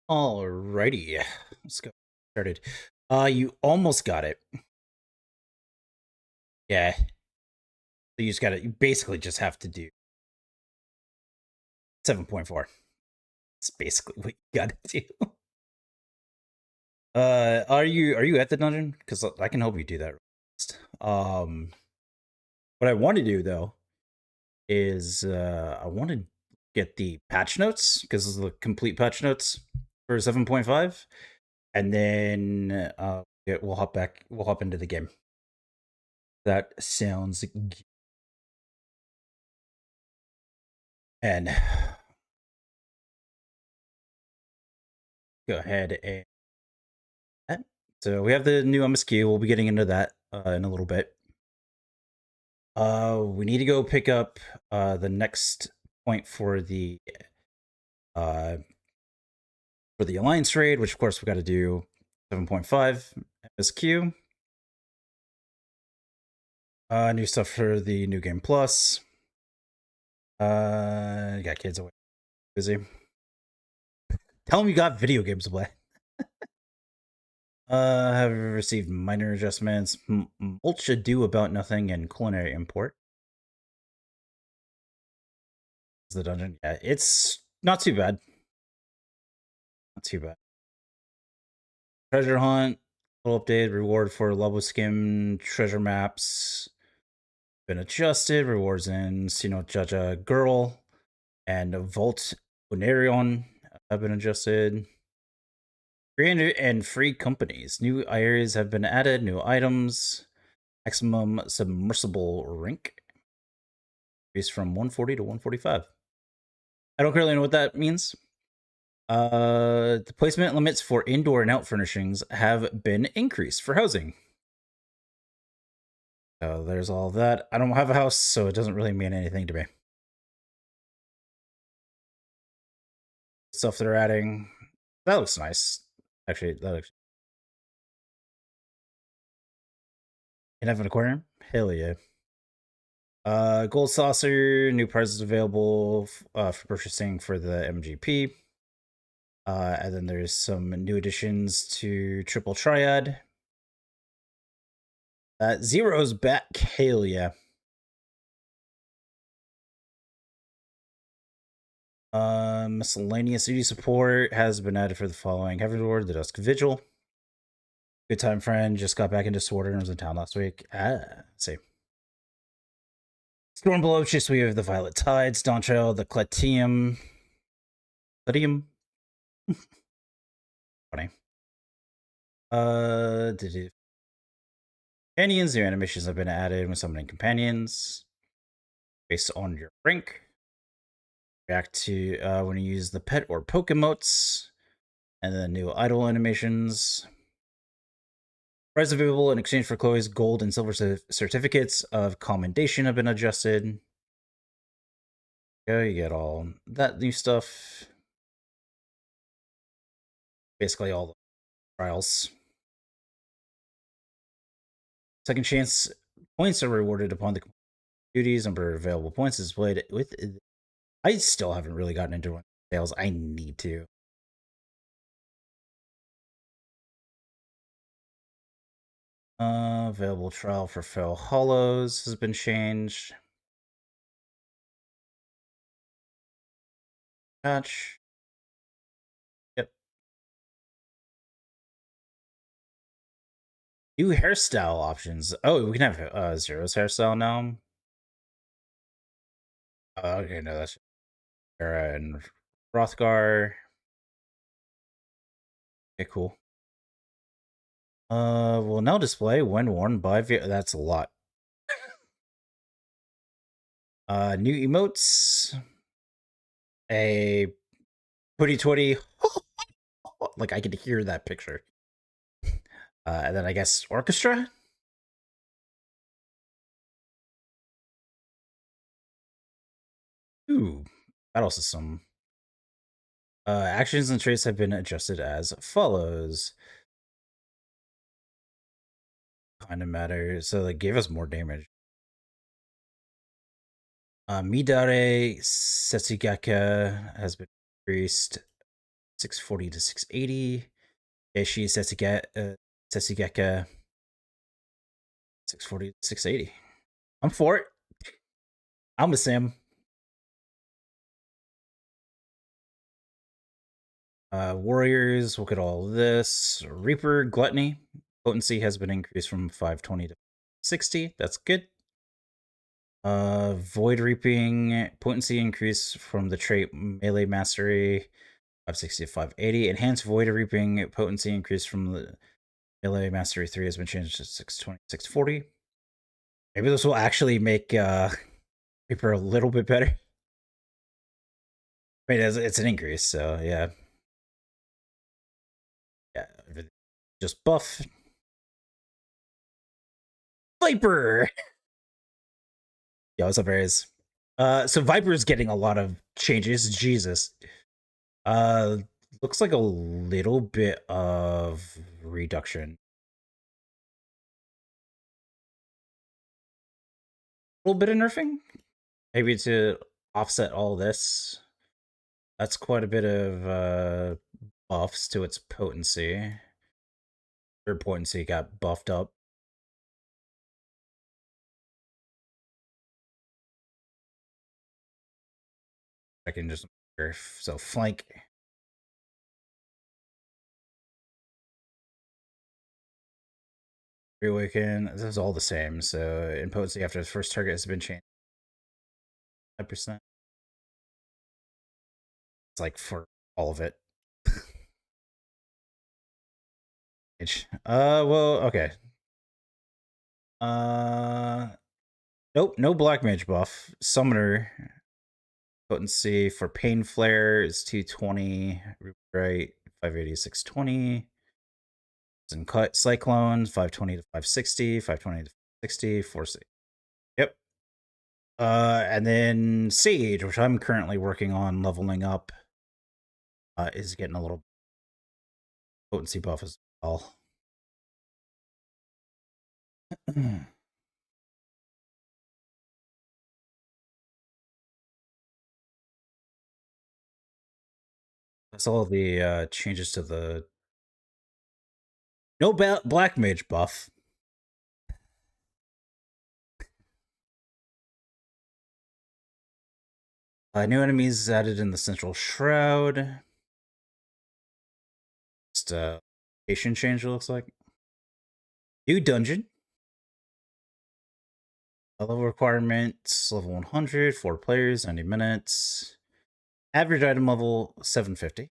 Alrighty, let's go. Started. You almost got it. Yeah, so you just got to. You basically just have to do 7.4. It's basically what you got to do. Are you at the dungeon? Because I can help you do that. What I want to do though is I want to get the patch notes because this is the complete patch notes for 7.5, and then yeah, we'll hop back. We'll hop into the game. That sounds good. And go ahead and so we have the new MSQ. We'll be getting into that in a little bit. We need to go pick up the next point uh for the Alliance raid, which of course we got to do 7.5 MSQ. New stuff for the new game plus. You got kids away busy. Tell them you got video games to play. Have received minor adjustments. Mulch ado about nothing and culinary import. The dungeon. Yeah, it's not too bad. Not too bad. Treasure hunt, little update, reward for level skim treasure maps. Been adjusted. Rewards in Sino Jaja Girl and Vault Unarion have been adjusted. Free and free companies. New areas have been added, new items. Maximum submersible rink. Increased from 140 to 145. I don't currently know what that means. The placement limits for indoor and out furnishings have been increased for housing. So there's all that. I don't have a house, so it doesn't really mean anything to me. Stuff they're adding. That looks nice. Actually, that looks. Can have an aquarium? Hell yeah. Gold saucer, new prizes available for purchasing for the MGP. And then there's some new additions to Triple Triad. Zero's back. Hell yeah. Miscellaneous duty support has been added for the following: Heaven Lord, the Dusk Vigil. Good time, friend. Just got back into SWTOR and was in town last week. Let's see. Stormblow, just we have the Violet Tides, Doncho, the Clatium. Funny. Companions, new animations have been added when summoning companions. Based on your rank. Back to when you use the pet or Pokemotes. And then new idol animations. Price available in exchange for Chloe's gold and silver certificates of commendation have been adjusted. You get all that new stuff. Basically all the trials. Second chance points are rewarded upon the duties. Number of available points is displayed with. I still haven't really gotten into one sales. I need to. Available trial for Fell Hollows has been changed. Patch. Yep. New hairstyle options. Oh, we can have Zero's hairstyle now. Okay, no, that's Era and Rothgar. Okay, cool. Will now display when worn by that's a lot. New emotes. A putty twitty. Like I could hear that picture. And then I guess orchestra. Ooh, battle system. Actions and traits have been adjusted as follows. Kind of matter. So they gave us more damage. Midare Setsugaka has been increased. 640 to 680. Eshi Setsugeka 640 to 680. I'm for it. I'm a Sim. Warriors, look at all this. Reaper Gluttony. Potency has been increased from 520 to 60. That's good. Void Reaping. Potency increase from the trait Melee Mastery. 560 to 580. Enhanced Void Reaping. Potency increase from the Melee Mastery 3 has been changed to 620, 640. Maybe this will actually make Reaper a little bit better. I mean, it's an increase, so yeah. Yeah, just buff. Viper! Yo, what's up, Aries? So Viper's getting a lot of changes. Jesus. Uh, looks like a little bit of reduction. A little bit of nerfing? Maybe to offset all this. That's quite a bit of buffs to its potency. Her potency got buffed up. I can just so flank. Reawaken. This is all the same. So in potency after the first target has been changed 5%. It's like for all of it. Well, okay. Nope, no black mage buff. Summoner potency for Pain Flare is 220, right? 580, 620. And cut Cyclone, 520 to 560, 520 to 560, 460. Yep. And then Sage, which I'm currently working on leveling up, is getting a little potency buff as well. That's all the changes to the no black mage buff. New enemies added in the central shroud. Just location change, it looks like. New dungeon. A level requirements, level 100, 4 players, 90 minutes. Average item level, 750.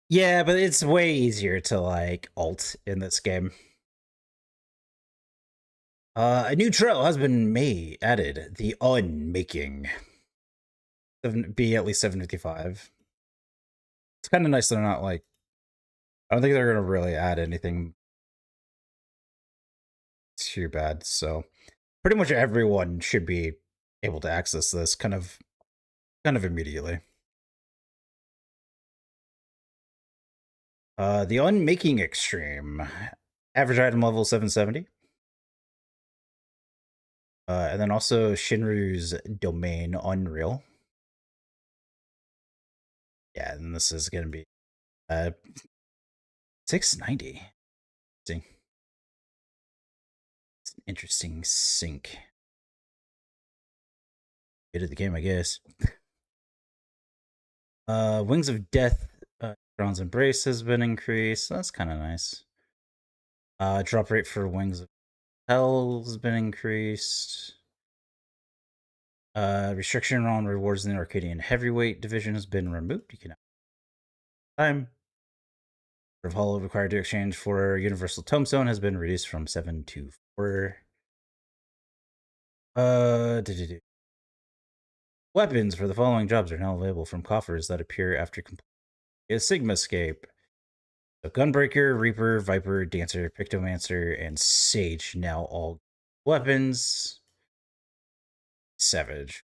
Yeah, but it's way easier to, like, ult in this game. A new trail has been added. The Unmaking. Be at least 755. It's kind of nice they're not, like... I don't think they're going to really add anything too bad, so... Pretty much everyone should be able to access this kind of immediately. The Unmaking Extreme. Average item level 770. And then also Shinryu's Domain Unreal. Yeah, and this is going to be 690. See, it's an interesting sync. Bit of the game, I guess. Wings of Death, Bronze Embrace has been increased. That's kind of nice. Drop rate for Wings of Hell has been increased. Restriction on rewards in the Arcadian Heavyweight division has been removed. You can time. Of Hollow required to exchange for Universal Tombstone has been reduced from 7 to 4. Weapons for the following jobs are now available from coffers that appear after completing a Sigma Scape. So Gunbreaker, Reaper, Viper, Dancer, Pictomancer, and Sage now all weapons. Savage.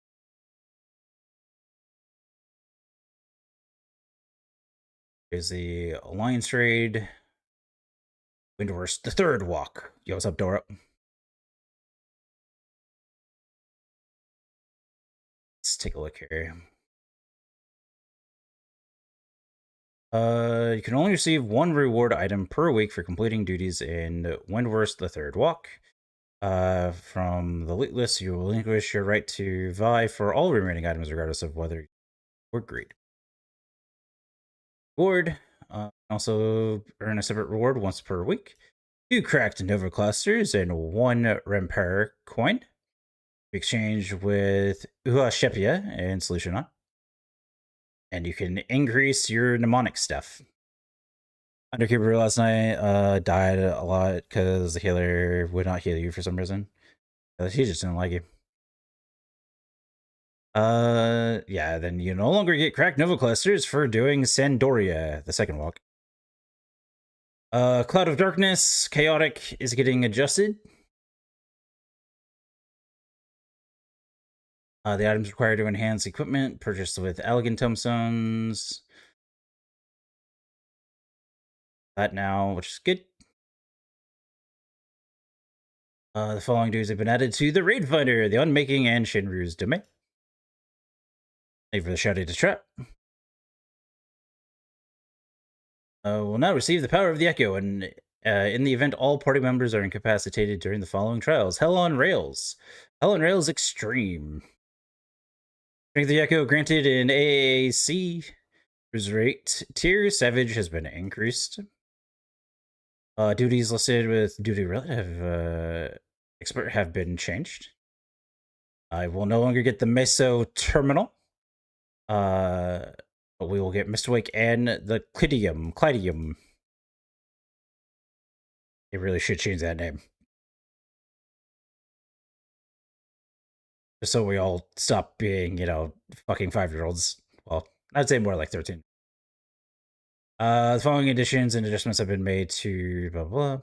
Here's the Alliance Raid. Windhorse, the Third Walk. Yo, what's up, Dora? Let's take a look here. You can only receive one reward item per week for completing duties in Windworst the Third Walk. From the loot list, you will relinquish your right to vie for all remaining items, regardless of whether or greed. Reward. Also earn a separate reward once per week. 2 cracked Nova clusters and 1 Rempare coin. Exchange with Uha Shepia and Solution. And you can increase your mnemonic stuff. Underkeeper last night died a lot because the healer would not heal you for some reason. He just didn't like you. Yeah, then you no longer get cracked Nova clusters for doing Sandoria, the second walk. Cloud of Darkness, Chaotic is getting adjusted. The items required to enhance equipment purchased with elegant tomestones. That now, which is good. The following dudes have been added to the Raid Finder, the Unmaking, and Shinryu's Domain. Thank you for the shout out to Trap. Will now receive the power of the Echo, and in the event all party members are incapacitated during the following trials: Hell on Rails, Hell on Rails Extreme. Strength of the Echo granted in AAC. Cruise rate tier Savage has been increased. Duties listed with duty relative expert have been changed. I will no longer get the Meso Terminal. But we will get Mistwake and the Clidium. They really should change that name. Just so we all stop being, fucking 5-year-olds. Well, I'd say more like 13. The following additions and adjustments have been made to blah, blah, blah.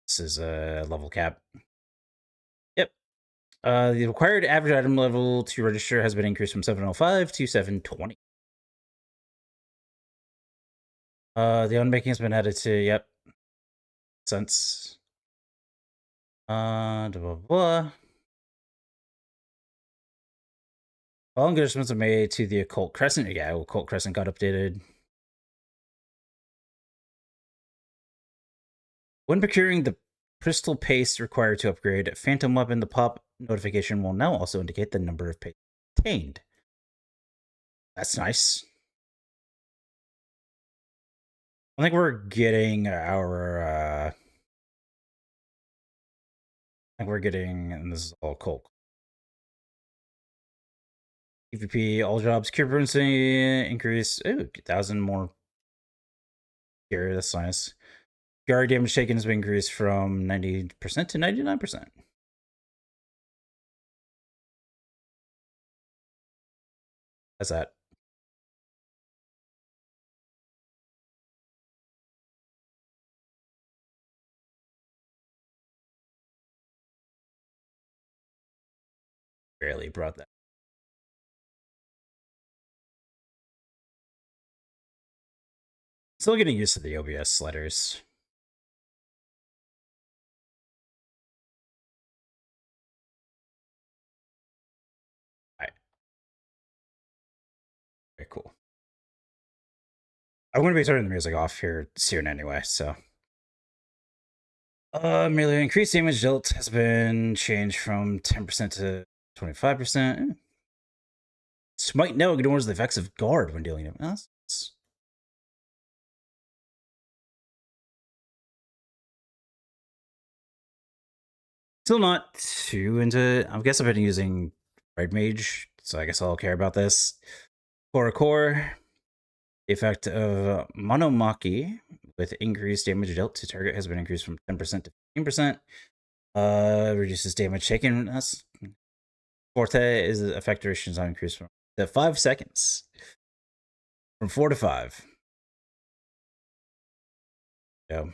This is a level cap. Yep. The required average item level to register has been increased from 705 to 720. The unmaking has been added to, yep. Sense. Blah, blah, blah. Following adjustments are made to the Occult Crescent. Yeah, Occult Crescent got updated. When procuring the crystal paste required to upgrade Phantom Weapon, the pop notification will now also indicate the number of paste obtained. That's nice. I think we're getting our and this is all cold. PvP, all jobs, cure currency increase. Ooh, 2,000 more. Here, that's nice. Guard damage taken has been increased from 90% to 99%. That's that. Barely brought that. Still getting used to the OBS sliders. Alright. Very cool. I'm going to be turning the music off here soon anyway, so. Merely increased damage dealt has been changed from 10% to 25%. Smite now ignores the effects of guard when dealing damage. Still not too into it. I guess I've been using Red Mage, so I guess I'll care about this. Core. The effect of Monomaki with increased damage dealt to target has been increased from 10% to 15%. Reduces damage taken. That's Forte is the effect durations on increased from 5 seconds. From 4 to 5. Yeah.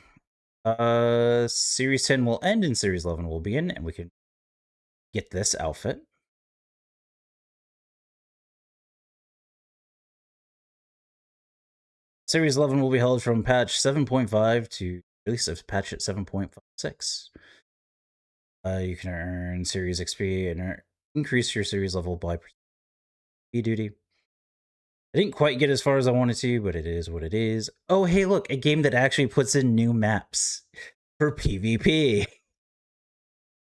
Series 10 will end and Series 11 will begin, and we can get this outfit. Series 11 will be held from patch 7.5 to release of patch at 7.56. You can earn Series XP and increase your series level by duty. I didn't quite get as far as I wanted to, but it is what it is. Oh, hey, look, a game that actually puts in new maps for PvP.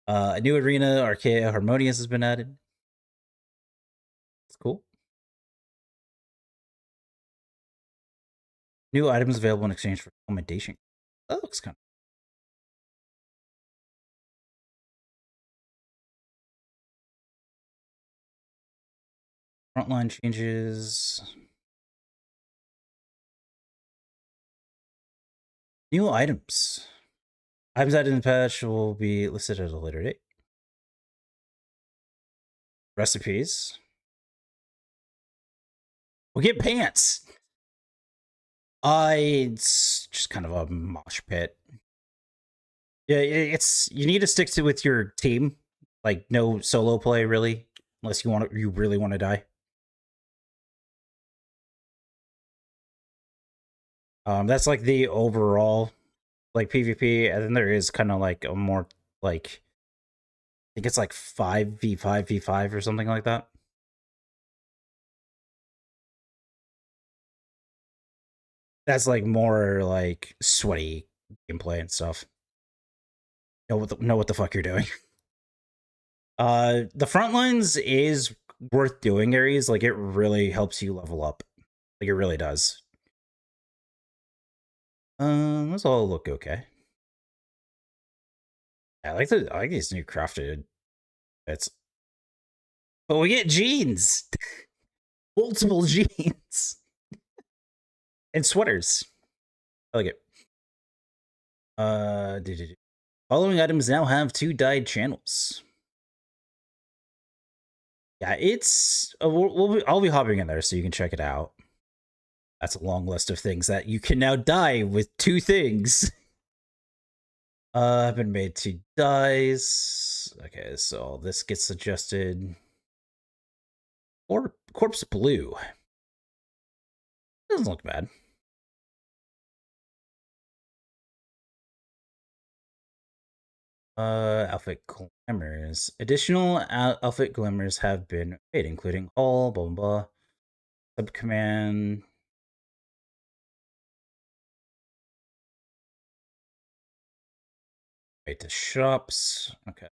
A new arena, Archaea Harmonious, has been added. It's cool. New items available in exchange for commendation. That looks kind of. Frontline changes. New items. Items added in the patch will be listed at a later date. Recipes. We'll get pants. It's just kind of a mosh pit. Yeah, it's you need to stick to with your team. Like no solo play really, unless you really want to die. That's like the overall like PvP, and then there is kind of like a more like I think it's like 5v5v5 or something like that. That's like more like sweaty gameplay and stuff. Know what the fuck you're doing. The front lines is worth doing, Aries. Like it really helps you level up. Like it really does. Those all look okay. I like these new crafted bits. But we get jeans. Multiple jeans. And sweaters. I like it. Following items now have 2 dyed channels. Yeah, it's I'll be hopping in there so you can check it out. That's a long list of things that you can now dye with 2 things. I've been made 2 dyes. Okay, so this gets adjusted. Or corpse blue. Doesn't look bad. Outfit glimmers. Additional outfit glimmers have been made, including all blah blah blah. Subcommand. Right to shops. Okay.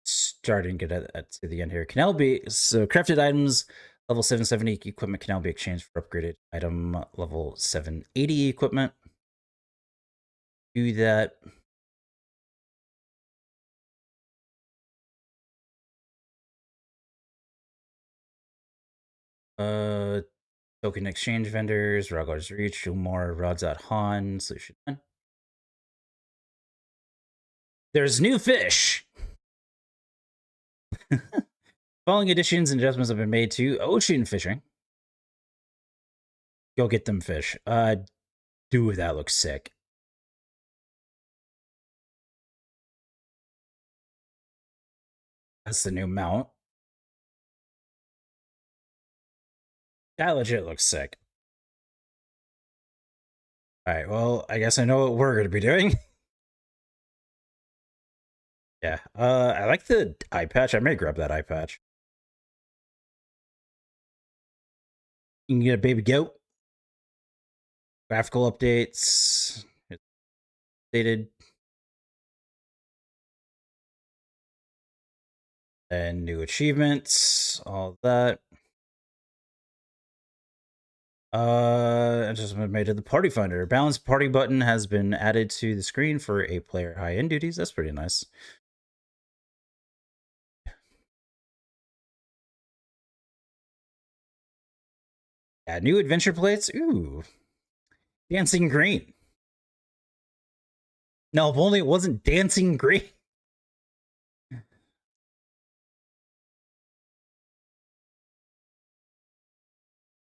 Starting to get to the end here. Can now be so crafted items level 770 equipment can now be exchanged for upgraded item level 780 equipment. Do that. Token exchange vendors, Raglar's Reach, more rods at Han, solution 1. There's new fish. Following additions and adjustments have been made to ocean fishing. Go get them fish. Dude, that looks sick. That's the new mount. That legit looks sick. Alright, well, I guess I know what we're going to be doing. Yeah, I like the eye patch. I may grab that eye patch. You can get a baby goat. Graphical updates. Updated. And new achievements. All that. Adjustment made to the party finder. Balance party button has been added to the screen for 8-player high-end duties. That's pretty nice. Yeah, new adventure plates. Ooh. Dancing green. No, if only it wasn't dancing green.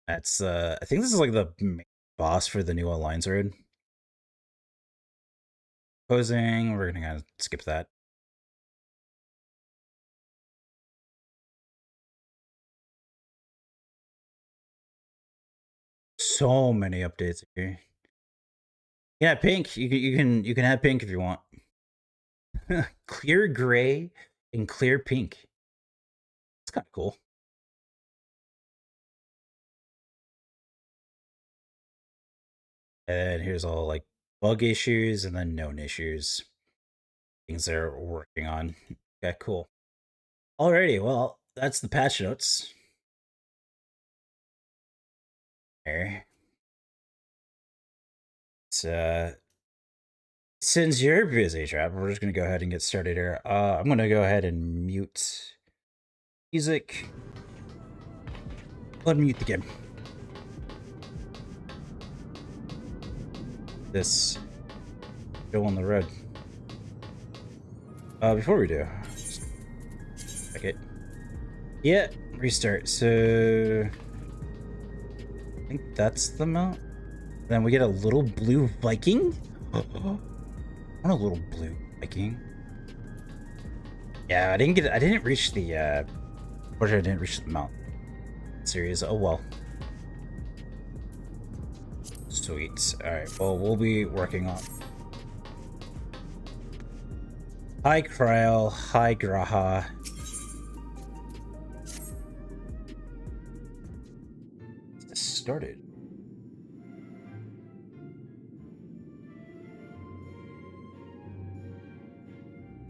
That's I think this is like the main boss for the new Alliance raid. Posing, we're gonna kind of skip that. So many updates here. Yeah, pink. You can have pink if you want. Clear gray and clear pink. It's kind of cool. And here's all like bug issues and then known issues. Things they're working on. Okay, cool. Alrighty, well, that's the patch notes. There. So, since you're busy, Trap, we're just gonna go ahead and get started here. I'm gonna go ahead and mute music. Unmute the game. This go on the road. Before we do, check it. Yeah, restart. So I think that's the mount. Then we get a little blue Viking. I want a little blue Viking. Yeah, I didn't reach the unfortunately I didn't reach the mount series. Oh well. Sweet. Alright, well we'll be working on Hi Kryl, hi Graha. This started.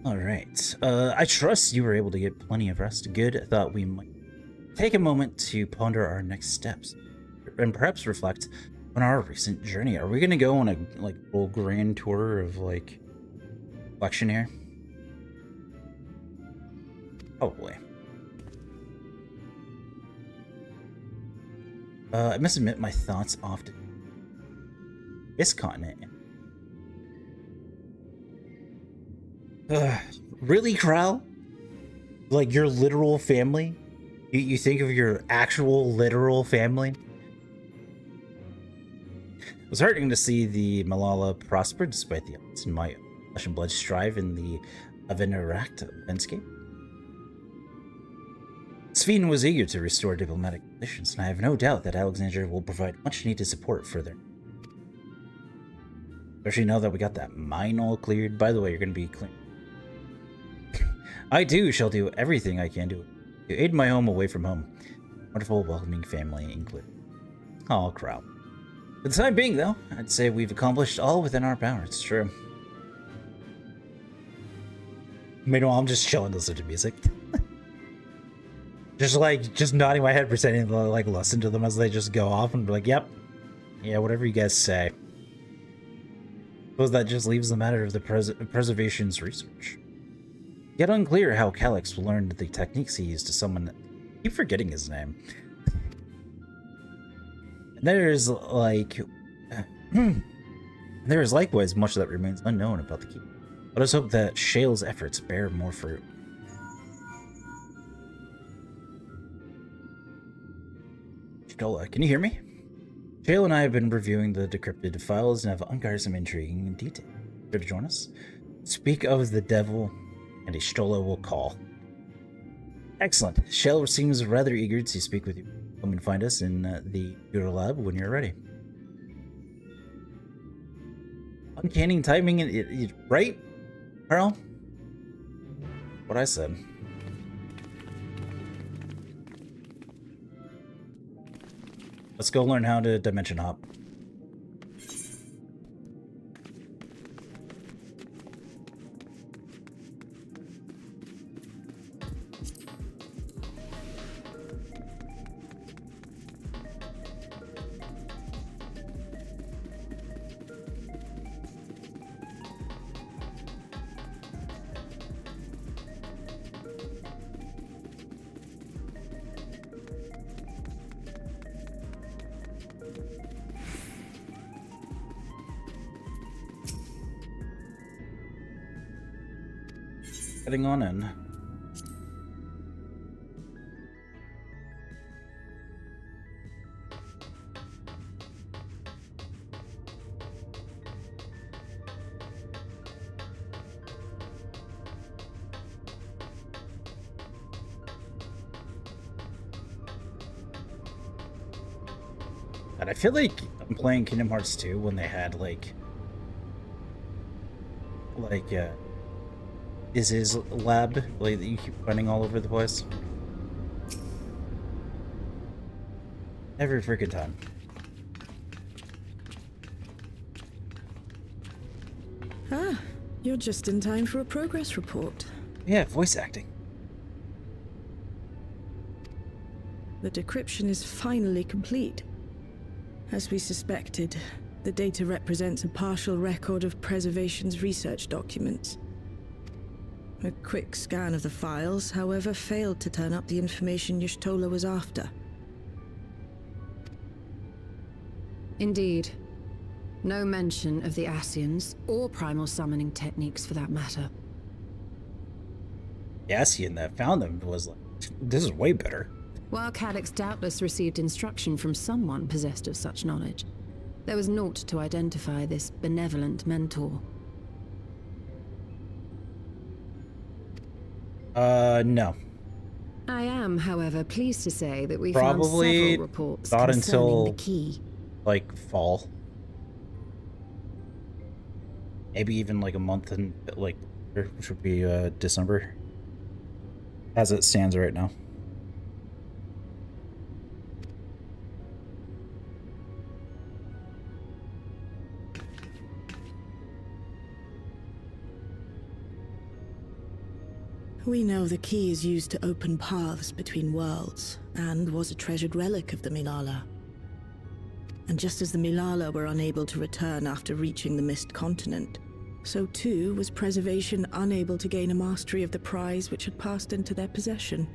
Alright. I trust you were able to get plenty of rest. Good. I thought we might take a moment to ponder our next steps and perhaps reflect on our recent journey. Are we gonna go on a like full grand tour of like collection here? Probably. I must admit my thoughts often this continent. Really, Krell? Like your literal family? You think of your actual literal family? It was heartening to see the Malala prosper despite the odds in my flesh and blood strive in the Aveniract landscape. Sven was eager to restore diplomatic relations, and I have no doubt that Alexandria will provide much needed support for their. Especially now that we got that mine all cleared. By the way, you're going to be clean. I too shall do everything I can to aid my home away from home. Wonderful, welcoming family included. Oh, crowd. For the time being, though, I'd say we've accomplished all within our power. It's true. Meanwhile, I'm just chilling, listening to music. just nodding my head, pretending to like listen to them as they just go off and be like, "Yep, yeah, whatever you guys say." Suppose that just leaves the matter of the preservation's research. Yet unclear how Calyx learned the techniques he used to summon. I keep forgetting his name. There is like, there is likewise much that remains unknown about the key. Let us hope that Shale's efforts bear more fruit. Stola, can you hear me? Shale and I have been reviewing the decrypted files and have uncovered some intriguing detail. Here to join us? Speak of the devil, and a Stola will call. Excellent. Shale seems rather eager to speak with you. Come and find us in the Euro Lab when you're ready. Uncanny timing, right, Carl? What I said. Let's go learn how to dimension hop. Getting on in. And I feel like I'm playing Kingdom Hearts 2 when they had like is his lab like that you keep finding all over the place. Every freaking time. Ah, you're just in time for a progress report. Yeah, voice acting. The decryption is finally complete. As we suspected, the data represents a partial record of Preservation's research documents. A quick scan of the files, however, failed to turn up the information Y'shtola was after. Indeed. No mention of the Ascians, or primal summoning techniques for that matter. The Ascian that found them was like, this is way better. While Calyx doubtless received instruction from someone possessed of such knowledge, there was naught to identify this benevolent mentor. No. I am, however, pleased to say that we Probably found several reports not concerning until, the key. like, fall. Maybe even like a month and like, which would be December, as it stands right now. We know the key is used to open paths between worlds, and was a treasured relic of the Milala. And just as the Milala were unable to return after reaching the Mist Continent, so too was Preservation unable to gain a mastery of the prize which had passed into their possession.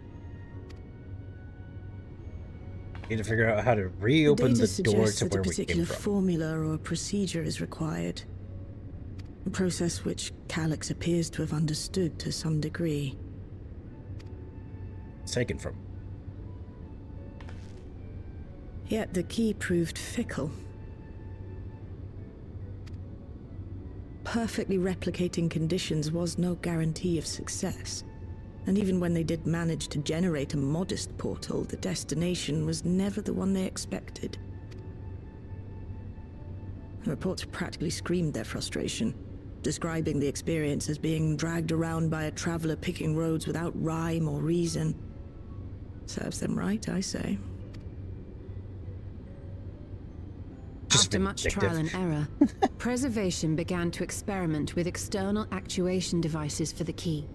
Need to figure out how to reopen the door to that a where we particular came from. formula or procedure is required. A process which Calyx appears to have understood to some degree. It's taken from. Yet the key proved fickle. Perfectly replicating conditions was no guarantee of success. And even when they did manage to generate a modest portal, the destination was never the one they expected. The reports practically screamed their frustration, describing the experience as being dragged around by a traveler picking roads without rhyme or reason. Serves them right, I say. After much trial and error, Preservation began to experiment with external actuation devices for the key.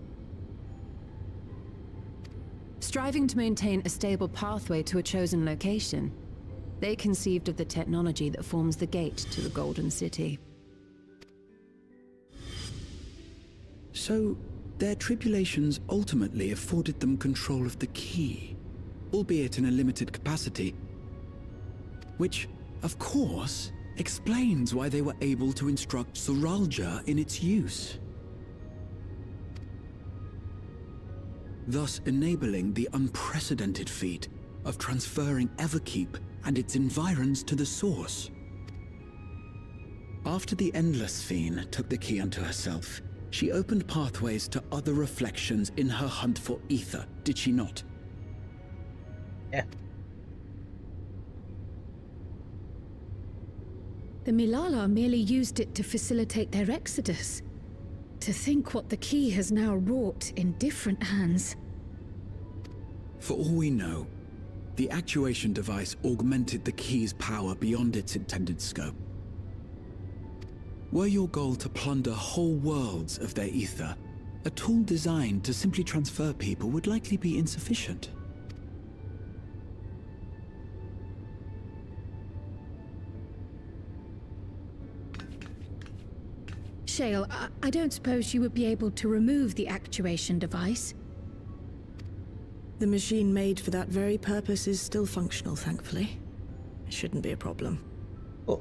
Striving to maintain a stable pathway to a chosen location, they conceived of the technology that forms the gate to the Golden City. So, their tribulations ultimately afforded them control of the key, albeit in a limited capacity, which, of course, explains why they were able to instruct Zoralja in its use, thus enabling the unprecedented feat of transferring Everkeep and its environs to the Source. After the Endless Fiend took the key unto herself, she opened pathways to other reflections in her hunt for ether, did she not? Yeah. The Milala merely used it to facilitate their exodus. To think what the key has now wrought in different hands. For all we know, the actuation device augmented the key's power beyond its intended scope. Were your goal to plunder whole worlds of their ether, a tool designed to simply transfer people would likely be insufficient. Shale, I don't suppose you would be able to remove the actuation device? The machine made for that very purpose is still functional, thankfully. It shouldn't be a problem. Oh.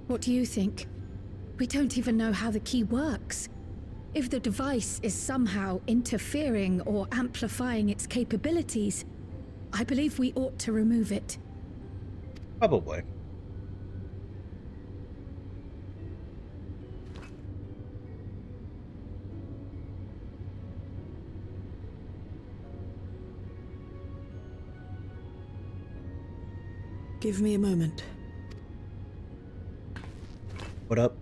What do you think? We don't even know how the key works. If the device is somehow interfering or amplifying its capabilities, I believe we ought to remove it. Probably. Give me a moment. What up?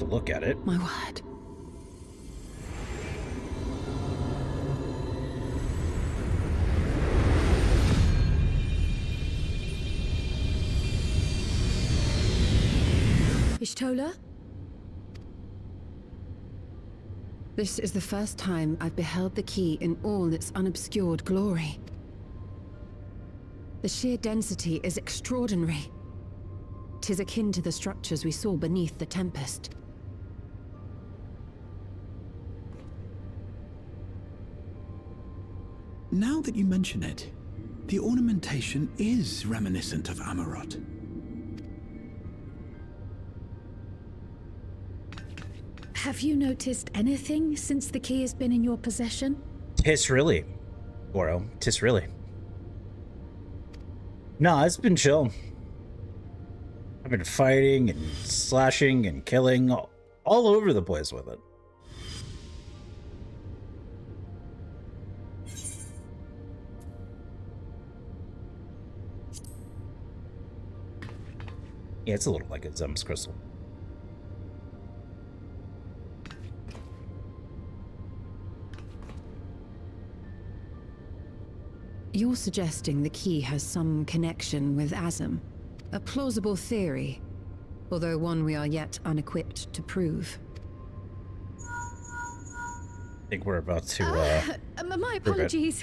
to look at it. My word. Ishtola? This is the first time I've beheld the key in all its unobscured glory. The sheer density is extraordinary. 'Tis akin to the structures we saw beneath the Tempest. Now that you mention it, the ornamentation is reminiscent of Amarot. Have you noticed anything since the key has been in your possession? Tis really. Goro, tis really. Nah, it's been chill. I've been fighting and slashing and killing all over the place with it. Yeah, it's a little like a Zemus crystal. You're suggesting the key has some connection with Azem. A plausible theory, although one we are yet unequipped to prove. I think we're about to, My prove it. apologies.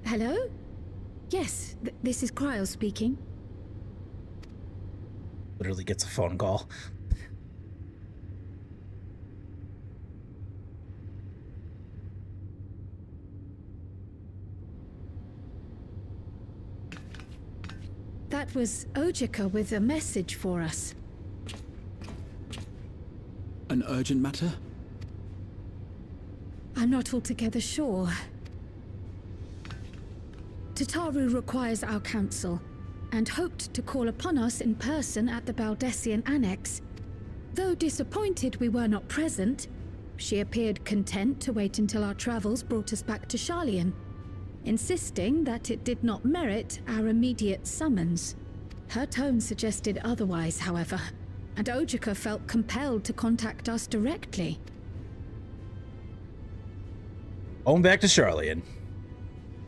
Hello? Yes, this is Cryo speaking. Literally gets a phone call. That was Ojika with a message for us. An urgent matter? I'm not altogether sure. Tataru requires our counsel, and hoped to call upon us in person at the Baldessian Annex. Though disappointed we were not present, she appeared content to wait until our travels brought us back to Sharlayan, insisting that it did not merit our immediate summons. Her tone suggested otherwise, however, and Ojika felt compelled to contact us directly. Going back to Sharlayan.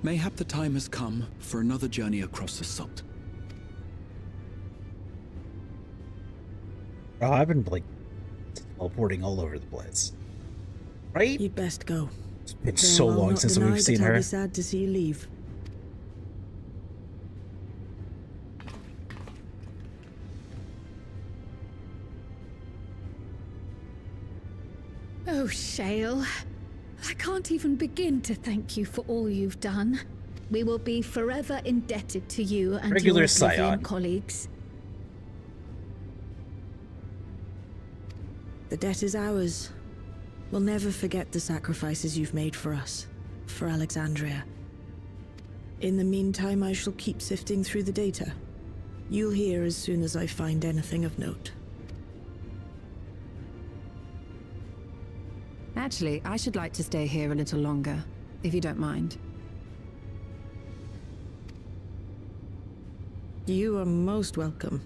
Mayhap the time has come for another journey across the salt. Oh, I've been like teleporting all over the place. Right? You'd best go. It's been Though so I'll long not since deny we've seen that I'll her. be sad to see you leave. Oh, Shale. I can't even begin to thank you for all you've done. We will be forever indebted to you and Regular your Oblivion Scion. colleagues. The debt is ours. We'll never forget the sacrifices you've made for us, for Alexandria. In the meantime, I shall keep sifting through the data. You'll hear as soon as I find anything of note. Actually, I should like to stay here a little longer, if you don't mind. You are most welcome.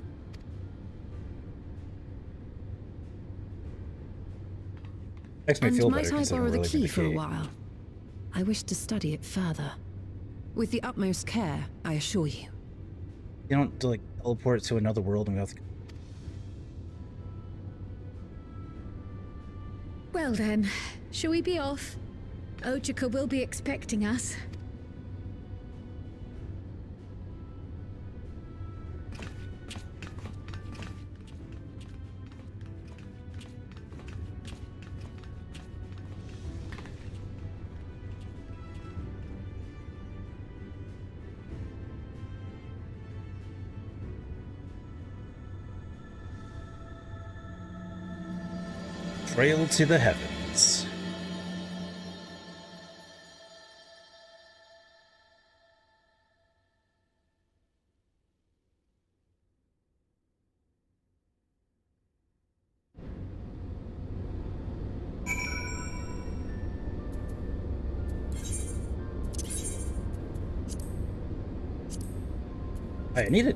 Makes me And feel might better I considering borrow we're the leaving key for a key. while? I wish to study it further. With the utmost care, I assure you. You don't like teleport to another world and we have to... Well then, shall we be off? Ojika will be expecting us. Trail to the heavens. I need it.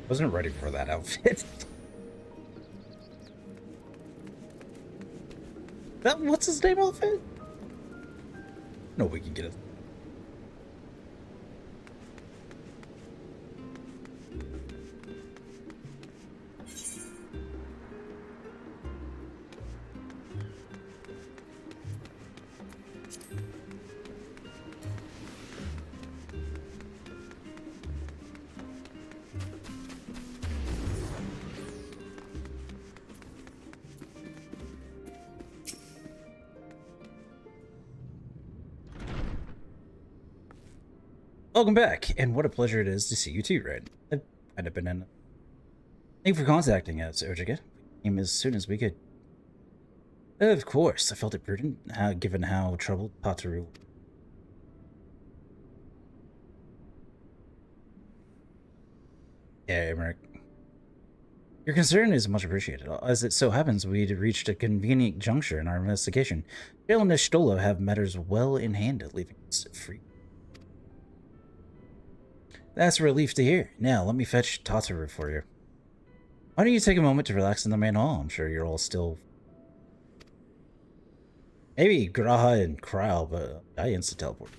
Wasn't ready for that outfit. That what's his name outfit? No, we can get it. Welcome back, and what a pleasure it is to see you too, Red. I'd have been in. Thank you for contacting us, Ojika. We came as soon as we could. Of course, I felt it prudent, given how troubled Pataru. Yeah, Emmerich. Your concern is much appreciated. As it so happens, we'd reached a convenient juncture in our investigation. Jail and Nishtolo have matters well in hand, leaving us free. That's a relief to hear. Now, let me fetch Tataru for you. Why don't you take a moment to relax in the main hall? I'm sure you're all still... Maybe Graha and Krau, but I insta-teleport.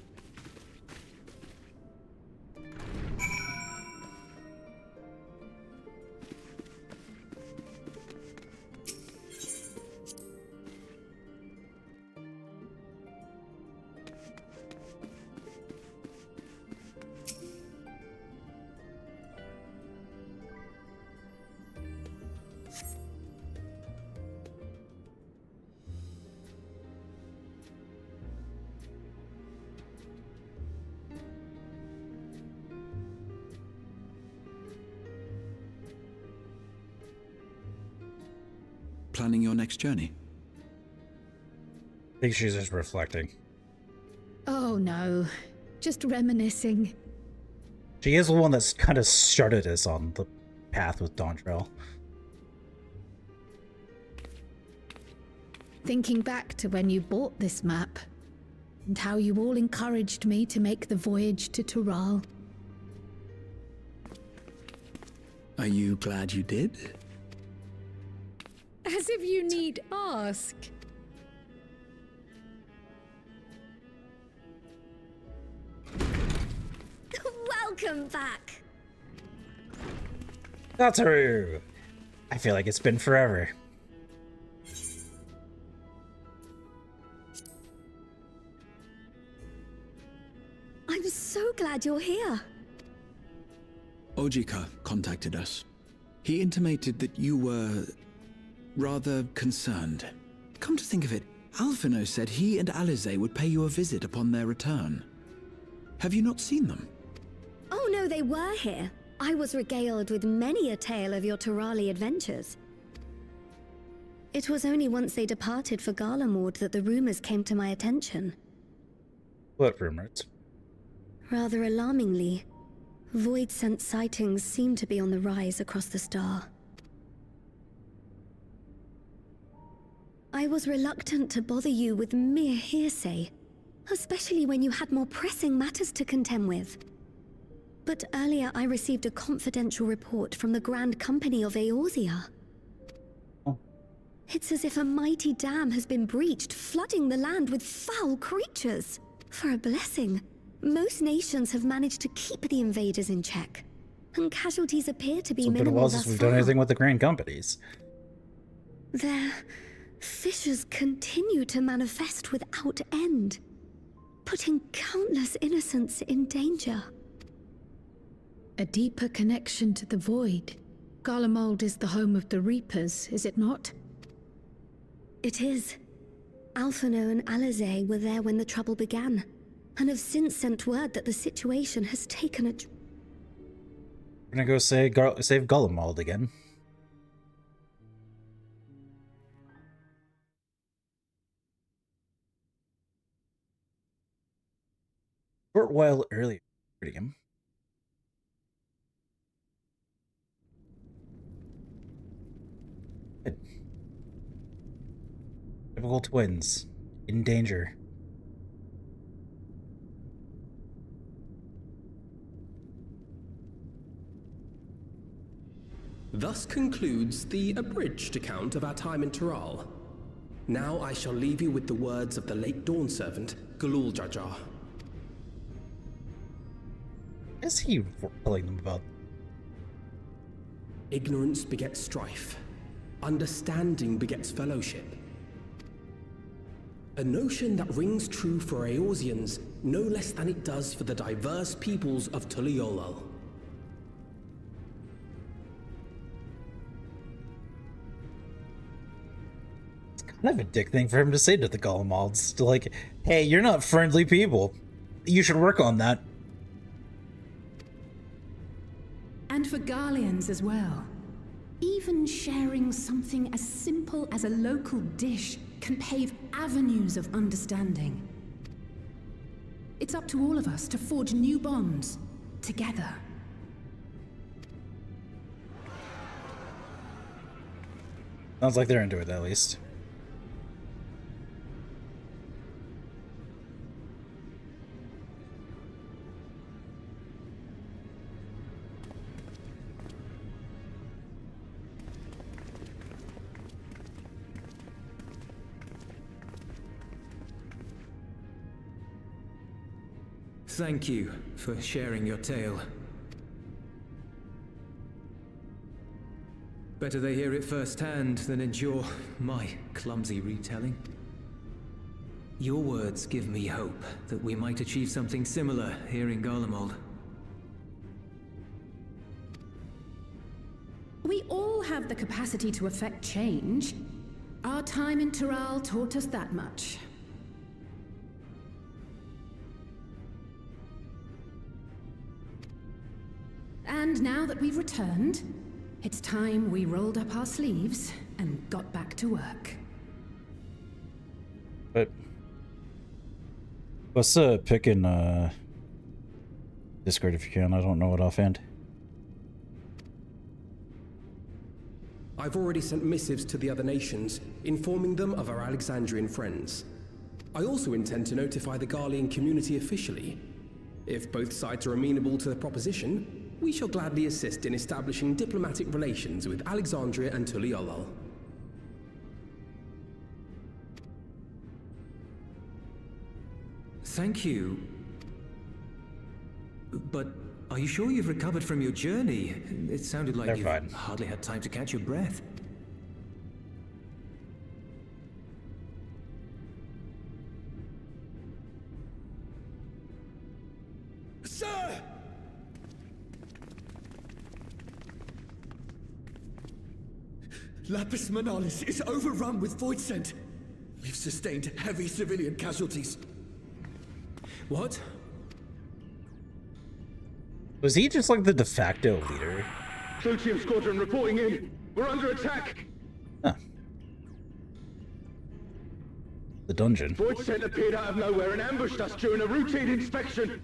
Planning your next journey? I think she's just reflecting. Oh no, just reminiscing. She is the one that's kind of started us on the path with Dawntrail. Thinking back to when you bought this map, and how you all encouraged me to make the voyage to Tural. Are you glad you did? As if you need ask. Welcome back. Tataru! I feel like it's been forever. I'm so glad you're here. Ojika contacted us. He intimated that you were rather concerned. Come to think of it, Alphino said he and Alize would pay you a visit upon their return. Have you not seen them? Oh no, they were here. I was regaled with many a tale of your Turali adventures. It was only once they departed for Garlemord that the rumors came to my attention. What rumors? Rather alarmingly, void-sent sightings seem to be on the rise across the star. I was reluctant to bother you with mere hearsay, especially when you had more pressing matters to contend with. But earlier I received a confidential report from the Grand Company of Eorzea. Oh. It's as if a mighty dam has been breached, flooding the land with foul creatures. For a blessing, most nations have managed to keep the invaders in check, and casualties appear to be It's been a minimal while thus since we've far. done anything with the Grand Companies. Their fissures continue to manifest without end, putting countless innocents in danger. A deeper connection to the void. Garlemald is the home of the Reapers, is it not? It is. Alphino and Alizé were there when the trouble began, and have since sent word that the situation has taken a... We're gonna go save Garlemald again. Short while earlier, him. Good. Typical twins in danger. Thus concludes the abridged account of our time in Tiral. Now I shall leave you with the words of the late Dawn servant, Galul Jajar. Is he telling them about? Ignorance begets strife. Understanding begets fellowship. A notion that rings true for Eorzeans no less than it does for the diverse peoples of Tuliolal. Kind of a dick thing for him to say to the Golemalds. Like, hey, you're not friendly people. You should work on that. And for Garleans as well. Even sharing something as simple as a local dish can pave avenues of understanding. It's up to all of us to forge new bonds, together. Sounds like they're into it, at least. Thank you for sharing your tale. Better they hear it firsthand than endure my clumsy retelling. Your words give me hope that we might achieve something similar here in Garlemald. We all have the capacity to affect change. Our time in Tiral taught us that much. And now that we've returned, it's time we rolled up our sleeves and got back to work. But what's pick in Discord if you can? I don't know it offhand. I've already sent missives to the other nations, informing them of our Alexandrian friends. I also intend to notify the Garlean community officially. If both sides are amenable to the proposition, we shall gladly assist in establishing diplomatic relations with Alexandria and Tuliolal. Thank you. But are you sure you've recovered from your journey? It sounded like you hardly had time to catch your breath. Sir! Lapis Manalis is overrun with void scent. We've sustained heavy civilian casualties. What? Was he just like the de facto leader? Plutium Squadron reporting in. We're under attack. Huh. The dungeon. Void scent appeared out of nowhere and ambushed us during a routine inspection.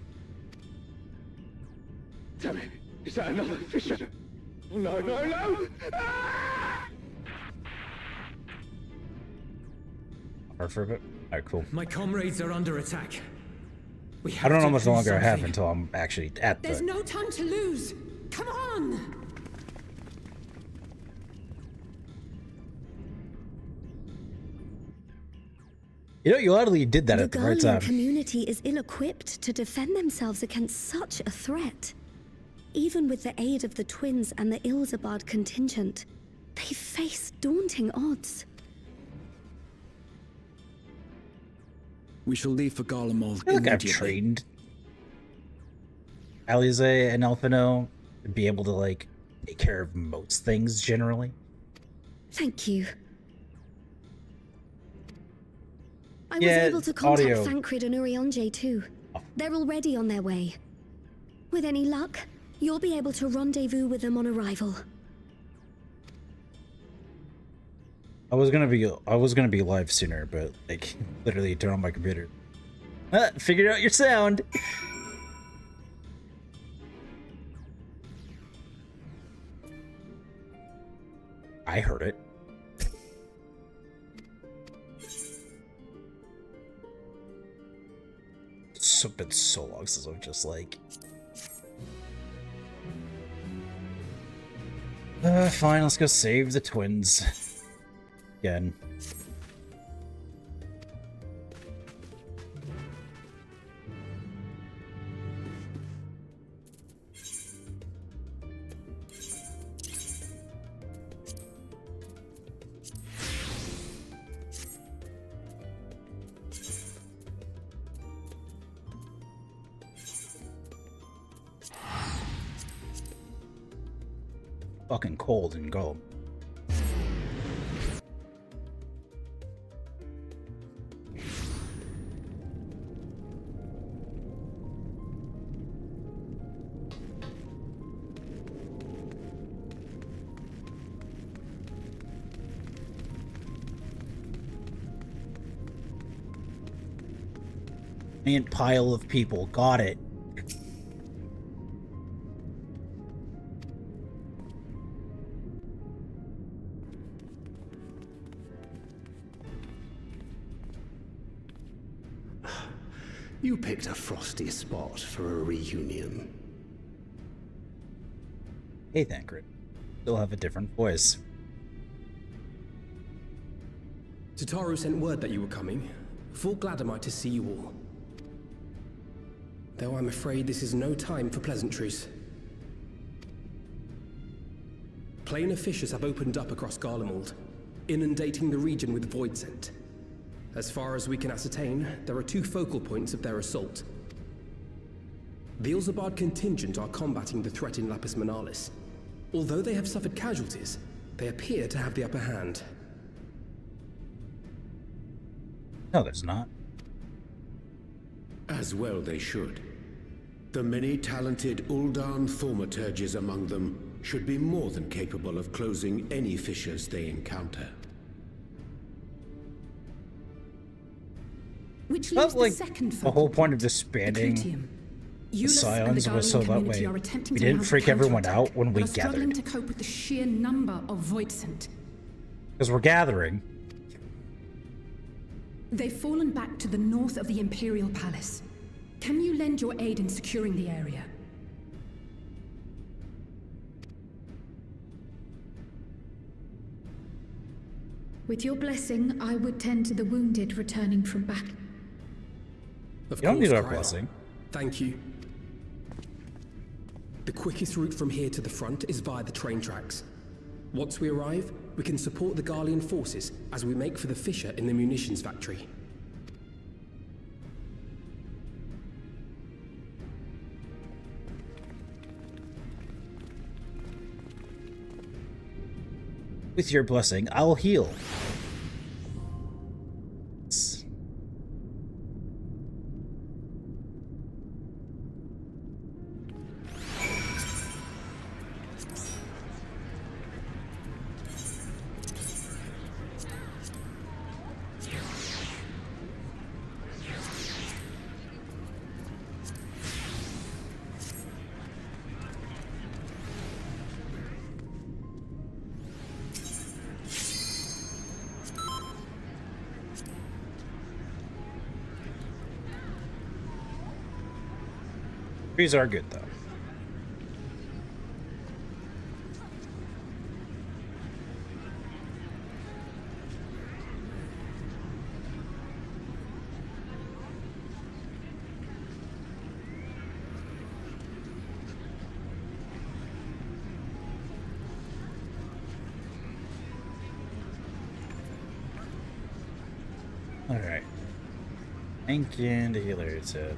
Damn it. Is that another Fisher? Oh, no, no, no! Ah! Hard for a bit. Alright, cool. My comrades are under attack. I don't know how much longer I have until I'm actually at There's the... no time to lose! Come on! You know, you oddly did that at the right Garlean time. community is ill-equipped to defend themselves against such a threat. Even with the aid of the twins and the Ilzabard contingent, they face daunting odds. We shall leave for Garlemald I feel like I've immediately. trained Alize and Alphino to be able to, like, take care of most things generally. Thank you. I was Yeah, able to contact audio. Thancred and Urianger too. They're already on their way. With any luck, you'll be able to rendezvous with them on arrival. I was gonna be live sooner, but like literally turn on my computer. Figured out your sound. I heard it. It's been so long since I've just like. Fine, let's go save the twins. Again. Fucking cold and go. Giant pile of people. Got it. You picked a frosty spot for a reunion. Hey, Thancred. Still have a different voice. Tataru sent word that you were coming. Full glad am I to see you all. Though I'm afraid this is no time for pleasantries. Planar fissures have opened up across Garlemald, inundating the region with void scent. As far as we can ascertain, there are two focal points of their assault. The Ilzabard contingent are combating the threat in Lapis Manalis. Although they have suffered casualties, they appear to have the upper hand. No, there's not. As well they should. The many talented Uldan thaumaturges among them should be more than capable of closing any fissures they encounter. Which But leaves like the second the whole point of the disbanding Clutium. the Euless and the Scions was so Garlean that community way are attempting we to didn't mount a freak everyone counterattack, out when we but are struggling gathered. to cope with the sheer number of void scent. Because we're gathering. They've fallen back to the north of the Imperial Palace. Can you lend your aid in securing the area? With your blessing, I would tend to the wounded returning from back. Of You don't course, need our Kryla. blessing. Thank you. The quickest route from here to the front is via the train tracks. Once we arrive, we can support the Garlean forces as we make for the fissure in the munitions factory. With your blessing, I'll heal. Trees are good, though. Alright. Tank and healer to...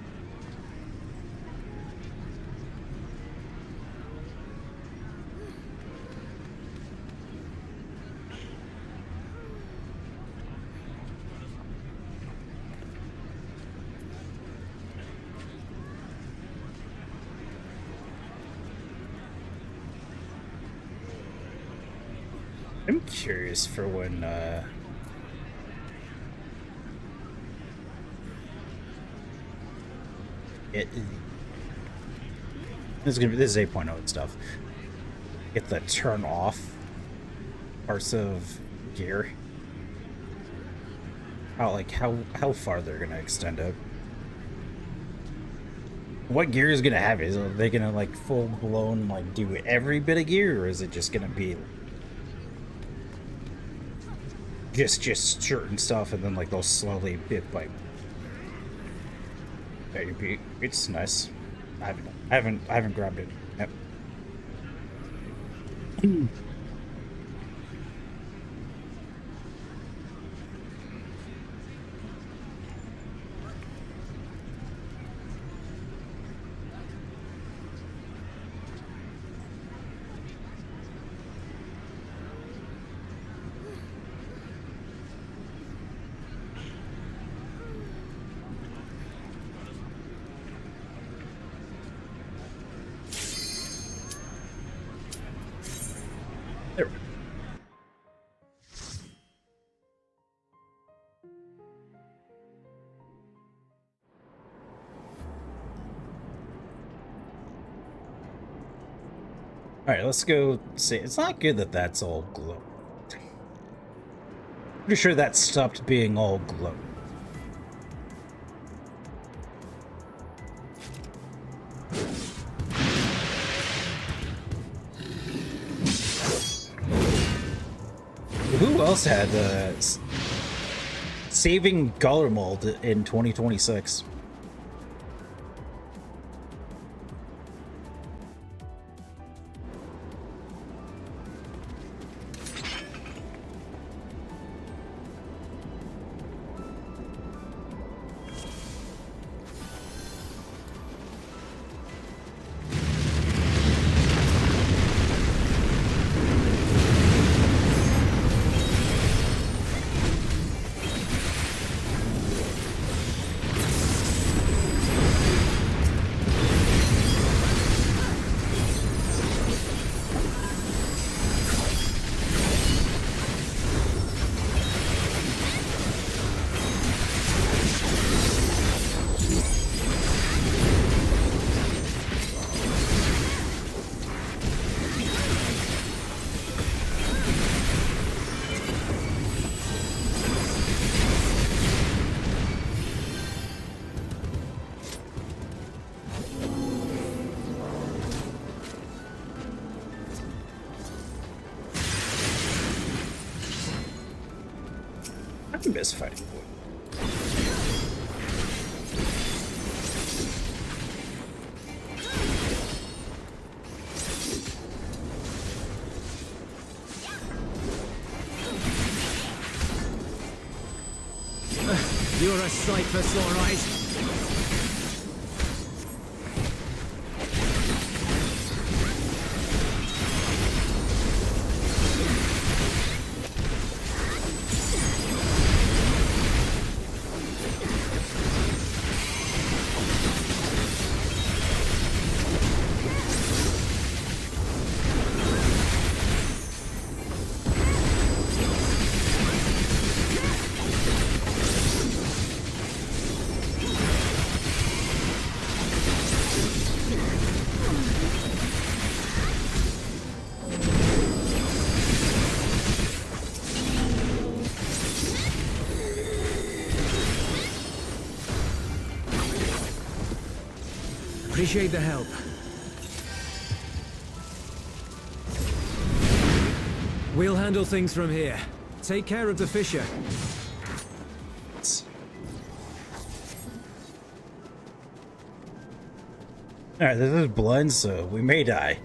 I'm curious for when this is 8.0 and stuff. Get the turn off parts of gear. How far they're gonna extend it. What gear is gonna have it? Are they gonna like full blown like do every bit of gear, or is it just gonna be just certain stuff, and then like they'll slowly bit by bit? It's nice. I haven't grabbed it. Yep. There we go. Alright, let's go see. It's not good that that's all glow. Pretty sure that stopped being all glow. Who else had saving Garlemald in 2026? I miss fighting wood. You're a sight for sore eyes. Appreciate the help. We'll handle things from here. Take care of the fissure. Alright, this is blood, so we may die.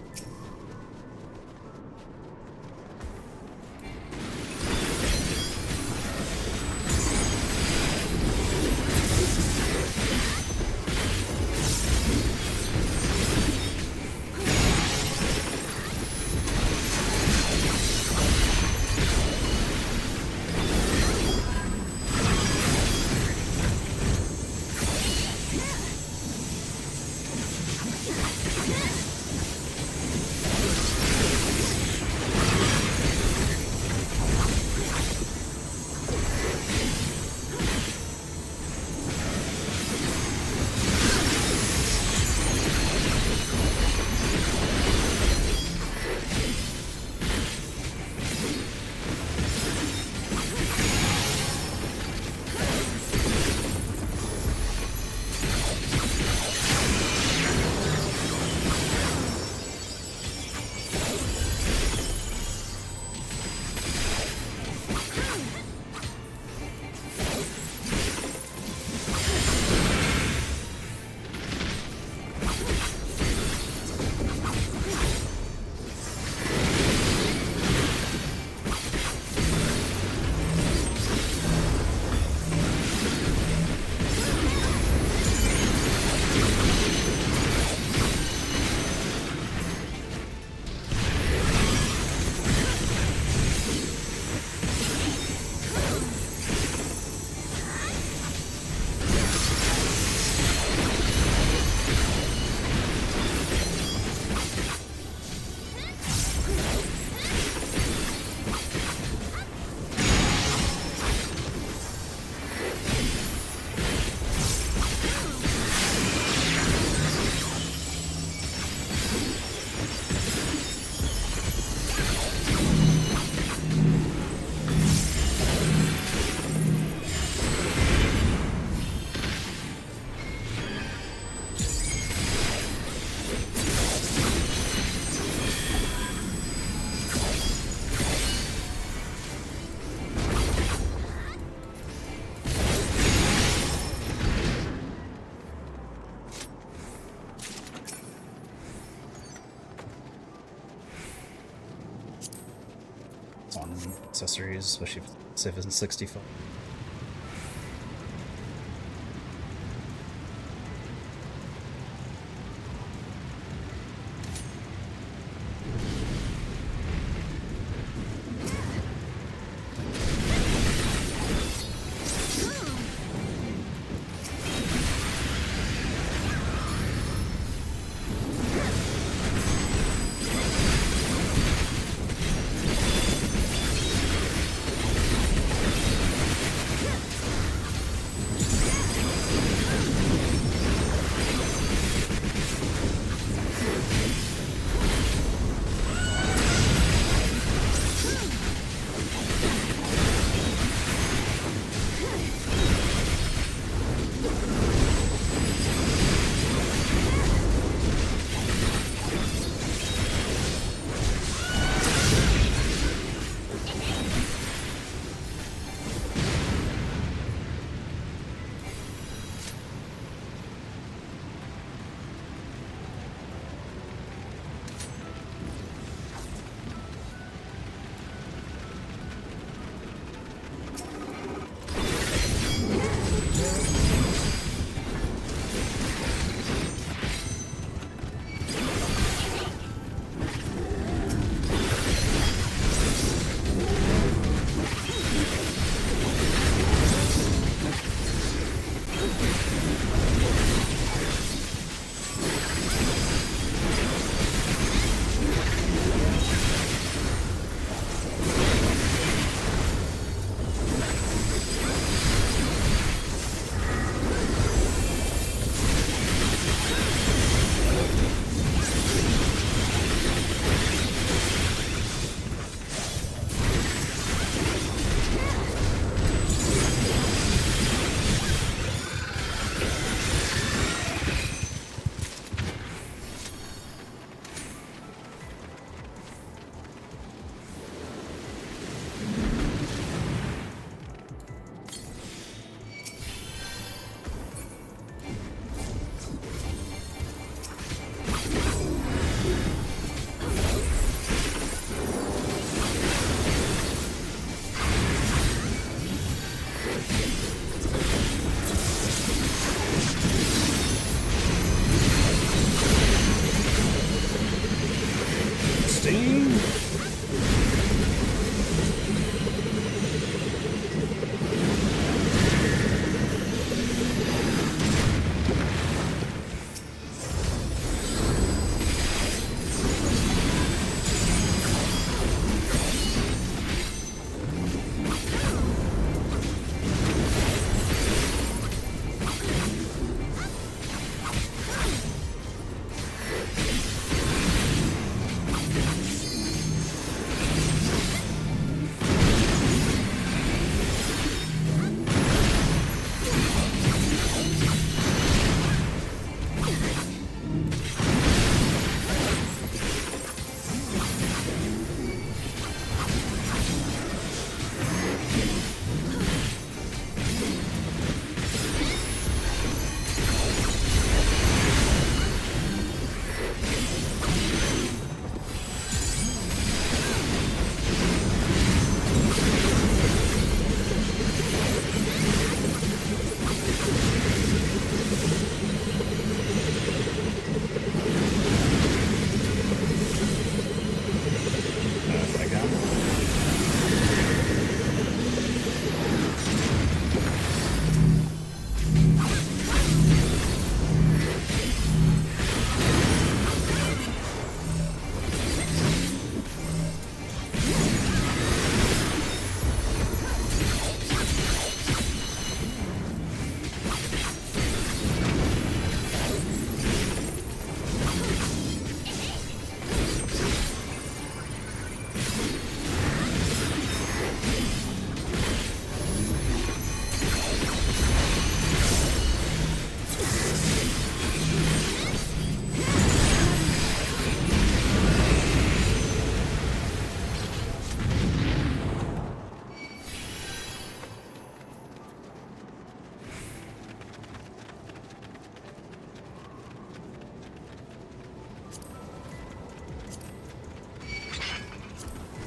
accessories, especially if it's 65.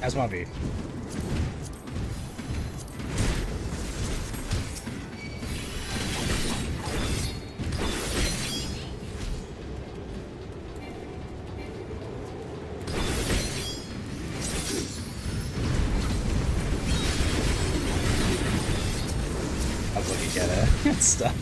As my view. stuff.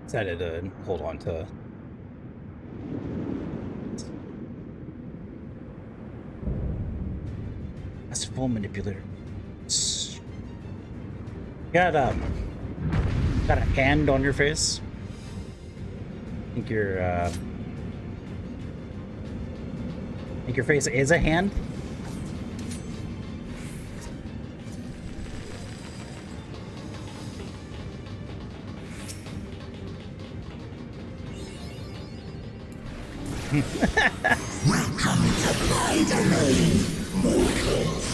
Decided to hold on to masterful manipulator. Got a hand on your face. I think your face is a hand. Welcome to my domain, mortals.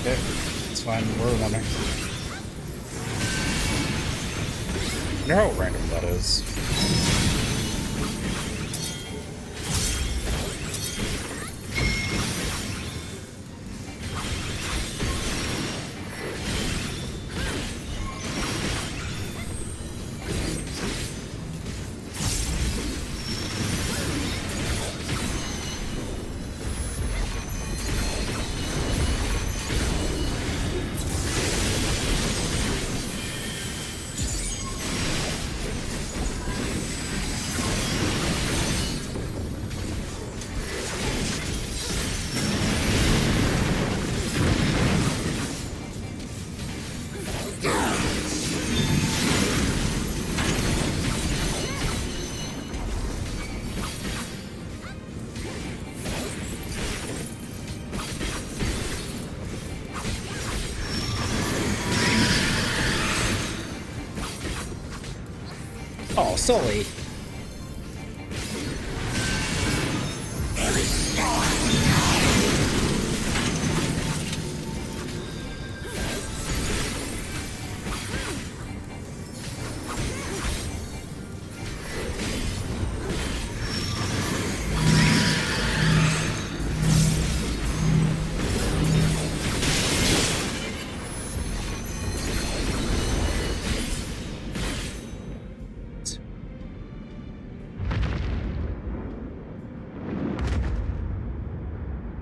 Okay, it's fine. We're winning. I wonder how random that is. Oh, Sully.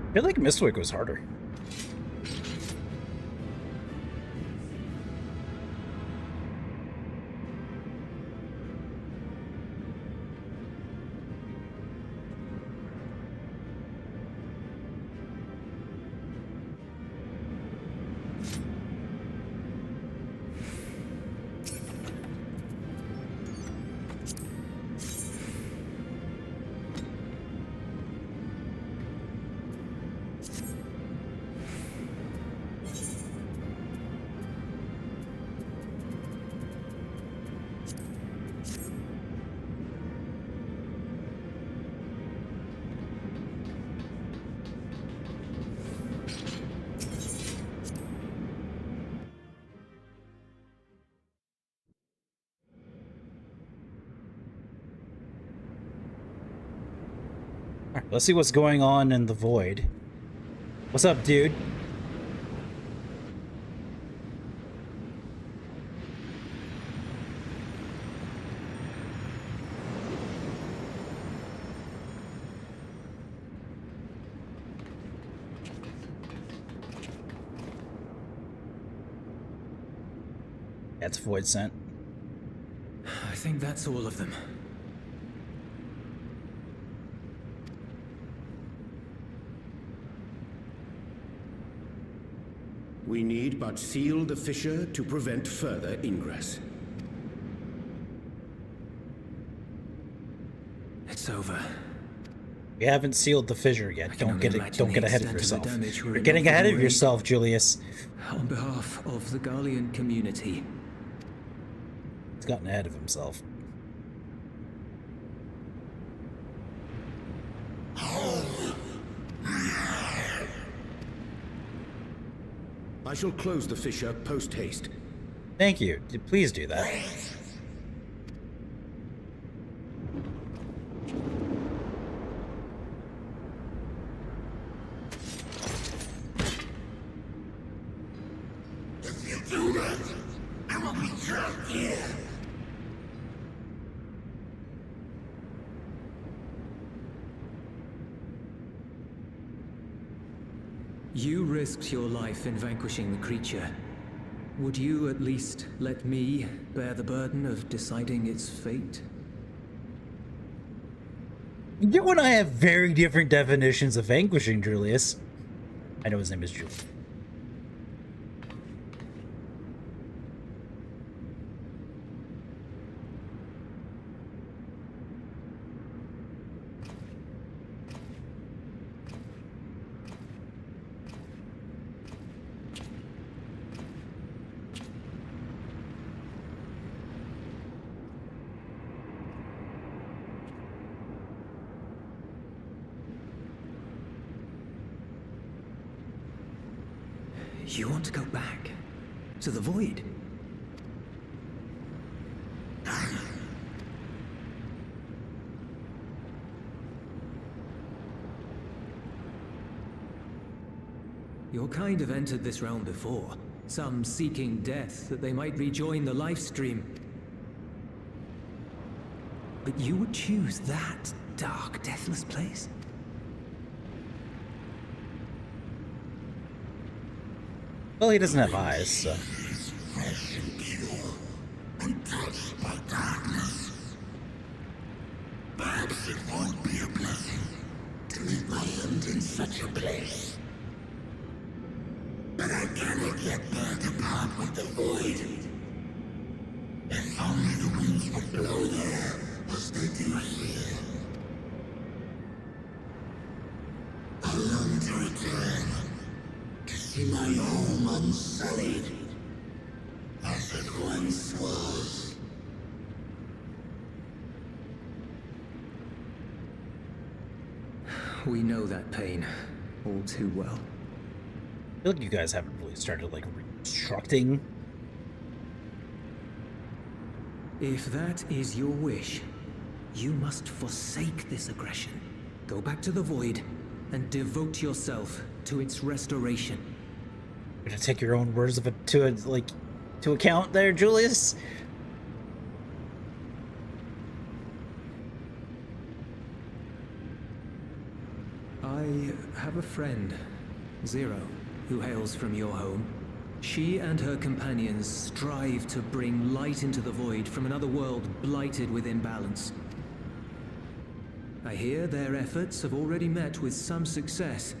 I feel like Mistwick was harder. Alright, let's see what's going on in the void. What's up, dude? That's void scent. I think that's all of them. We need but seal the fissure to prevent further ingress. It's over. We haven't sealed the fissure yet. Don't get ahead of yourself. You're getting enough ahead to of yourself, Julius. On behalf of the Garlean community. He's gotten ahead of himself. I shall close the fissure post-haste. Thank you. Please do that. If you do that, I will be trapped here. You risked your life in vanquishing the creature. Would you at least let me bear the burden of deciding its fate? You and I have very different definitions of vanquishing, Julius. I know his name is Julius. You want to go back? To the void? Your kind have entered this realm before. Some seeking death that they might rejoin the life stream. But you would choose that dark, deathless place? Well, he doesn't have eyes, so... Fresh and pure, untouched by darkness. Perhaps it won't be a blessing to meet my end in such a place. But I cannot let there depart with the void. If only the winds would blow there as they do here. I long to return, to see my home unsullied, as it once was. We know that pain all too well. I feel like you guys haven't really started, like, reconstructing. If that is your wish, you must forsake this aggression. Go back to the Void and devote yourself to its restoration. You're gonna take your own words of it to account there, Julius? I have a friend, Zero, who hails from your home. She and her companions strive to bring light into the Void from another world blighted with imbalance. I hear their efforts have already met with some success.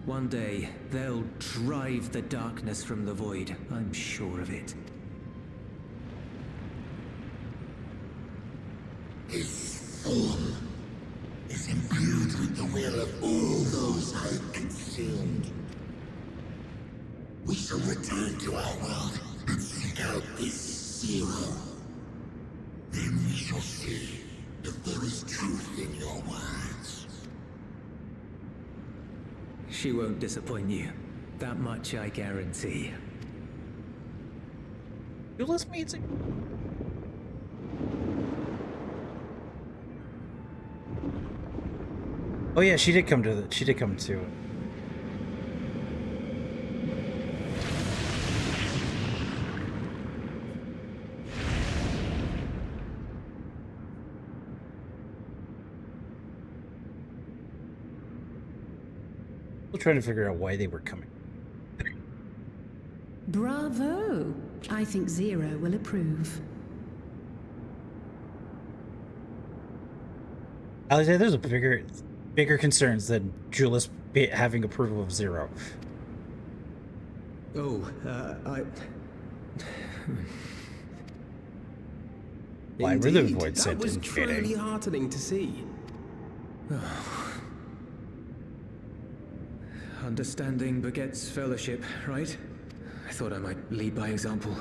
One day, they'll drive the darkness from the Void, I'm sure of it. His soul is imbued with the will of all those I have consumed. We shall return to our world and seek out this Zero. Then we shall see if there is truth in your words. She won't disappoint you. That much I guarantee. Julius meets it. Oh yeah, she did come to Still trying to figure out why they were coming. Bravo! I think Zero will approve. Alexander, there's a bigger concerns than Julius having approval of Zero. Oh, Why were the Indeed, Void sent that was invading? truly heartening to see. Understanding begets fellowship, right? I thought I might lead by example.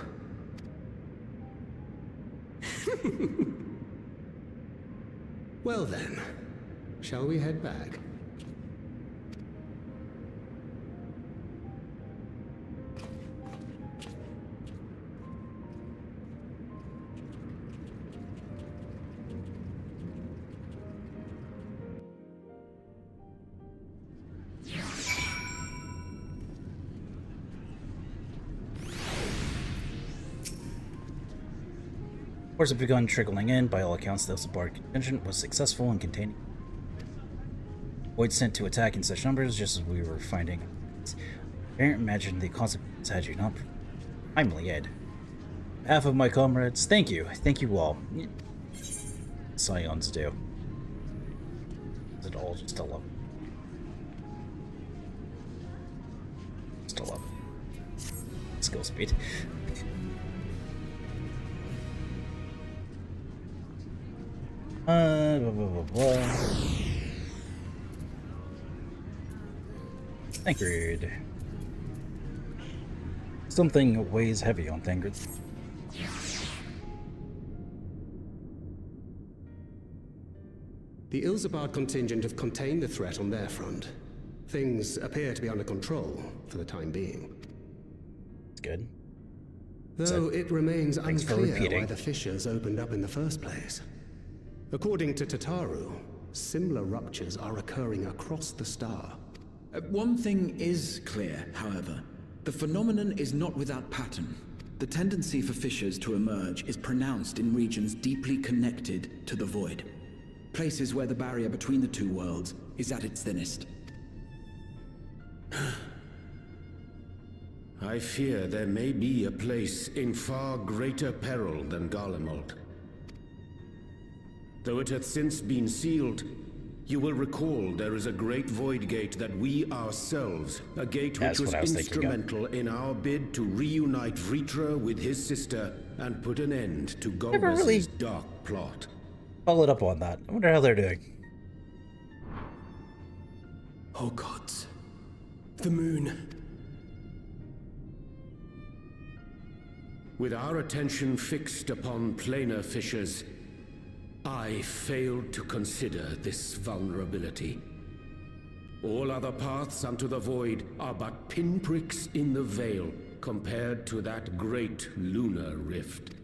Well then, shall we head back? Reports have begun trickling in. By all accounts, the SWTOR contingent was successful in containing Void sent to attack in such numbers, just as we were finding. I can't imagine the consequences had you not timely aid. On behalf of my comrades, thank you. Thank you all. Scions do. Is it all just a love? Just a love. Skill speed. Blah, blah, blah, blah. Thancred. Something weighs heavy on Thancred. The Ilzabard contingent have contained the threat on their front. Things appear to be under control for the time being. It's good. Though it remains unclear repeating. why the fissures opened up in the first place. According to Tataru, similar ruptures are occurring across the star. One thing is clear, however. The phenomenon is not without pattern. The tendency for fissures to emerge is pronounced in regions deeply connected to the Void. Places where the barrier between the two worlds is at its thinnest. I fear there may be a place in far greater peril than Garlemald. Though it hath since been sealed, you will recall there is a great void gate that we ourselves, a gate which was instrumental in our bid to reunite Vritra with his sister and put an end to Golbez's dark plot. Followed up on that. I wonder how they're doing. Oh gods. The moon. With our attention fixed upon planar fissures, I failed to consider this vulnerability. All other paths unto the void are but pinpricks in the veil compared to that great lunar rift.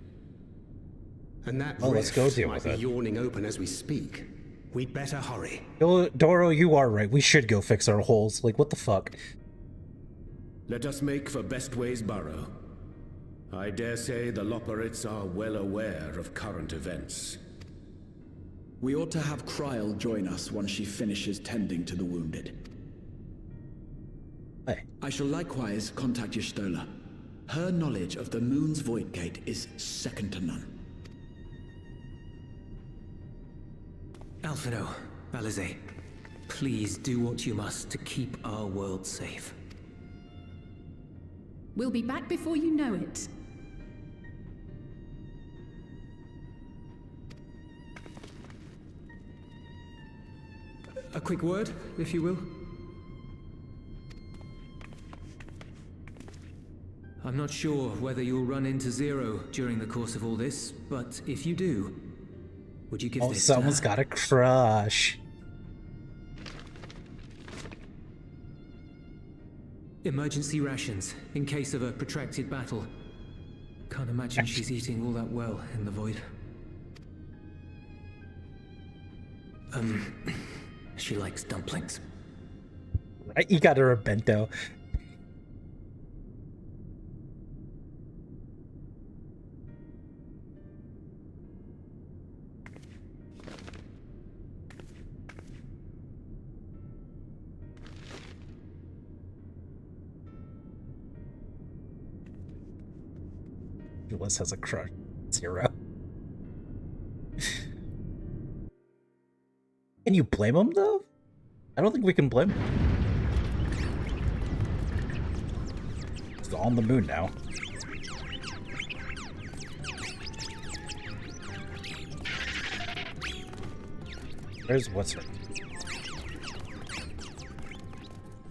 And that let's go deal might with be it. yawning open as we speak. We'd better hurry. Doro, you are right. We should go fix our holes. Like, what the fuck? Let us make for Bestway's burrow. I dare say the Loporrits are well aware of current events. We ought to have Kryl join us once she finishes tending to the wounded. Hey. I shall likewise contact Y'shtola. Her knowledge of the moon's void gate is second to none. Alphino, Alize, please do what you must to keep our world safe. We'll be back before you know it. A quick word, if you will. I'm not sure whether you'll run into Zero during the course of all this, but if you do, would you give this to someone's her? got a crush. Emergency rations, in case of a protracted battle. Can't imagine she's eating all that well in the void. She likes dumplings. Right? You got her a bento. Julius has a crush. Zero. Can you blame him, though? I don't think we can blame him. He's on the moon now. Where's what's her?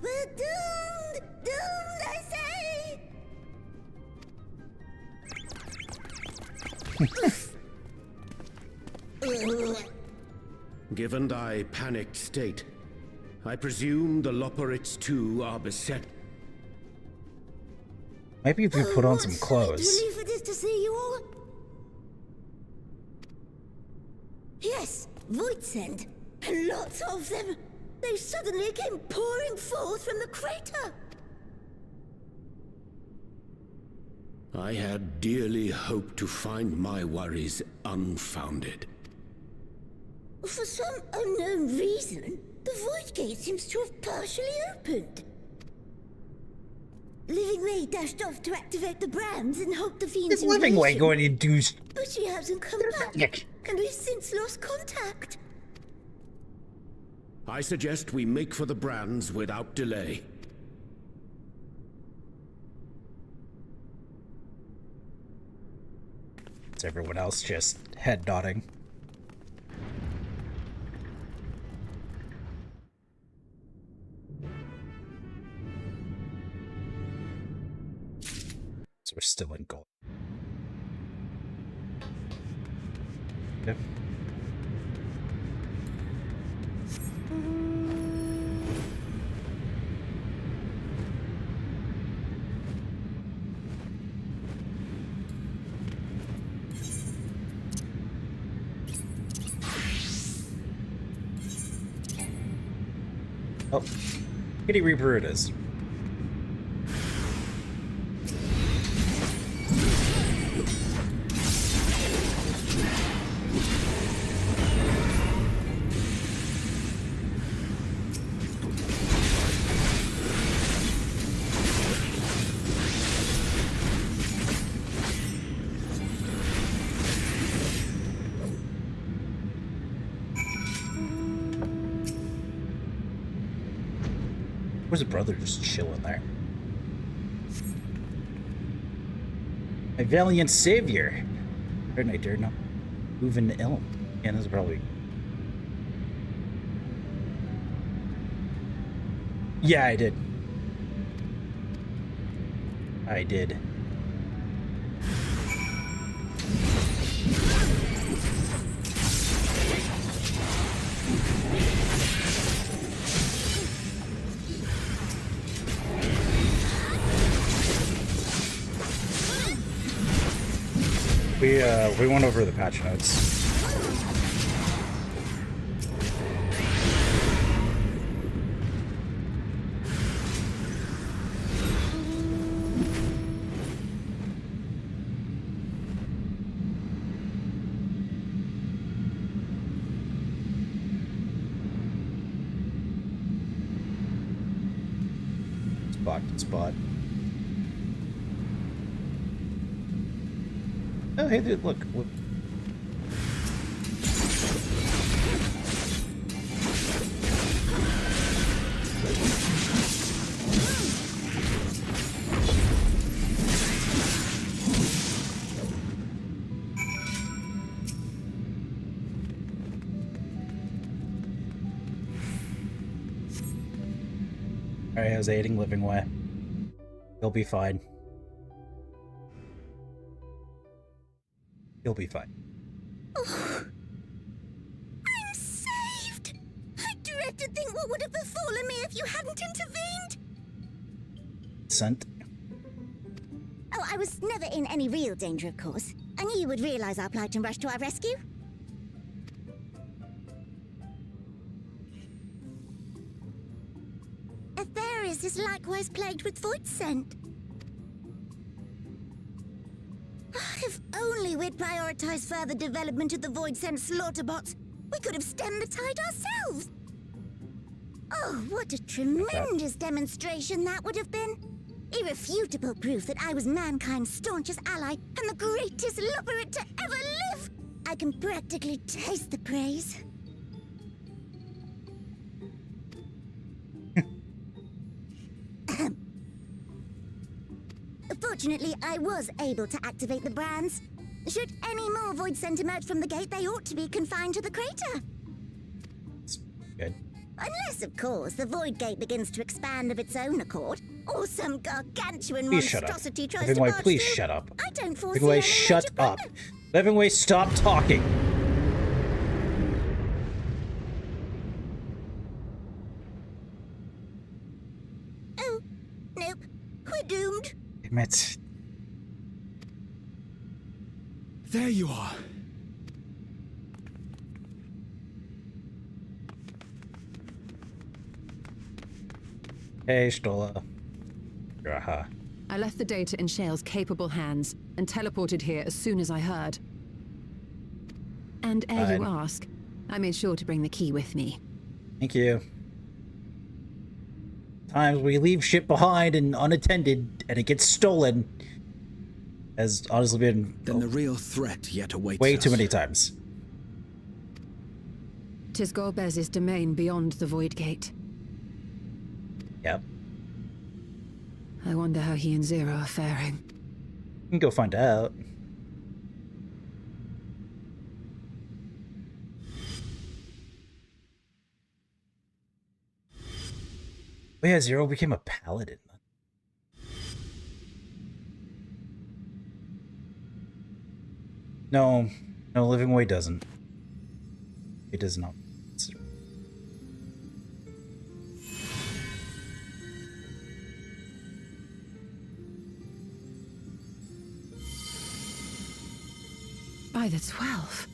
We're doomed! Doomed, I say! Given thy panicked state, I presume the Loporrits too are beset. Maybe if you put on some clothes. Relief it is to see you all. Yes, Voidsend, and lots of them. They suddenly came pouring forth from the crater. I had dearly hoped to find my worries unfounded. For some unknown reason, the void gate seems to have partially opened. Living Way dashed off to activate the brands and hope the fiends. Is Living Way going to do? But she hasn't come back, and we've since lost contact. I suggest we make for the brands without delay. Is everyone else just head nodding? So we're still in gold. Yep. Oh, Kitty Reaper it is. Where's a brother just chilling there? My valiant savior. I dare not move into Ilm. Yeah, this is probably. Yeah, I did. I did. we went over the patch notes. Spot. Oh, hey, dude, look. Alright, how's aiding living way? He'll be fine. He'll be fine. Oh, I'm saved! I dread to think what would have befallen me if you hadn't intervened! Sent. Oh, I was never in any real danger, of course. I knew you would realize our plight and rush to our rescue. Atheris is likewise plagued with void scent. If only we'd prioritized further development of the void scent slaughter bots, we could have stemmed the tide ourselves. Oh, what a tremendous demonstration that would have been. Irrefutable proof that I was mankind's staunchest ally and the greatest lubberate to ever live. I can practically taste the praise. Fortunately, I was able to activate the brands. Should any more void scent emerge from the gate, they ought to be confined to the crater. Good. Unless, of course, the void gate begins to expand of its own accord, or some gargantuan Please monstrosity tries Living to way, barge please through. shut up. I don't foresee Living way, any shut major up. Living way, stop talking. Oh, nope. We're doomed. Damn it. There you are. Hey, Stola. Aha. I left the data in Shale's capable hands and teleported here as soon as I heard. And ere you ask, I made sure to bring the key with me. Thank you. Times we leave shit behind and unattended, and it gets stolen. Has honestly been then the real threat yet awaits way us. too many times. 'Tis Golbez's domain beyond the Void Gate. Yep. I wonder how he and Zero are faring. We can go find out. Oh yeah, Zero became a paladin. No, Living Way doesn't. It does not. By the 12.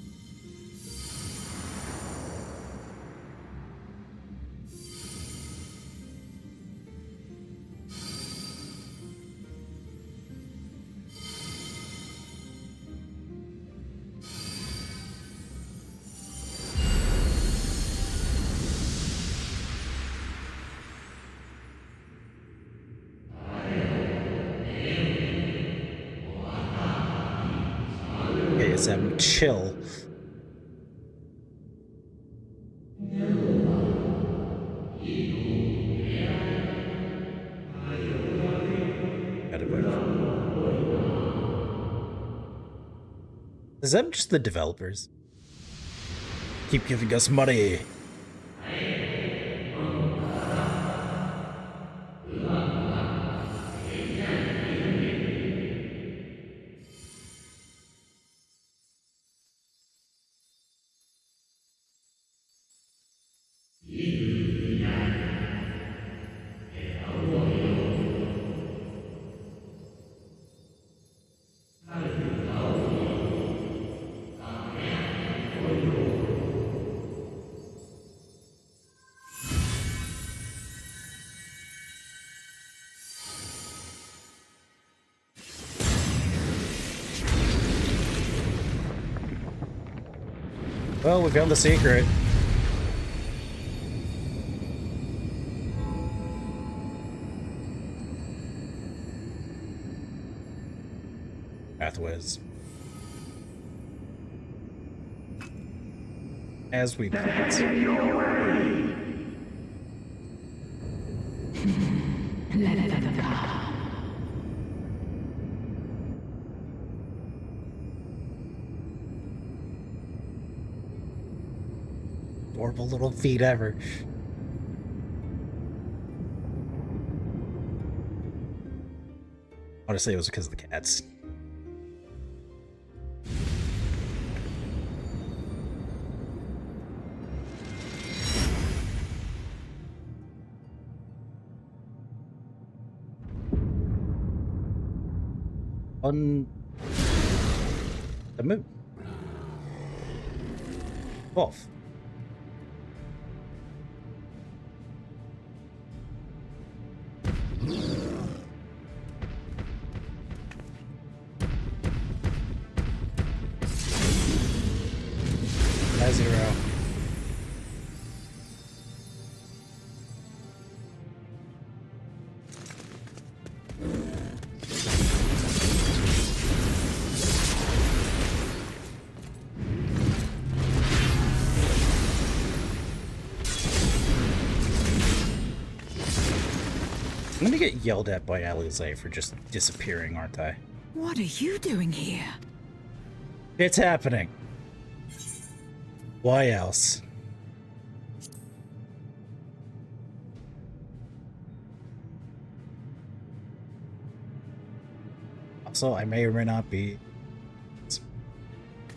Okay, Zem, chill. Is that just the developers? Keep giving us money. Well, we found the secret. Pathways. As we planned. Let them come. Adorable little feet ever. I want to say it was because of the cats. On the moon. 12. Zero. I'm gonna get yelled at by Alize for just disappearing, aren't I? What are you doing here? It's happening. Why else? Also, I may or may not be.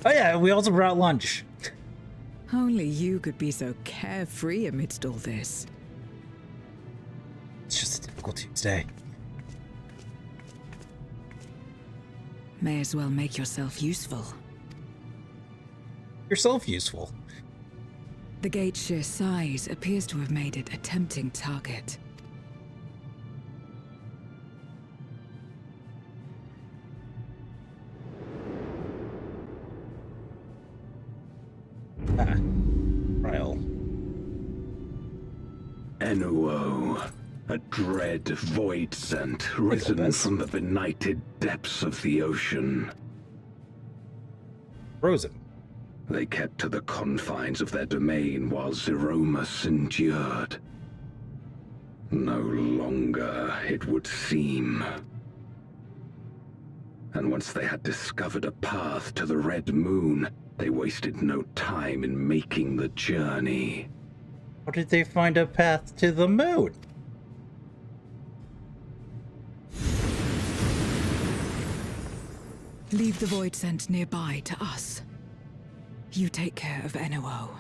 Oh yeah, we also brought lunch. Only you could be so carefree amidst all this. It's just a typical Tuesday. May as well make yourself useful. Yourself useful. The gate's sheer size appears to have made it a tempting target. Ah, Ryle. Enuo, a dread void scent risen from the benighted depths of the ocean. Frozen. They kept to the confines of their domain while Zeromus endured. No longer, it would seem. And once they had discovered a path to the Red Moon, they wasted no time in making the journey. How did they find a path to the moon? Leave the void scent nearby to us. You take care of Enuo.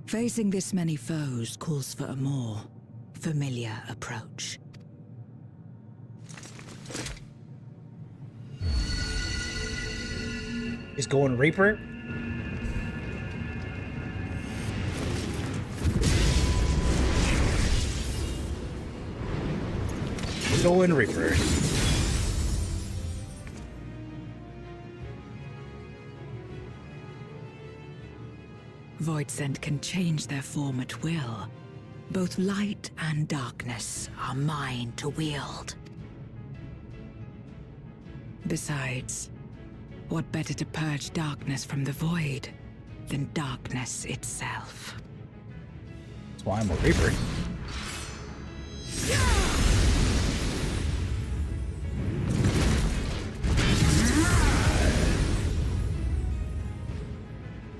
Facing this many foes calls for a more familiar approach. He's going Reaper? Going Reaper. Void scent can change their form at will. Both light and darkness are mine to wield. Besides, what better to purge darkness from the void than darkness itself? That's why I'm a Reaper.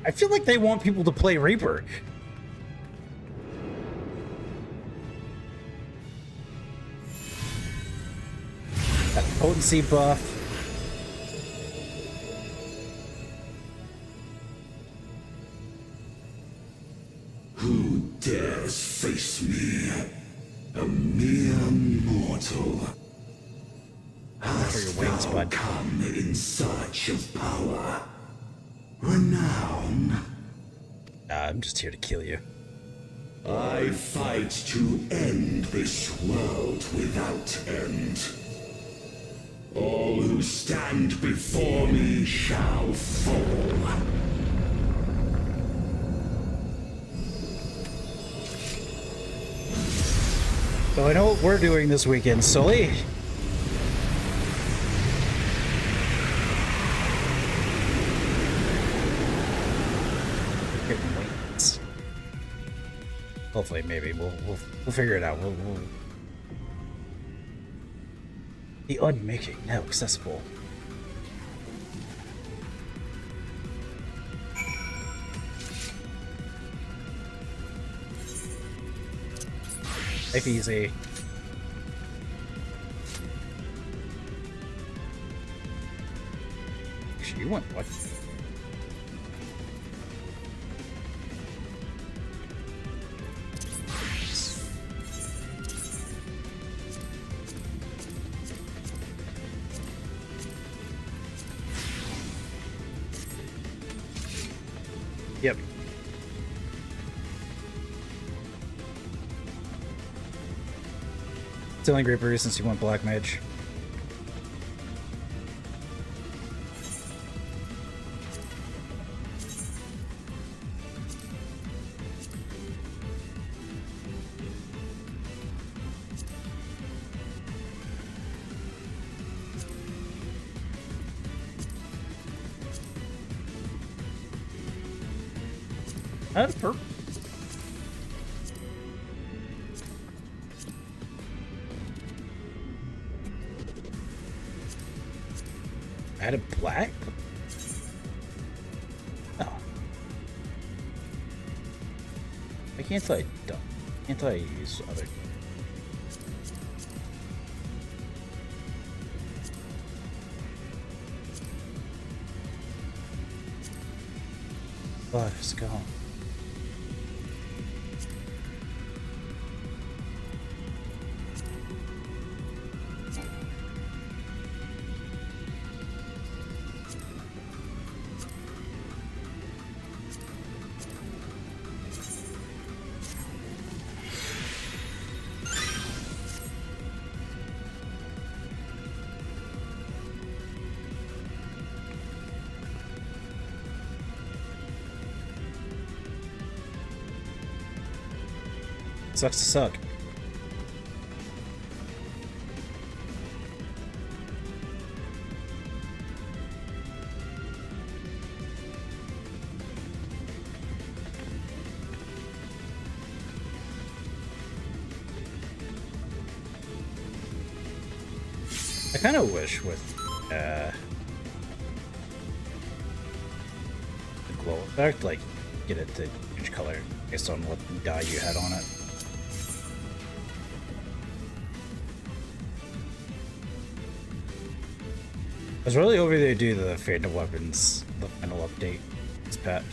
I feel like they want people to play Reaper. Got the potency buff. Who dares face me? A mere mortal. Hast thou come in search of power? Renown? I'm just here to kill you. I fight to end this world without end. All who stand before me shall fall. So I know what we're doing this weekend, Sully. Hopefully, maybe we'll figure it out. We'll The unmaking now accessible. Life easy. Actually, you want what? Yep. Stealing Great Brew since you want Black Mage. That's perfect. Added black? Oh. Why can't I dump? Can't I use other? Let's go. Sucks to suck. I kind of wish with the glow effect, like, get it to change color based on what dye you had on it. I was really hoping they do the Phantom Weapons, the final update, this patch.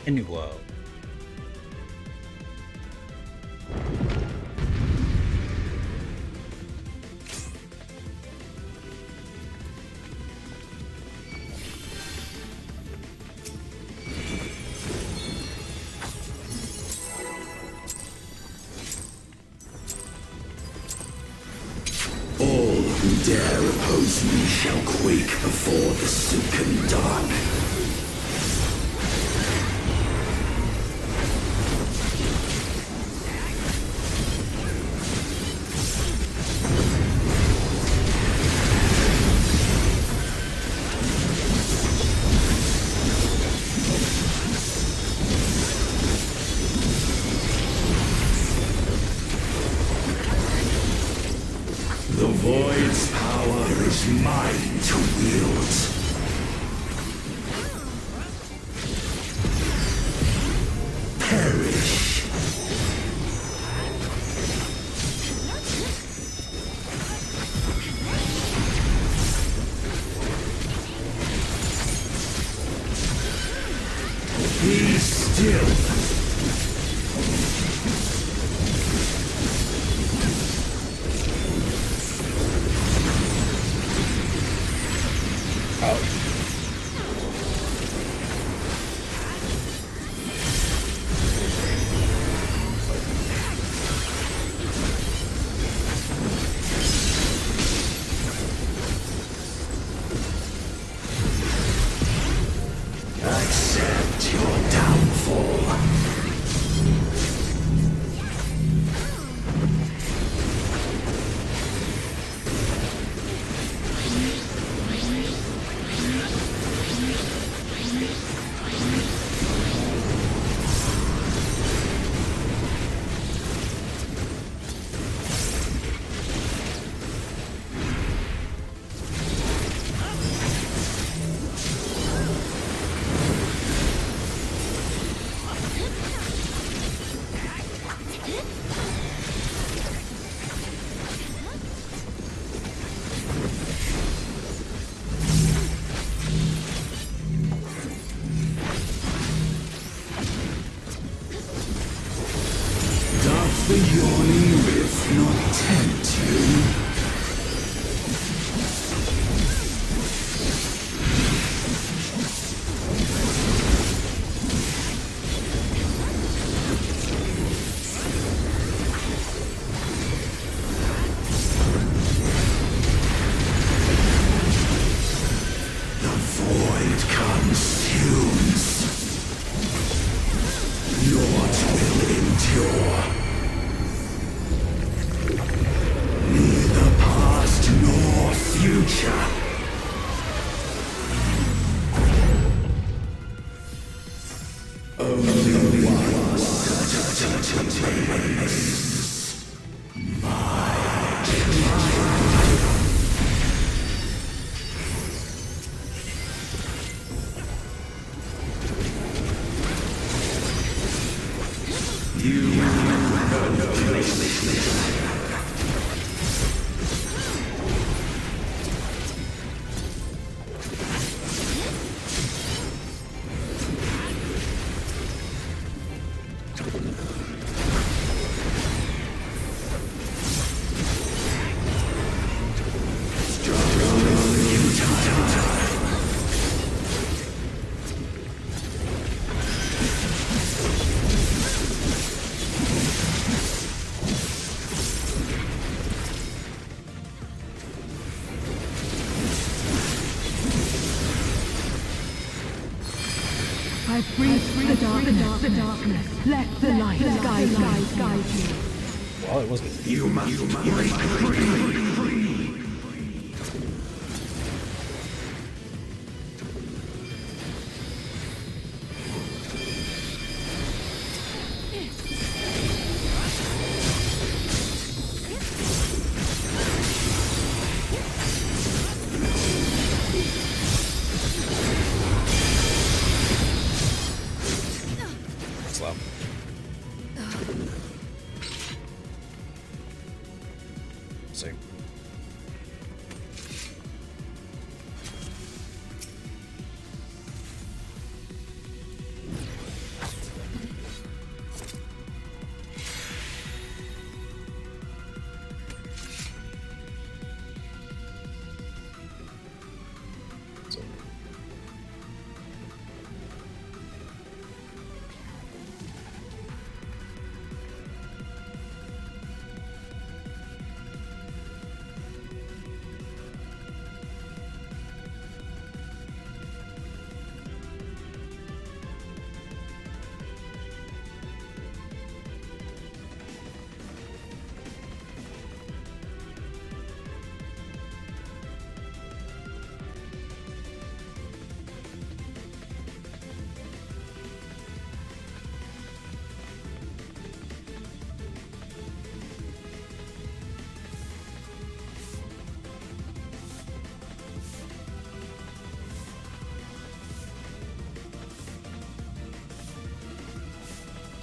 A new glow. All Who dare oppose me shall quake before the silken dark. The Void's power is mine to wield. Perish. Be still. Accept your downfall. Doth the yawning rift not tempt you? The void consumes. Naught will endure. Neither past nor future. Only one certainty remains. My You have no place. I breathe the darkness. Let the light guide you. Well, it wasn't. You must break free. Slow. See.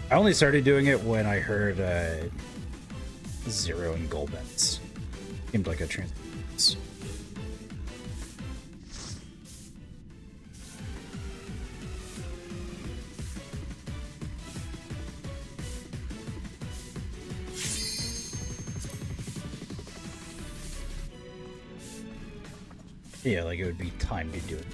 I only started doing it when I heard Zero and Golbets. Seemed like a transition. Yeah, like it would be time to do it.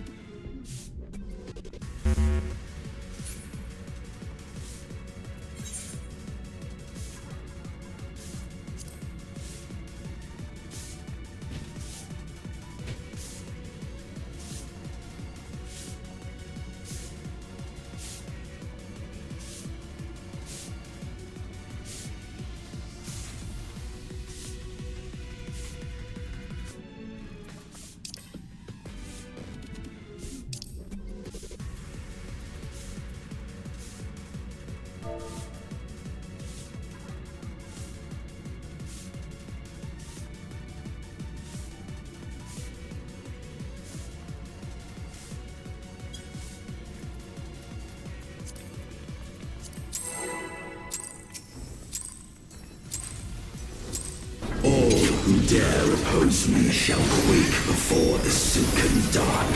Who dare oppose me shall quake before the silken dark.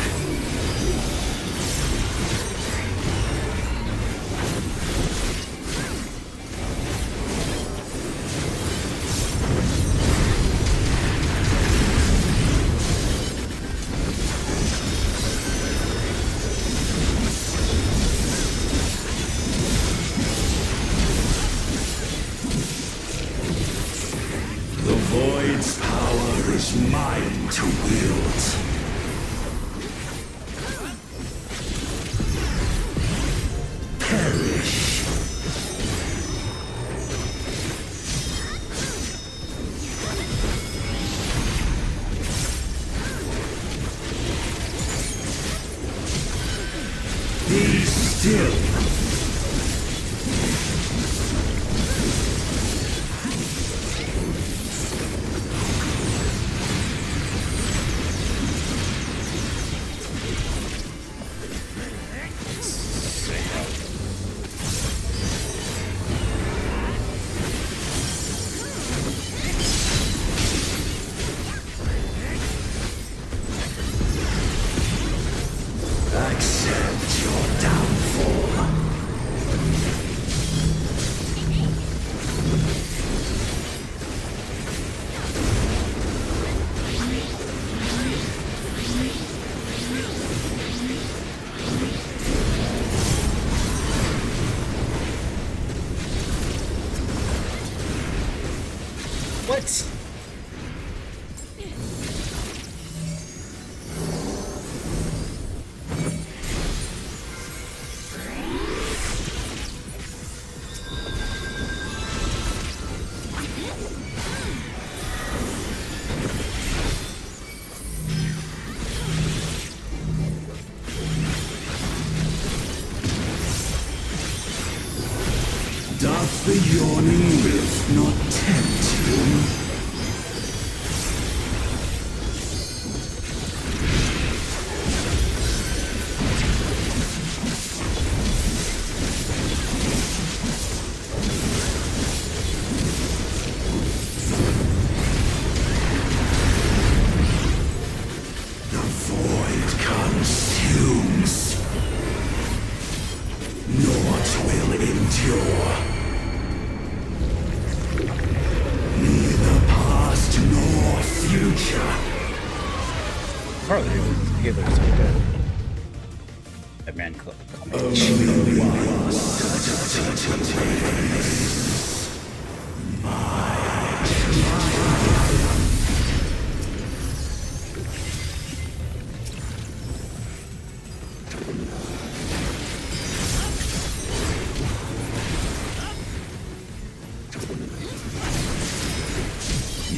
Void's power is mine to wield. Perish. Be still. Accept your downfall. What? Doth the yawning rift not tempt you? The void consumes. Naught will endure. Neither past nor future. Probably healers are dead. That man club. Only one.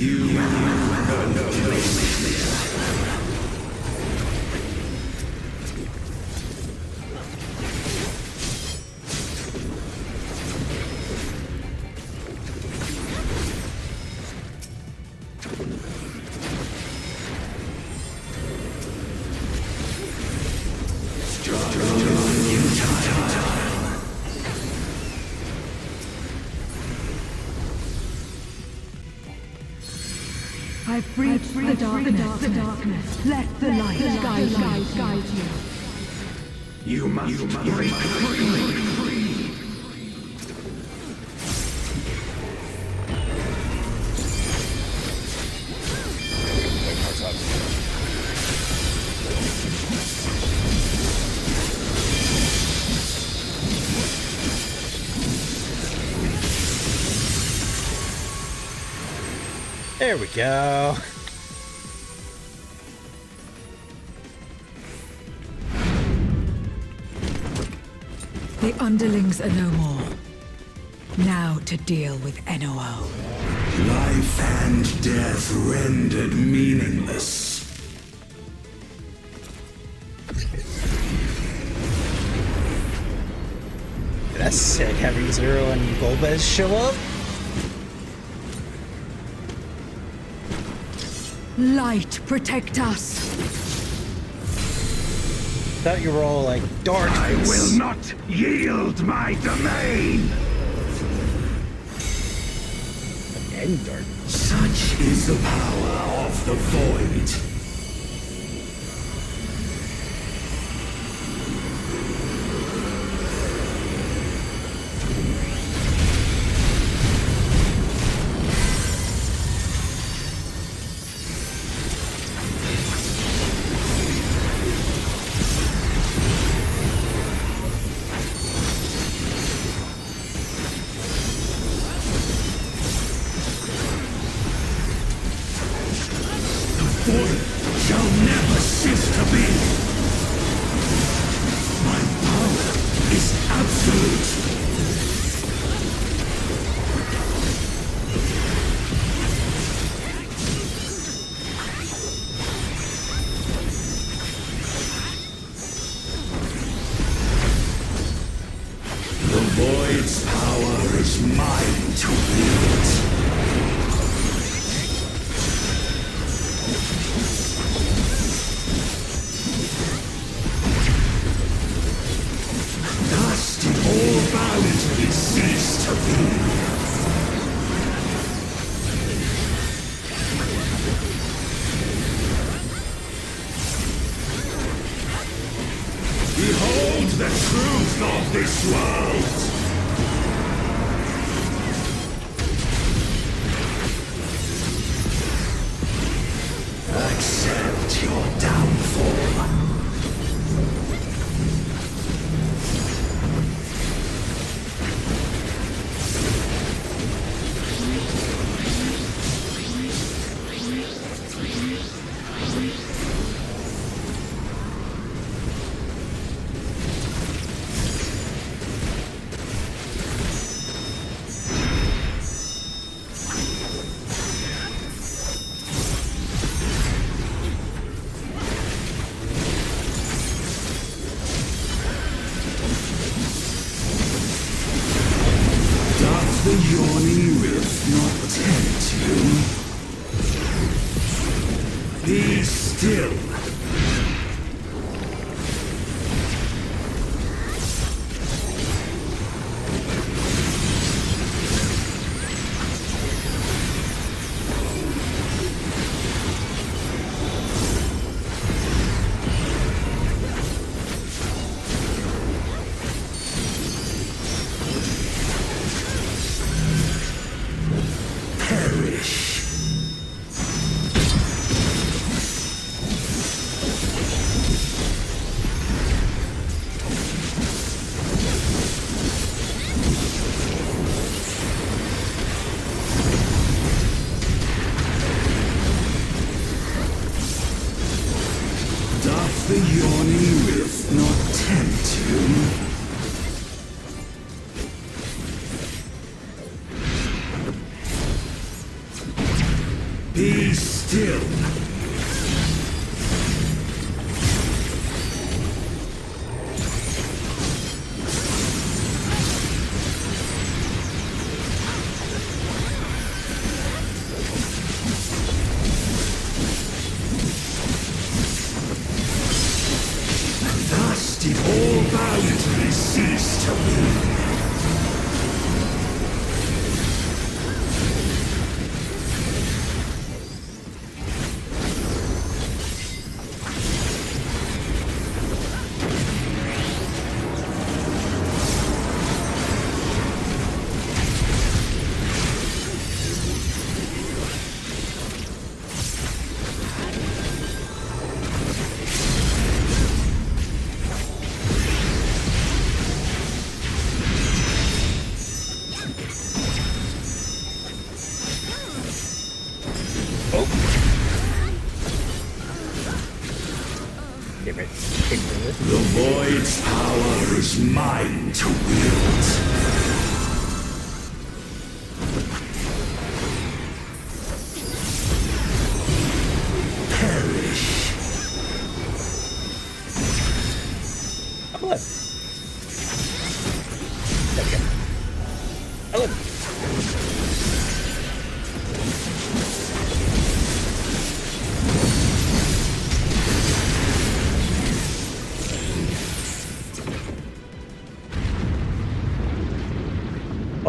You have no place here. I've breached the darkness. Let the light guide you. You must break free. There we go. The underlings are no more. Now to deal with NOO. Life and death rendered meaningless. That's sick, having Zero and Golbez show up. Light, protect us! Thought you were all like dark. I will not yield my domain! And dark. Such is the power of the Void. Void shall never cease to be. My power is absolute. The Void's power is mine to wield. All boundaries cease to be. Behold the truth of this world. Accept your downfall. The yawning rift not tempt you? Be still. Doth the yawning rift not tempt you? Be still. Thus did all boundaries cease to be. favorite. The Void's power is mine to wield. Perish. I'm alive. There we go. I live.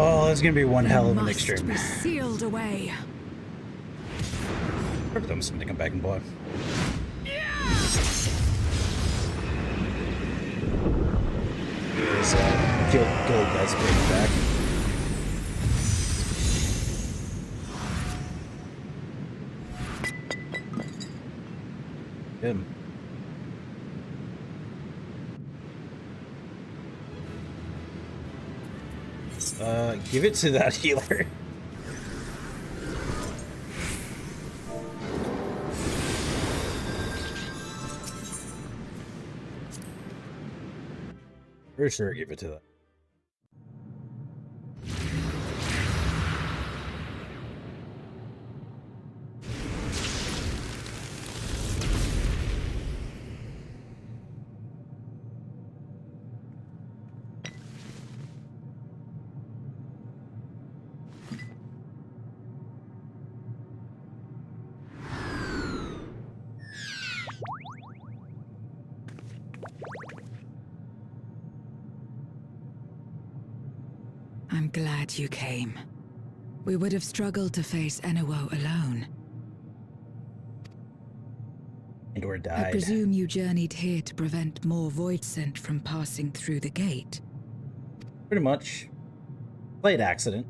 Oh, it's gonna be one hell of an extreme. Be sealed away. Perfect. I'm just gonna come back and blow. There's guild guys breaking back. Him. Give it to that healer. For sure, give it to that. I'm glad you came. We would have struggled to face Enuo alone. And or died. I presume you journeyed here to prevent more Voidsent from passing through the gate. Pretty much. Slight accident.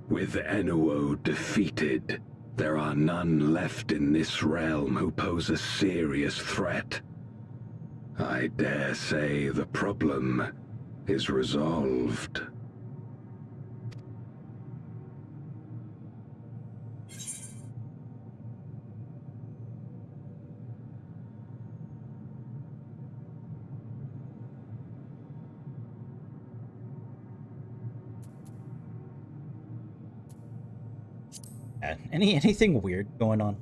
With Enuo defeated, there are none left in this realm who pose a serious threat. I dare say the problem is resolved. Yeah, anything weird going on?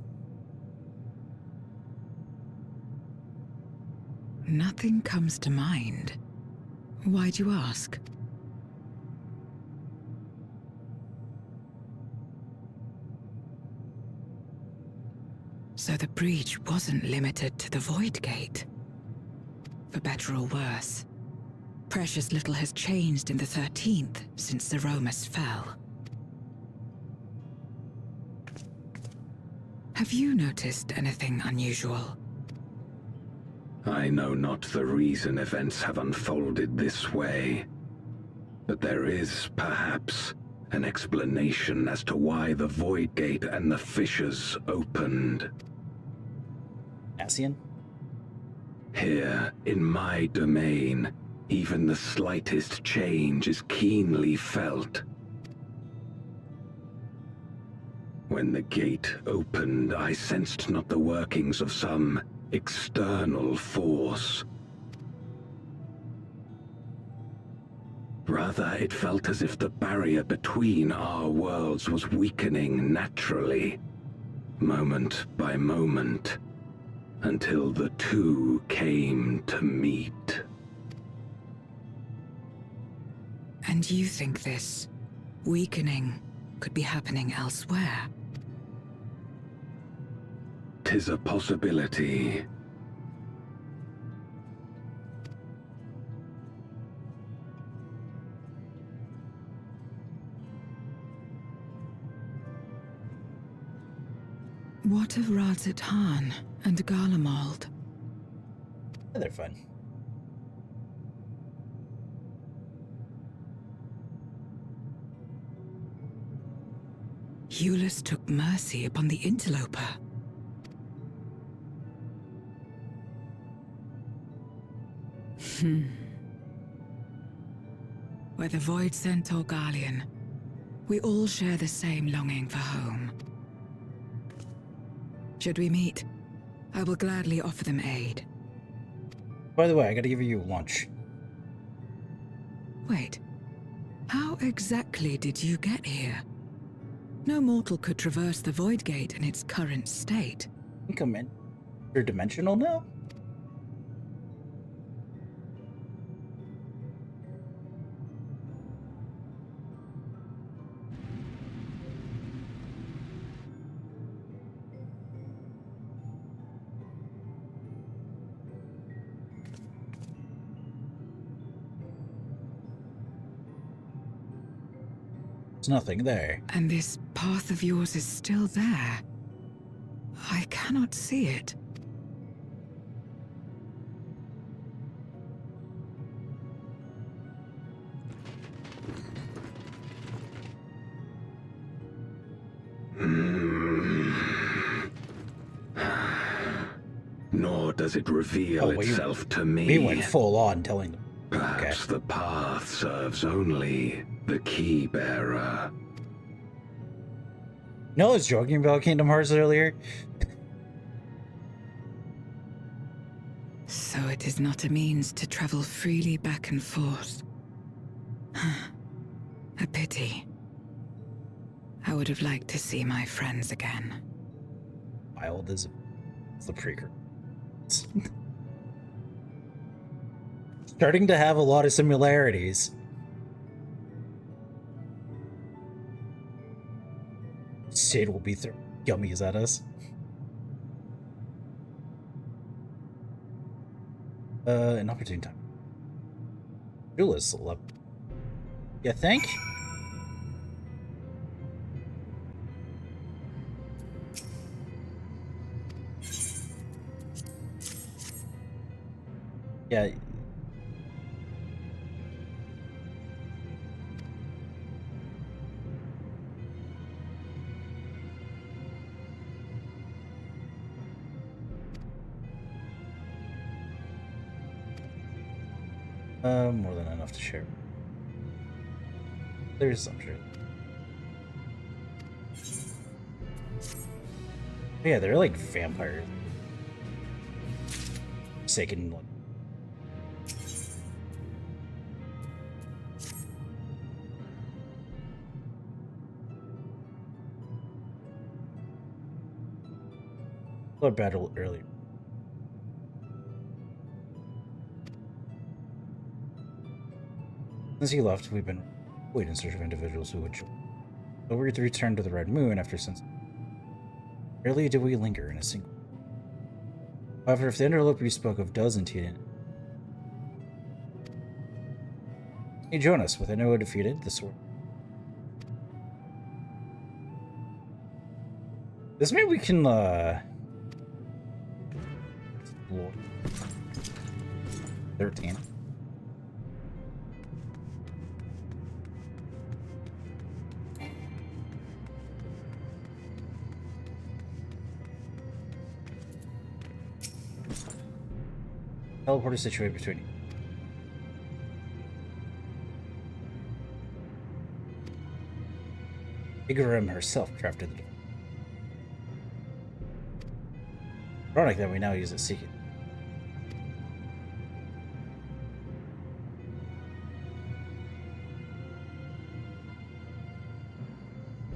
Nothing comes to mind. Why'd you ask? So the breach wasn't limited to the Void Gate. For better or worse, precious little has changed in the 13th since the Romus fell. Have you noticed anything unusual? I know not the reason events have unfolded this way, but there is, perhaps, an explanation as to why the Void Gate and the fissures opened. Cassian? Here, in my domain, even the slightest change is keenly felt. When the gate opened, I sensed not the workings of some external force. Rather, it felt as if the barrier between our worlds was weakening naturally, moment by moment, until the two came to meet. And you think this weakening could be happening elsewhere? 'Tis a possibility. What of Radzit Han and Garlemald? Yeah, they're fun. Eulus took mercy upon the interloper. Whether Voidsent or Garlean, we all share the same longing for home. Should we meet, I will gladly offer them aid. By the way, I gotta give you lunch. Wait. How exactly did you get here? No mortal could traverse the Void Gate in its current state. I think I'm interdimensional now? There's nothing there. And this path of yours is still there. I cannot see it. Nor does it reveal itself to me. We went full on telling them. Perhaps the path serves only the key bearer. No, I was joking about Kingdom Hearts earlier. So it is not a means to travel freely back and forth. A pity. I would have liked to see my friends again. Wild is the precursor. Starting to have a lot of similarities. Sid will be throwing gummies at us. An opportune time. Julius, you think? Yeah. More than enough to share. There's some shit. Yeah, they're like vampires. Forsaken, like. Blood battle earlier. Since he left, we've been waiting in search of individuals who would join. So we returned to the Red Moon after since. Rarely did we linger in a single. However, if the interloper you spoke of does indeed, he join us with Inoue defeated the sword. This maybe we can explore 13. Teleport is situated between you. Igarim herself crafted the device. Ironic that we now use it seeking.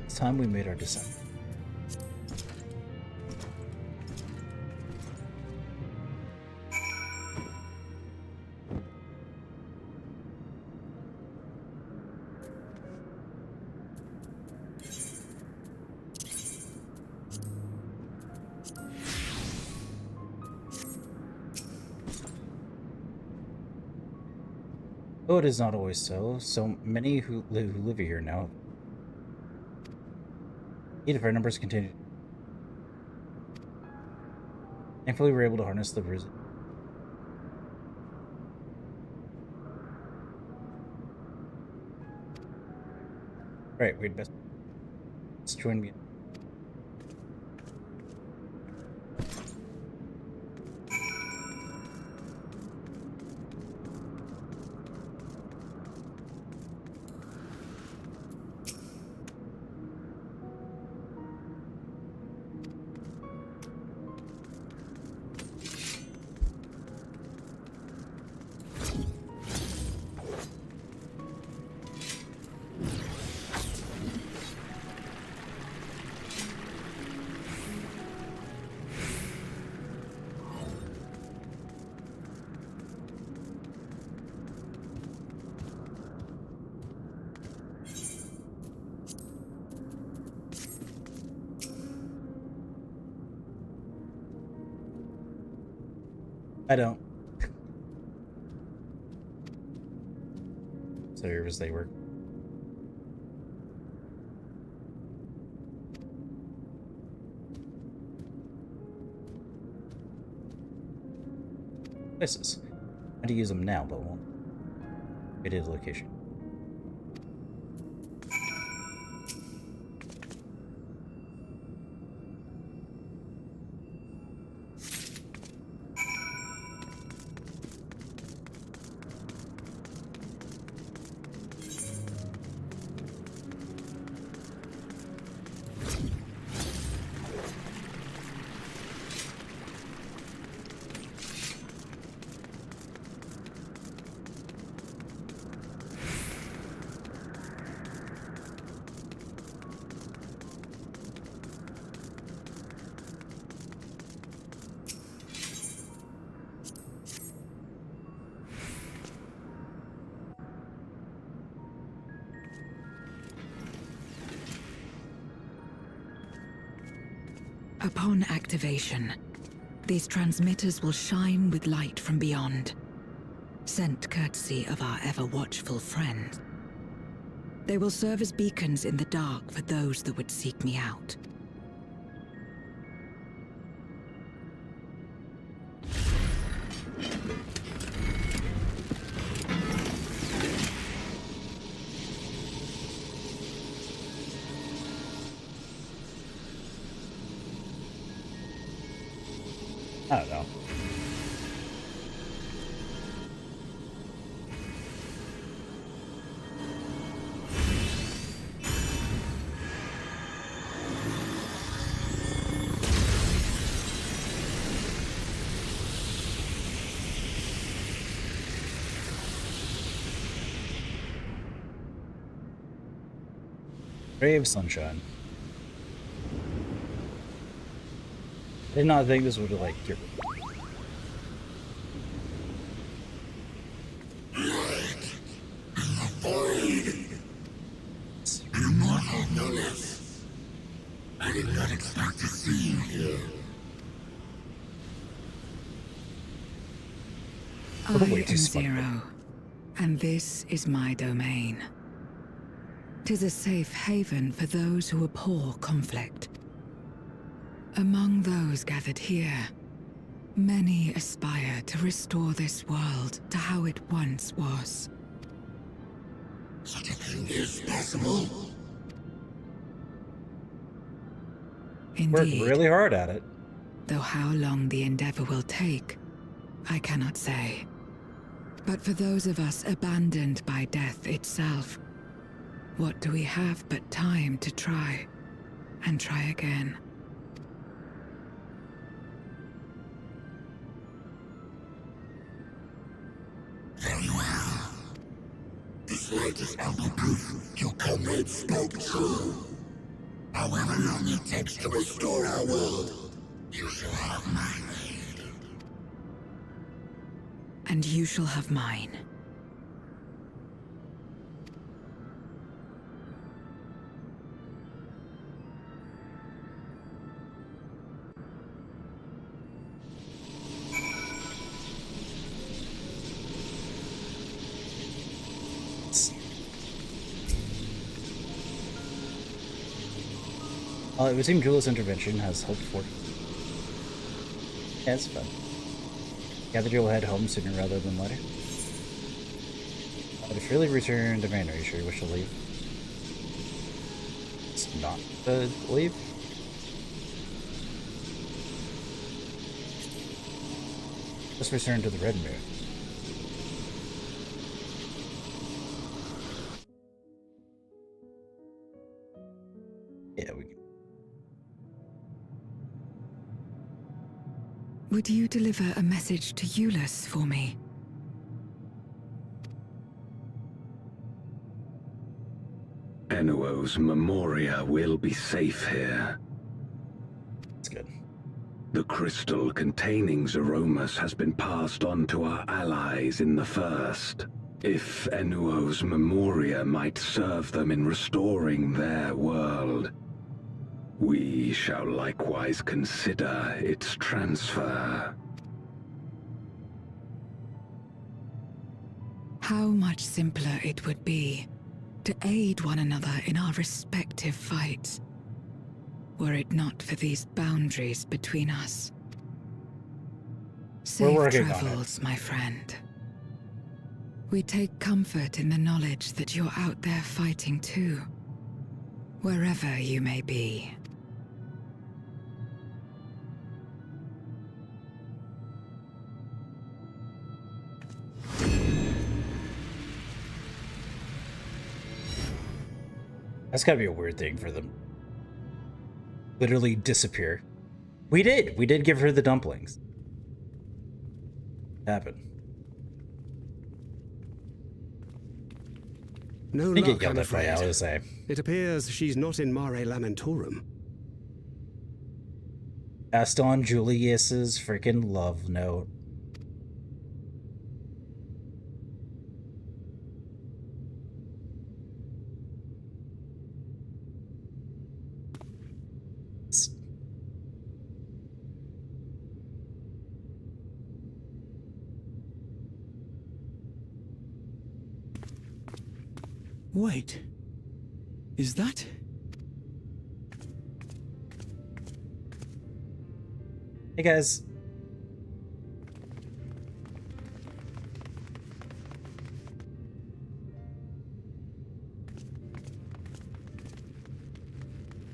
It's time we made our descent. Though it is not always so, so many who live here now. Even if our numbers continue. Thankfully, we're able to harness the bruise. Right, we'd best join me. I don't. Serve as they were. Places. How to use them now, but won't. Created location. Upon activation, these transmitters will shine with light from beyond, sent courtesy of our ever-watchful friend. They will serve as beacons in the dark for those that would seek me out. I don't know. Ray of Sunshine. I did not think this would like get I did not expect to see you here. I am Zero, and this is my domain. 'Tis a safe haven for those who abhor conflict. Among those gathered here, many aspire to restore this world to how it once was. Such a thing is possible. Indeed. Work really hard at it. Though how long the endeavor will take, I cannot say. But for those of us abandoned by death itself, what do we have but time to try, and try again? Very well. This latest ample proof your comrades spoke true. However long it takes to restore our world, you shall have my aid. And you shall have mine. It would seem Jul's intervention has hoped for. Yeah, it's fun. Gather Jewel head home sooner rather than later. If you really return to Maine, are you sure you wish to leave? It's not to leave? Just return to the Red Moon. Yeah, we can. Would you deliver a message to Euless for me? Enuo's Memoria will be safe here. That's good. The crystal containing Zeromus has been passed on to our allies in the First. If Enuo's Memoria might serve them in restoring their world, we shall likewise consider its transfer. how much simpler it would be to aid one another in our respective fights, were it not for these boundaries between us. Safe travels, my friend. We take comfort in the knowledge that you're out there fighting too, wherever you may be. That's gotta be a weird thing for them. Literally disappear. We did give her the dumplings. Happened. No I get luck, yelled I'm at by afraid. Alice. It appears she's not in Mare Lamentorum. Passed on Julius's freaking love note. Wait. Is that... Hey guys.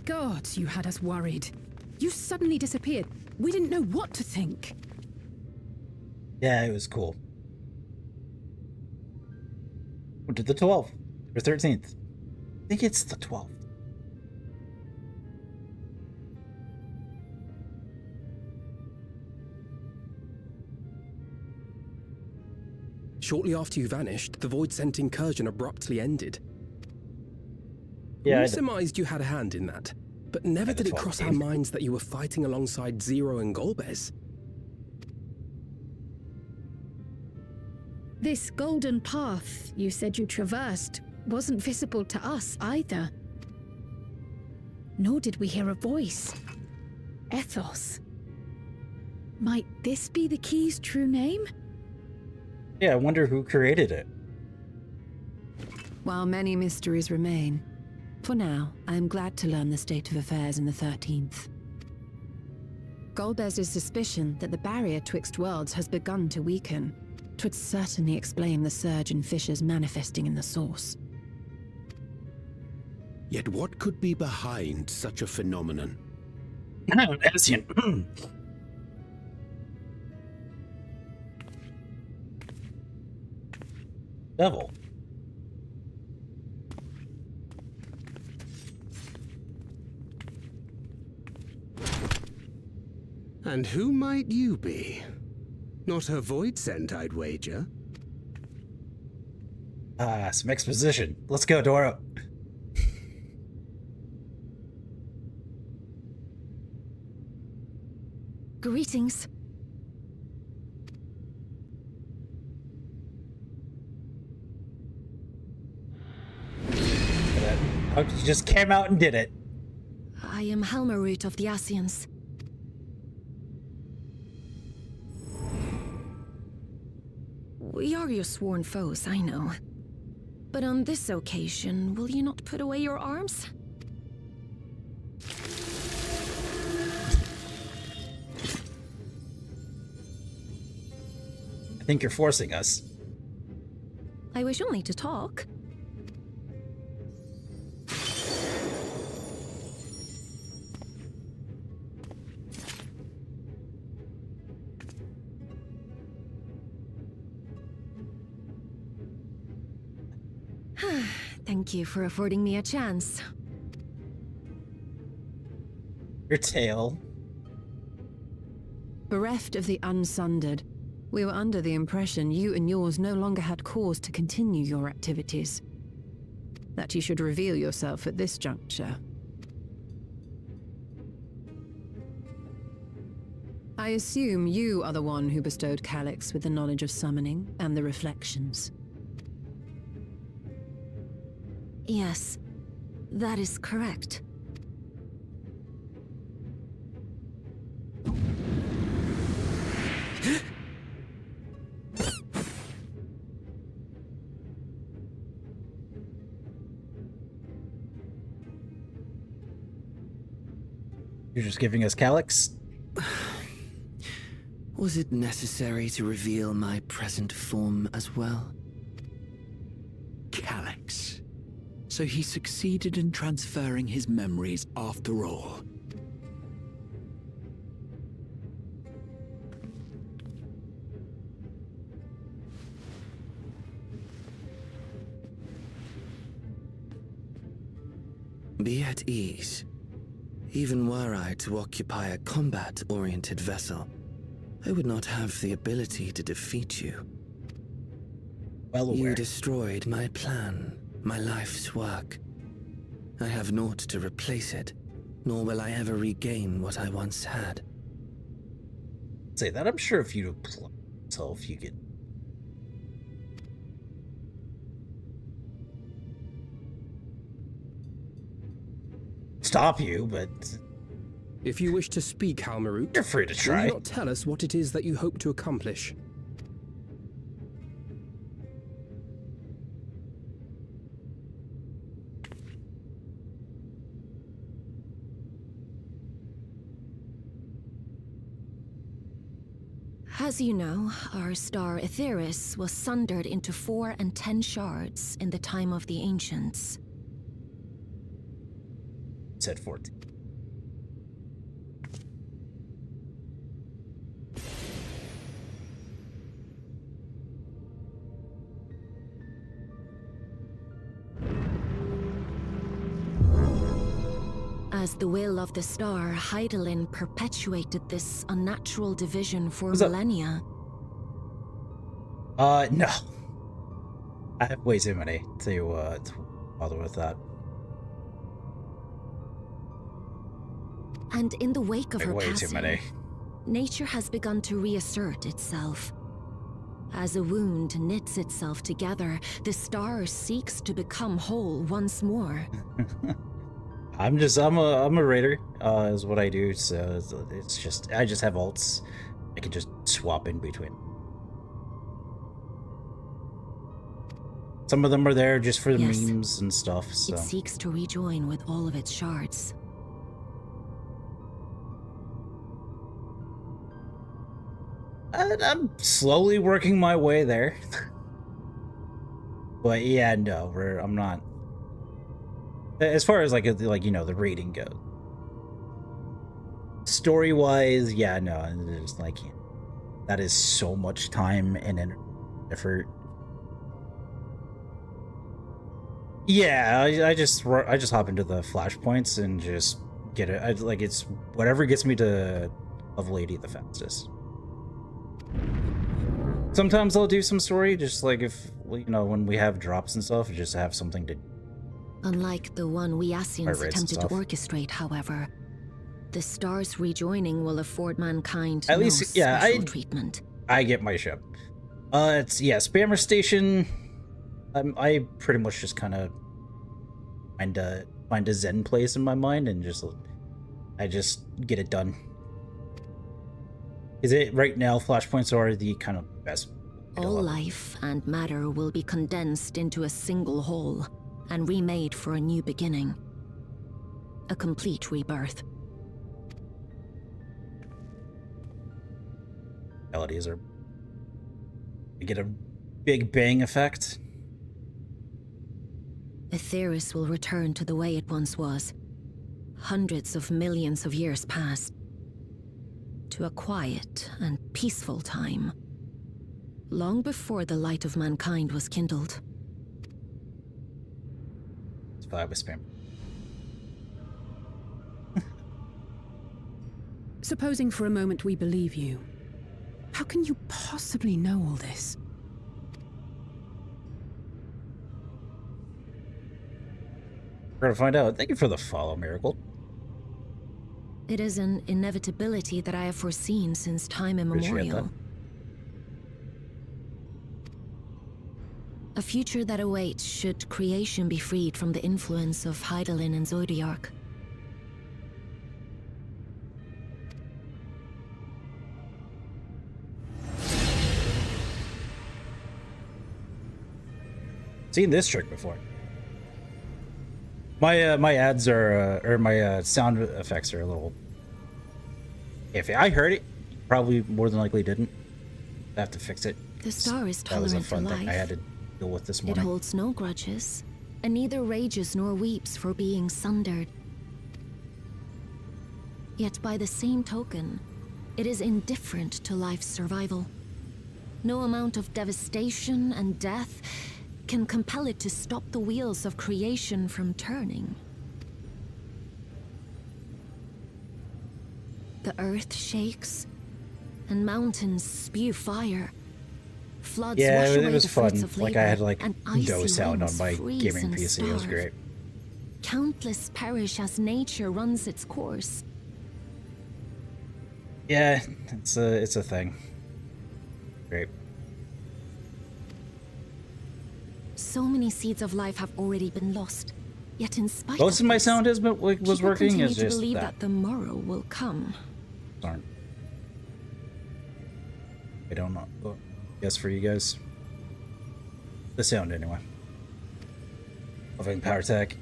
God, you had us worried. You suddenly disappeared. We didn't know what to think. Yeah, it was cool. Went to the 12th or 13th. I think it's the 12th. Shortly after you vanished, the Void-sent incursion abruptly ended. Yeah, we surmised you had a hand in that, but never did it cross our minds that you were fighting alongside Zero and Golbez. This golden path you said you traversed wasn't visible to us either. Nor did we hear a voice. Ethos. Might this be the key's true name? Yeah, I wonder who created it. While many mysteries remain, for now, I am glad to learn the state of affairs in the 13th. Golbez's suspicion that the barrier twixt worlds has begun to weaken. 'Twould certainly explain the surge in fissures manifesting in the source. Yet what could be behind such a phenomenon? Devil. And who might you be? Not a Void-sent, I'd wager. Ah, some exposition. Let's go, Dora. Greetings. Oh, you just came out and did it. I am Helmarut of the Asians. We are your sworn foes, I know. But on this occasion, will you not put away your arms? I think you're forcing us. I wish only to talk. Thank you for affording me a chance. Your tail. Bereft of the Unsundered, we were under the impression you and yours no longer had cause to continue your activities. That you should reveal yourself at this juncture. I assume you are the one who bestowed Calyx with the knowledge of summoning and the reflections. Yes, that is correct. You're just giving us Calyx? Was it necessary to reveal my present form as well? Calyx. So he succeeded in transferring his memories after all. Be at ease. Even were I to occupy a combat-oriented vessel, I would not have the ability to defeat you. Well aware. You destroyed my plan, my life's work. I have naught to replace it, nor will I ever regain what I once had. Say that, I'm sure if you apply yourself, you could. Stop you, but if you wish to speak, Halmarut, you're free to try. Will you not tell us what it is that you hope to accomplish? As you know, our star Aetheris was sundered into 4 and 10 shards in the time of the Ancients. Said 14. As the will of the star, Hydaelyn perpetuated this unnatural division for millennia. No. I have way too many to bother with that. And in the wake of her way passing, too many. Nature has begun to reassert itself. As a wound knits itself together, the star seeks to become whole once more. I'm a raider, is what I do, so it's just, I just have alts. I can just swap in between. Some of them are there just for the memes and stuff, so. It seeks to rejoin with all of its shards. I'm slowly working my way there. But yeah, no, I'm not. As far as like you know, the rating goes. Story-wise, yeah, no, it's like that is so much time and effort. Yeah, I just hop into the flashpoints and just get it. It's whatever gets me to level 80 the fastest. Sometimes I'll do some story, just like if, you know, when we have drops and stuff, just have something to. Unlike the one we Asians attempted to orchestrate, however, the star's rejoining will afford mankind at least, special treatment. I get my ship. It's Spammer Station. I pretty much just kind of find a zen place in my mind and I just get it done. Is it right now? Flashpoints are the kind of best. All life and matter will be condensed into a single whole and remade for a new beginning. A complete rebirth. Melodies are. You get a big bang effect. Aetheris will return to the way it once was. Hundreds of millions of years past. To a quiet and peaceful time. Long before the light of mankind was kindled. It's vibe with spam. Supposing for a moment we believe you, how can you possibly know all this? We're gonna find out. Thank you for the follow, Miracle. It is an inevitability that I have foreseen since time immemorial. A future that awaits should creation be freed from the influence of Hydaelyn and Zodiark. Seen this trick before. My ads are or my sound effects are a little If I heard it, probably more than likely didn't. I have to fix it. The star is That was a tolerant to fun thing I life. had to deal with this It morning. holds no grudges, and neither rages nor weeps for being sundered. Yet by the same token, it is indifferent to life's survival. No amount of devastation and death can compel it to stop the wheels of creation from turning. The earth shakes, and mountains spew fire. Floods Yeah, wash it away was the fruits fun. of Like I labor, had like and icy no sound on winds my freeze gaming and PC. It was starve. great. Countless perish as nature runs its course. Yeah, it's a thing. Great. So many seeds of life have already been lost. Yet in spite Most of my this, sound was people working. continue It's to just believe that. that the morrow will come. Darn. I don't know. Guess for you guys. The sound anyway. Loving power tech.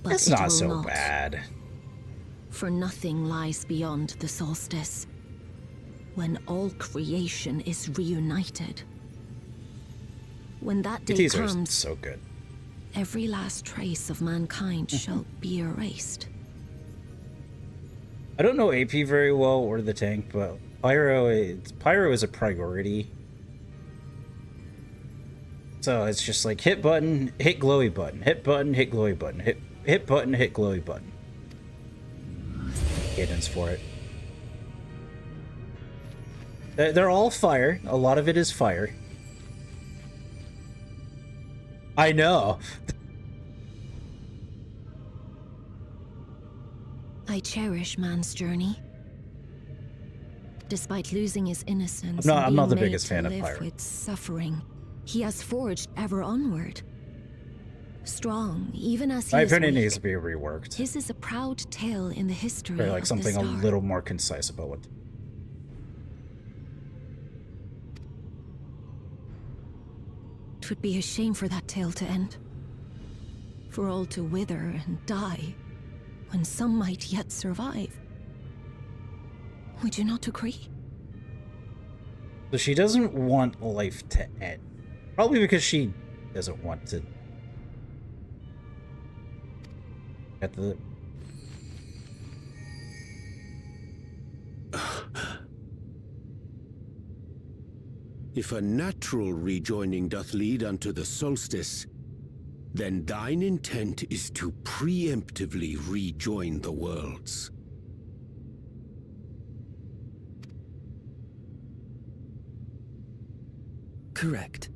But It's it not will so not. bad. For nothing lies beyond the solstice, when all creation is reunited. When that The day teaser is comes, so good. every last trace of mankind shall be erased. I don't know AP very well or the tank, but Pyro is a priority. So it's just like hit button, hit glowy button, hit button, hit glowy button, hit button, hit glowy button. Cadence for it. They're all fire. A lot of it is fire. I know. I cherish man's journey. Despite losing his innocence, I'm not and the being biggest made fan to of live Pyro. with suffering, he has forged ever onward. Strong, even as he My is opinion weak, needs to be reworked. his is a proud tale in the history Or like of something the a star. little more concise about what. It would be a shame for that tale to end. For all to wither and die, when some might yet survive. Would you not agree? So she doesn't want life to end. Probably because she doesn't want to get the. If a natural rejoining doth lead unto the solstice, then thine intent is to preemptively rejoin the worlds. Correct.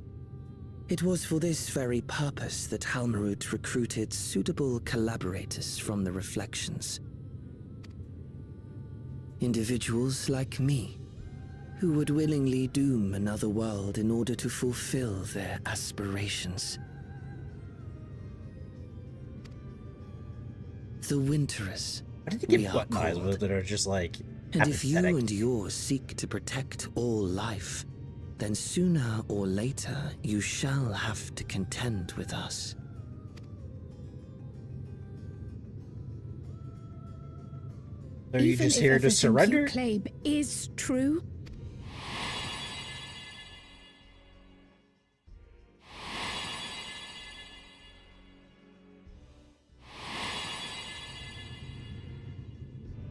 It was for this very purpose that Halmarut recruited suitable collaborators from the Reflections. Individuals like me, who would willingly doom another world in order to fulfill their aspirations. The Winterers. Why did you we get are button eyes called. with that are just like And if you apathetic? and yours seek to protect all life, then sooner or later you shall have to contend with us. Are you Even just if here to everything surrender? you claim is true,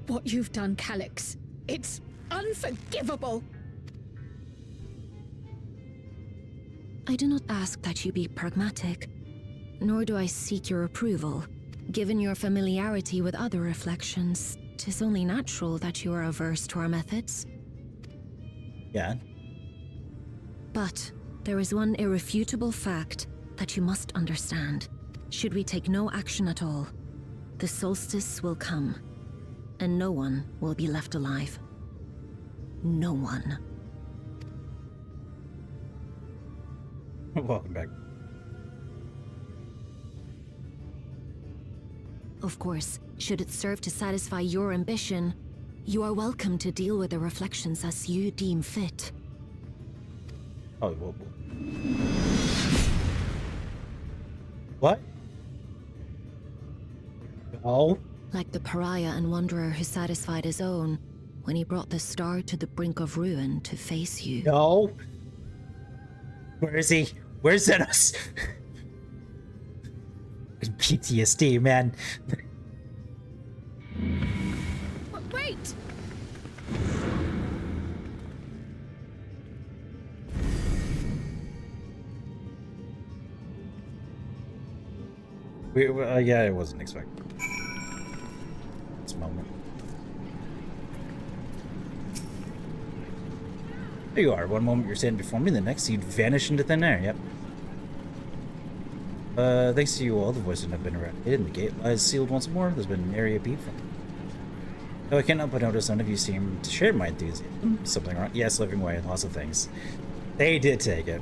what you've done, Calyx, it's unforgivable. I do not ask that you be pragmatic, nor do I seek your approval. Given your familiarity with other reflections, 'tis only natural that you are averse to our methods. Yeah. But there is one irrefutable fact that you must understand. Should we take no action at all, the solstice will come, and no one will be left alive. No one. Welcome back. Of course, should it serve to satisfy your ambition, you are welcome to deal with the reflections as you deem fit. Oh, what? Oh, Like the pariah and wanderer who satisfied his own when he brought the star to the brink of ruin to face you. No. Where is he? Where's Xenos? PTSD, man. Wait! Yeah, I wasn't expecting this moment. There you are. One moment you're standing before me, the next you'd vanish into thin air. Yep. Thanks to you all, the voices have been eradicated, and the gate lies sealed once more. There's been an area beat from. Though I can't help but notice none of you seem to share my enthusiasm. Something wrong? Yes, living away and lots of things. They did take it.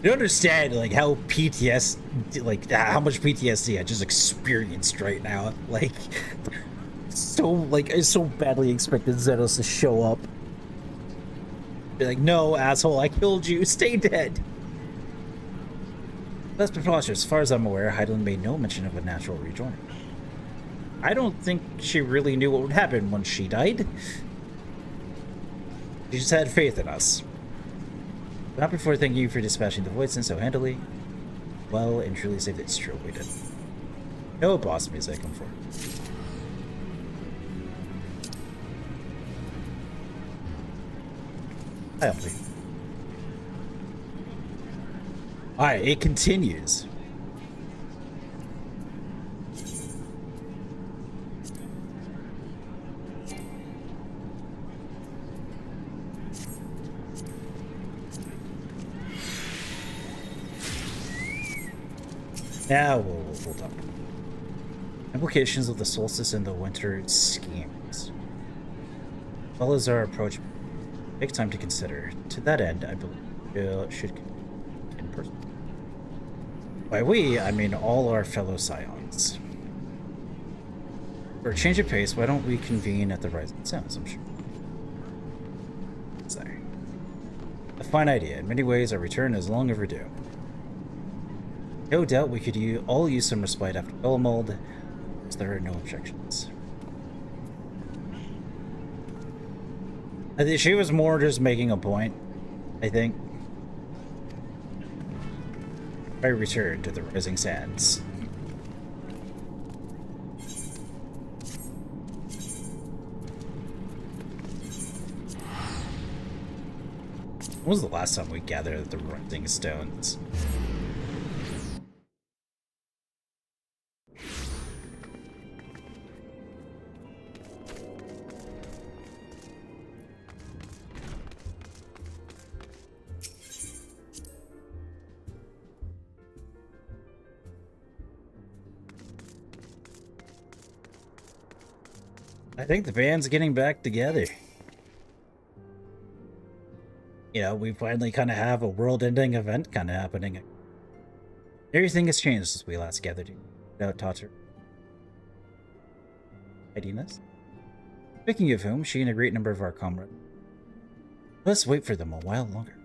You understand, like, how PTSD, like, how much PTSD I just experienced right now. Like, I so badly expected Xenos to show up. Be like, no, asshole, I killed you. Stay dead. That's preposterous. As far as I'm aware, Heidelin made no mention of a natural rejoinder. I don't think she really knew what would happen when she died. She just had faith in us. But not before thanking you for dispatching the Voidson so handily. Well and truly saved its true we did. No boss music, come forward. I'll please. Alright, it continues. Now we'll hold up. Implications of the solstice and the winter schemes. As well as our approach, take time to consider. To that end, I believe should in person. By we, I mean all our fellow Scions. For a change of pace, why don't we convene at the Rising Sounds, I'm sure. Sorry. A fine idea. In many ways, our return is long overdue. No doubt we could all use some respite after Belmold, as there are no objections. I think she was more just making a point, I think. I return to the Rising Sands. When was the last time we gathered at the Rising Stones? I think the band's getting back together. You know, we finally kind of have a world-ending event kind of happening. Everything has changed since we last gathered without Tater. Tidiness. Speaking of whom, she and a great number of our comrades. Let's wait for them a while longer.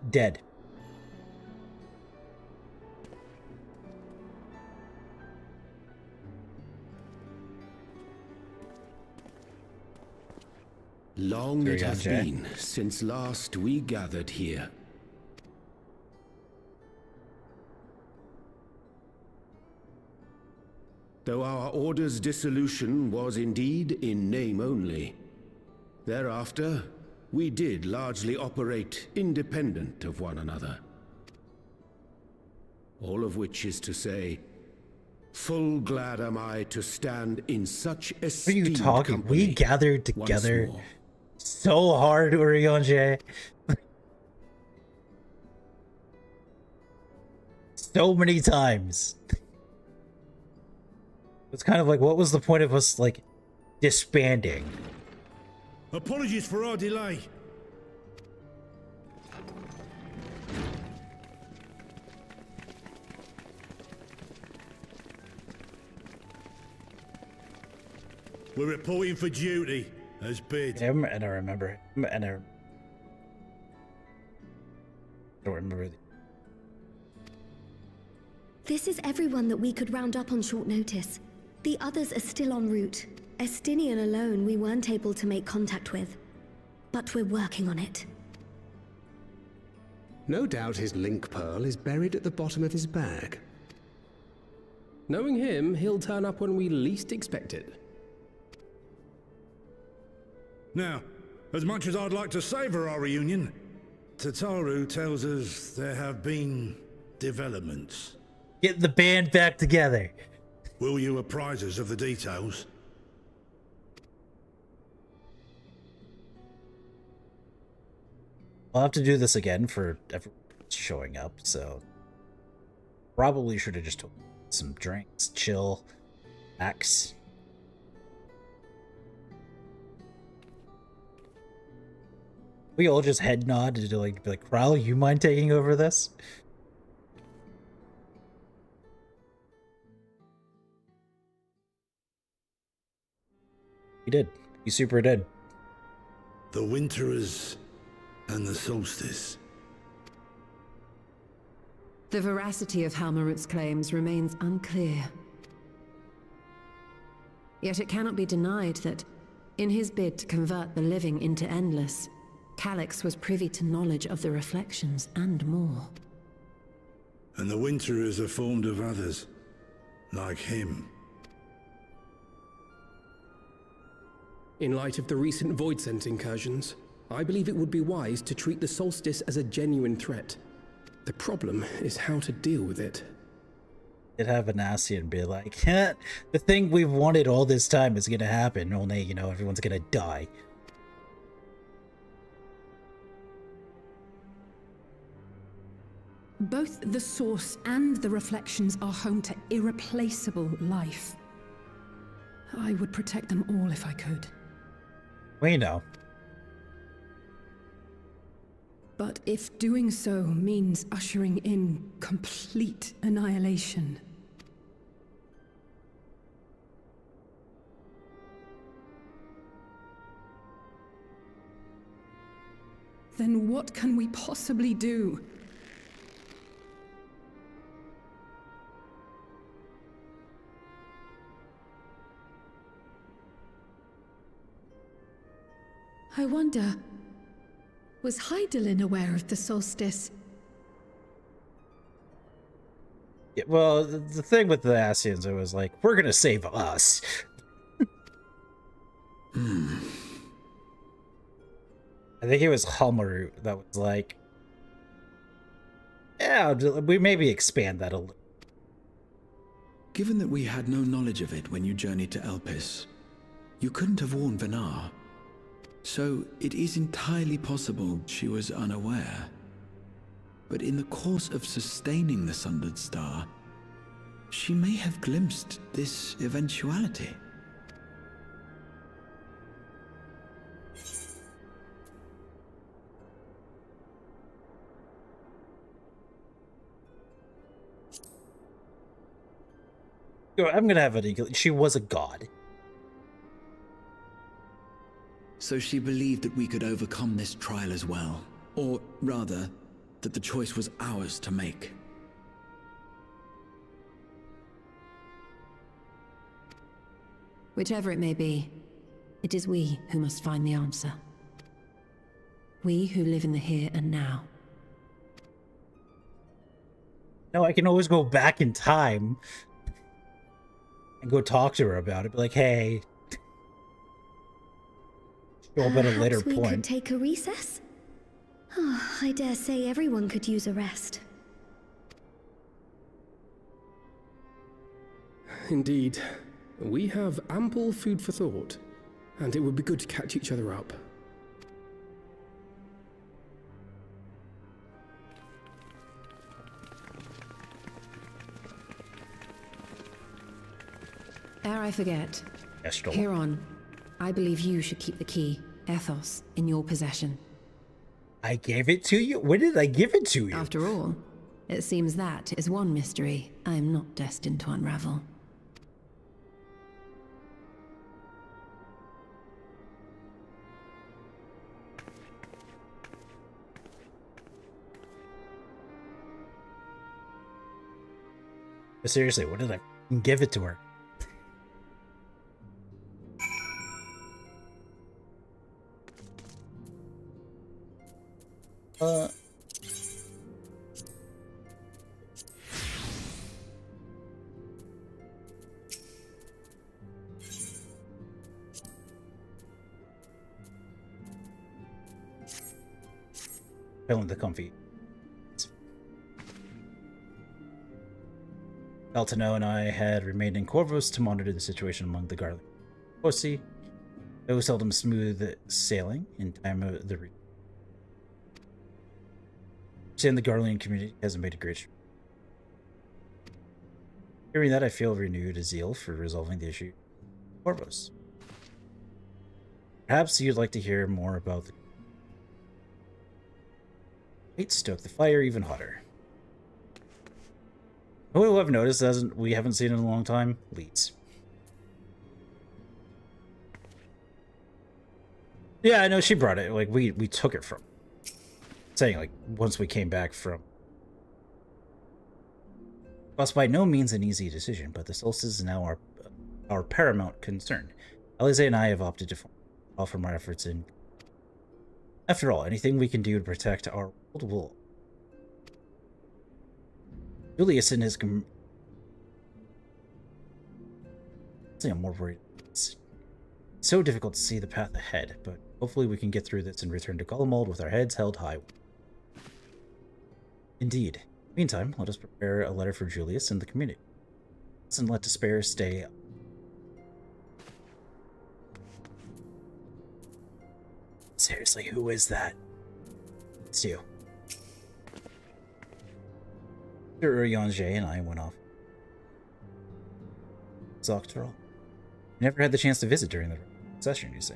Dead. Long it has been since last we gathered here. Though our order's dissolution was indeed in name only, thereafter we did largely operate independent of one another. All of which is to say, full glad am I to stand in such esteemed company. What are you talking? We gathered together so hard, Urianger. So many times. It's kind of like, what was the point of us, like, disbanding? Apologies for our delay. We're reporting for duty, as bid. Him, and I remember him, and I don't remember. This is everyone that we could round up on short notice. The others are still en route. Estinian alone we weren't able to make contact with. But we're working on it. No doubt his link pearl is buried at the bottom of his bag. Knowing him, he'll turn up when we least expect it. Now, as much as I'd like to savor our reunion, Tataru tells us there have been developments. Get the band back together. Will you apprise us of the details? I'll have to do this again for everyone showing up, so probably should have just took some drinks, chill, relax. We all just head nod to like, be like, Ral, you mind taking over this? He did. He super did. The Winterers and the Solstice. The veracity of Halmarut's claims remains unclear. Yet it cannot be denied that, in his bid to convert the living into endless, Calyx was privy to knowledge of the reflections and more. And the Winterers are formed of others, like him. In light of the recent Void Scent incursions, I believe it would be wise to treat the Solstice as a genuine threat. The problem is how to deal with it. Did have an Asian be like, the thing we've wanted all this time is gonna happen, only, you know, everyone's gonna die. Both the source and the reflections are home to irreplaceable life. I would protect them all if I could. We know. But if doing so means ushering in complete annihilation, then what can we possibly do? I wonder, was Hydaelyn aware of the solstice? Yeah, well, the thing with the Asians, it was like, we're gonna save us. I think it was Halmarut that was like, yeah, we maybe expand that a little. Given that we had no knowledge of it when you journeyed to Elpis, you couldn't have warned Venar. So it is entirely possible she was unaware. But in the course of sustaining the Sundered Star, she may have glimpsed this eventuality. I'm gonna have it. She was a god. So she believed that we could overcome this trial as well. Or rather, that the choice was ours to make. Whichever it may be, it is we who must find the answer. We who live in the here and now. No, I can always go back in time and go talk to her about it. Be like, hey, show up at a later we point. Could take a recess? Oh, I dare say everyone could use a rest. Indeed. We have ample food for thought, and it would be good to catch each other up. Ere I forget, SWTOR. Hereon, I believe you should keep the key, Ethos, in your possession. I gave it to you? When did I give it to you? After all, it seems that is one mystery I am not destined to unravel. But seriously, what did I give it to her? Feeling the comfy. Altano and I had remained in Corvus to monitor the situation among the Garlic Posse. It was seldom smooth sailing in time of the region. And the Garlean community has made a great stride. Hearing that, I feel renewed zeal for resolving the issue of Corvus. Perhaps you'd like to hear more about the Wait, stoke the fire even hotter. Who I've noticed we haven't seen in a long time? Leeds. Yeah, I know she brought it. Like we took it from. Saying like once we came back from. Was by no means an easy decision, but the solstice is now our paramount concern. Alize and I have opted to offer our efforts in. After all, anything we can do to protect our world will. Julius and his. I'm more worried. It's so difficult to see the path ahead, but hopefully we can get through this and return to Gollumald with our heads held high. Indeed. Meantime, let us prepare a letter for Julius and the community. Let's let despair stay up. Seriously, who is that? It's you. Urianger and I went off. SWTOR. Never had the chance to visit during the session, you say.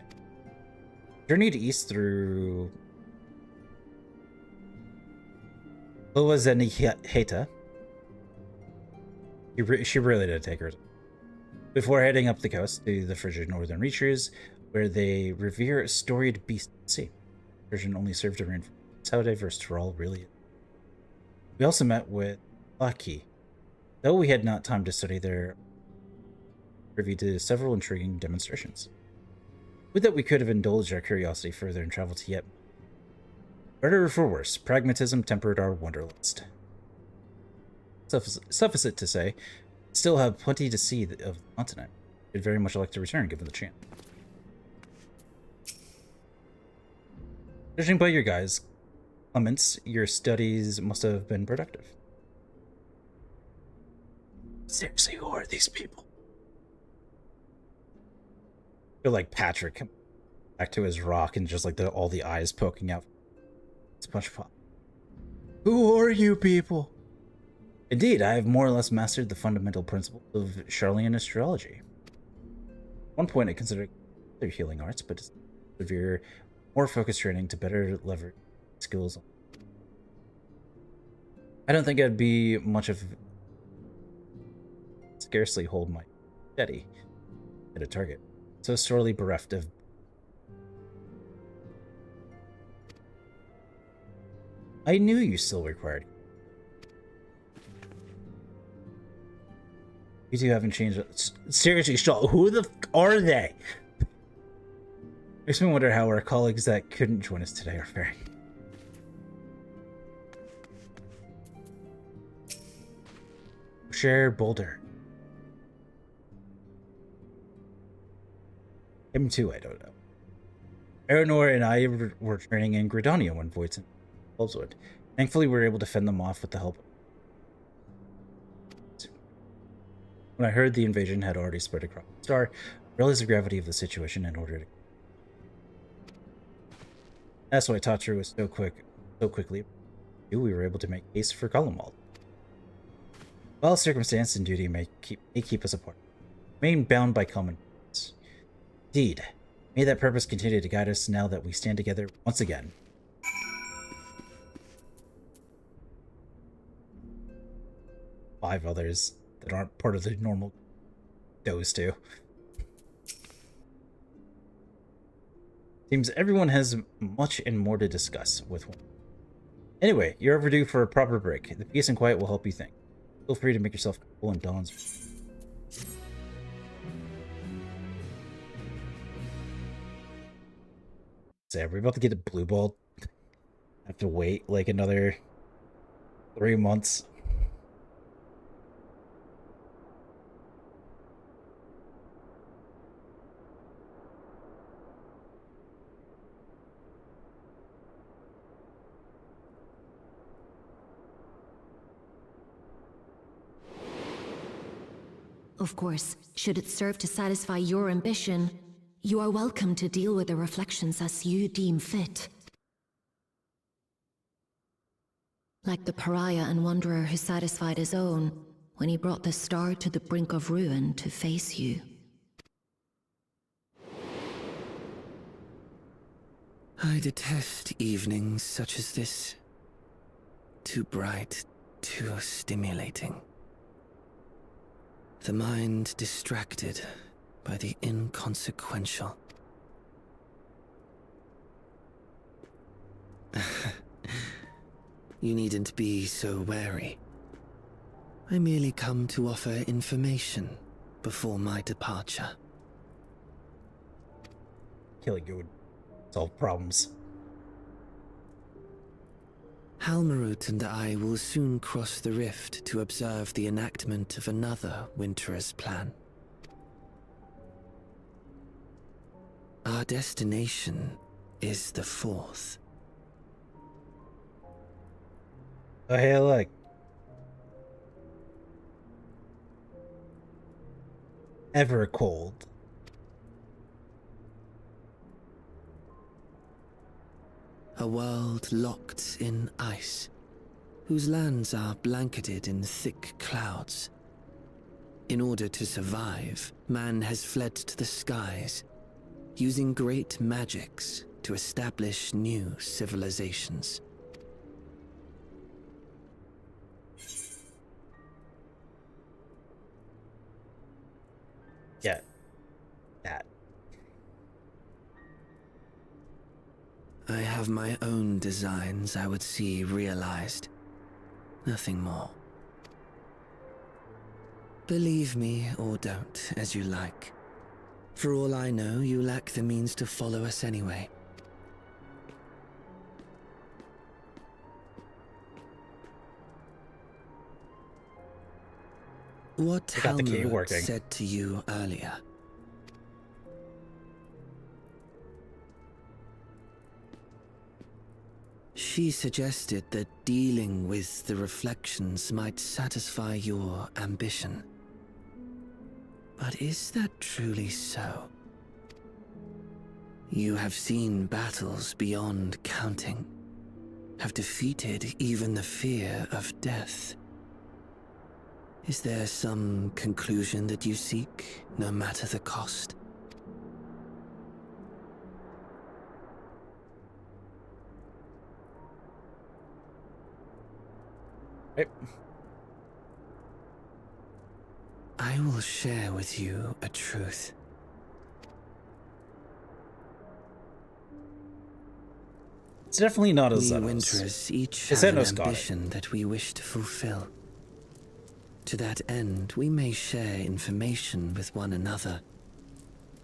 Journeyed east through Loazeniheta. She really did take her time. Before heading up the coast to the frigid northern reaches, where they revere a storied beast at sea. Version only served to reinforce how diverse Tyrol really is. We also met with Lucky. Though we had not time to study their privy to several intriguing demonstrations. Would that we could have indulged our curiosity further and traveled to yet. Better or for worse, pragmatism tempered our wanderlust. Suffice it to say, we still have plenty to see of the continent. We'd very much like to return given the chance. Judging by your guys' comments, your studies must have been productive. Seriously, who are these people? I feel like Patrick back to his rock and just like all the eyes poking out. SpongeBob. Who are you people? Indeed, I have more or less mastered the fundamental principles of Charlean astrology. At one point I considered other healing arts, but severe, more focused training to better leverage skills. I don't think I'd be much of scarcely hold my steady at a target. So sorely bereft of. I knew you still required. You two haven't changed. Seriously, Shaw, who the f are they? Makes me wonder how our colleagues that couldn't join us today are faring. Share Boulder. Him too, I don't know. Aranor and I were training in Gridania when Voids and Wolveswood. Thankfully, we were able to fend them off with the help. When I heard the invasion had already spread across the star, I realized the gravity of the situation and ordered it. That's why Tatru was so quickly. We were able to make haste for Gollumald. While circumstance and duty may keep us apart, remain bound by common purpose. Indeed, may that purpose continue to guide us now that we stand together once again. Five others that aren't part of the normal. Those two. Seems everyone has much and more to discuss with one. Anyway, you're overdue for a proper break. The peace and quiet will help you think. Feel free to make yourself cool in Dawn's. Say, are we about to get a blue ball? Have to wait like another 3 months. Of course, should it serve to satisfy your ambition, you are welcome to deal with the reflections as you deem fit. Like the pariah and wanderer who satisfied his own when he brought the star to the brink of ruin to face you. I detest evenings such as this. Too bright, too stimulating. The mind distracted by the inconsequential. You needn't be so wary. I merely come to offer information before my departure. Killing you would solve problems. Halmarut and I will soon cross the rift to observe the enactment of another Winter's plan. Our destination is the 4th. Oh, hey, look. Evercold. A world locked in ice, whose lands are blanketed in thick clouds. In order to survive, man has fled to the skies, using great magics to establish new civilizations. Yeah. That. I have my own designs I would see realized. Nothing more. Believe me or don't, as you like. For all I know, you lack the means to follow us anyway. What Halmarut said to you earlier? She suggested that dealing with the reflections might satisfy your ambition. But is that truly so? You have seen battles beyond counting, have defeated even the fear of death. Is there some conclusion that you seek, no matter the cost? I will share with you a truth. It's definitely not a We Xenos. Winterers each His have an Xenos got it. ambition that we wish to fulfill. To that end, we may share information with one another,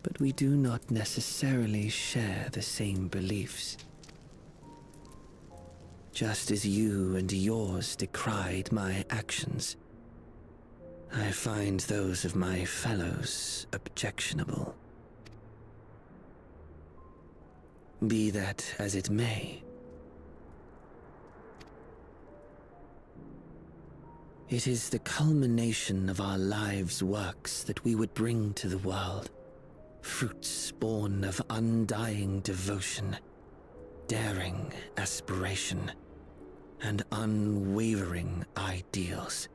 but we do not necessarily share the same beliefs. Just as you and yours decried my actions, I find those of my fellows objectionable. Be that as it may, it is the culmination of our lives' works that we would bring to the world, fruits born of undying devotion, daring aspiration, and unwavering ideals.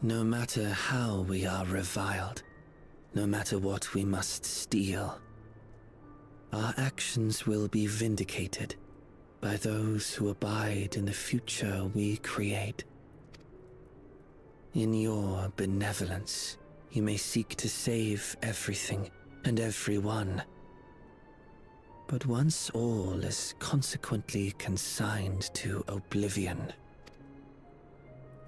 No matter how we are reviled, no matter what we must steal, our actions will be vindicated by those who abide in the future we create. In your benevolence, you may seek to save everything and everyone. But once all is consequently consigned to oblivion,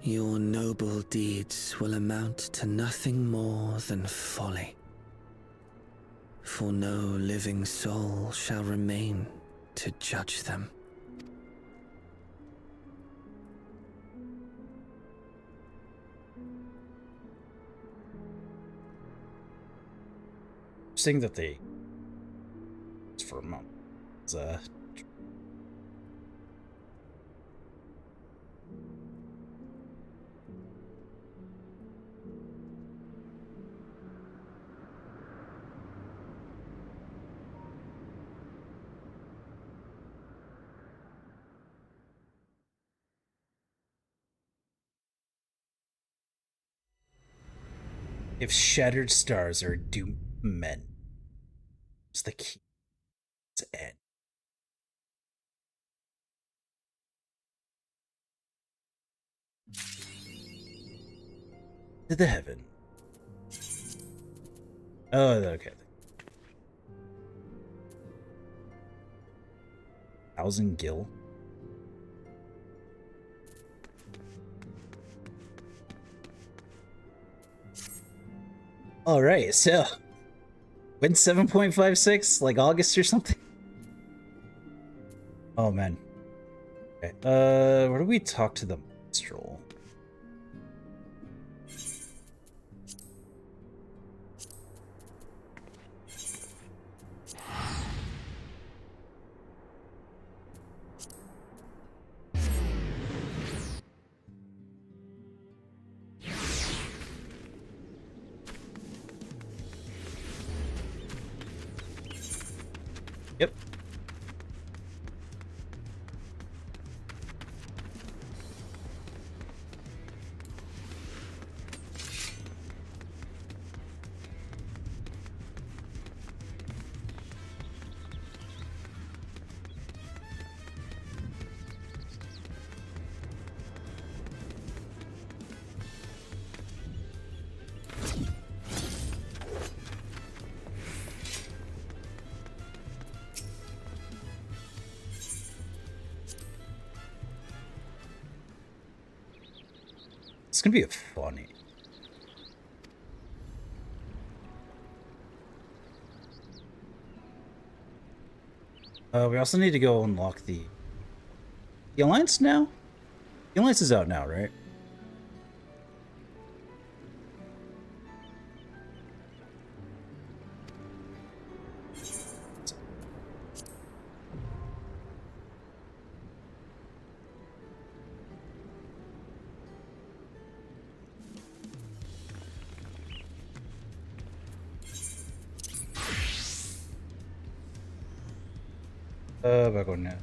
your noble deeds will amount to nothing more than folly. For no living soul shall remain to judge them. Interesting that they, for a moment, it's, if shattered stars are doomed men, it's the key to end. To the heaven. Oh, okay. 1,000 gil. All right, so when 7.56, like August or something. Oh man. Okay. Where do we talk to the minstrel? Yep. It's gonna be funny. We also need to go unlock the Alliance now? The Alliance is out now, right? Back on now.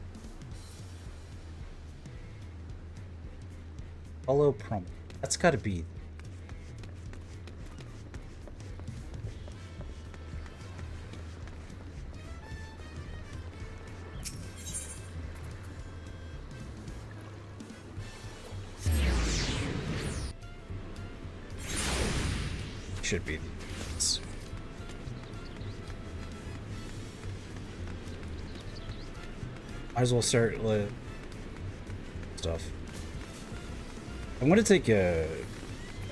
Follow prompt. That's gotta be. Should be. Might as well start stuff. I'm gonna take a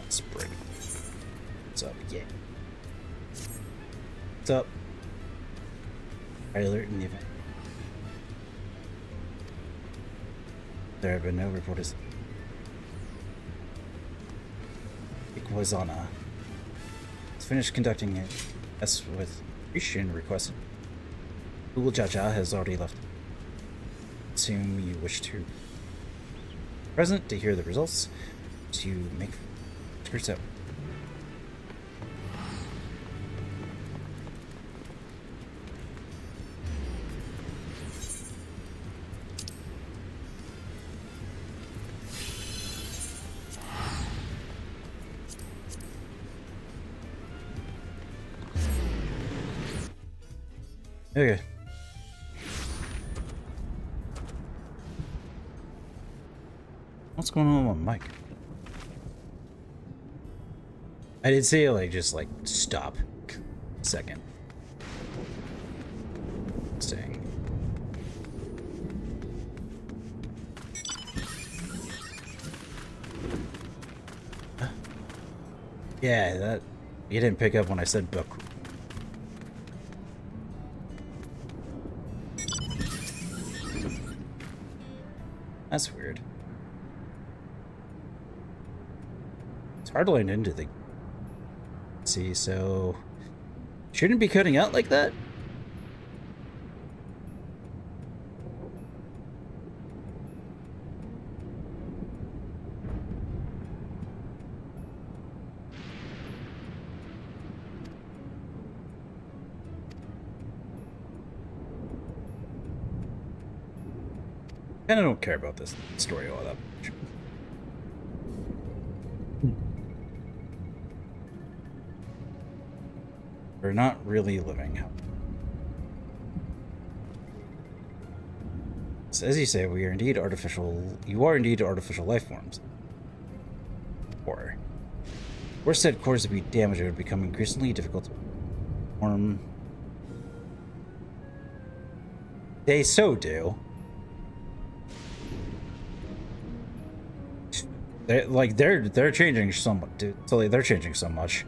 spring. What's up? Yeah. What's up? High alert in the event. There have been no reporters. Ikwazana. Let's finish conducting it. As with Christian request. Google Jaja has already left. Assume you wish to present to hear the results to make skirts out. Okay. What's going on with my mic? I did say like just like stop a second. Saying Yeah, that you didn't pick up when I said book. That's weird. It's hard to land into the... See, so... Shouldn't be cutting out like that? Kinda don't care about this story all that much. We're not really living. So as you say, we are indeed artificial. You are indeed artificial life forms. Or, were said cores to be damaged, it would become increasingly difficult to form. They so do. They're changing so much. They're changing so much.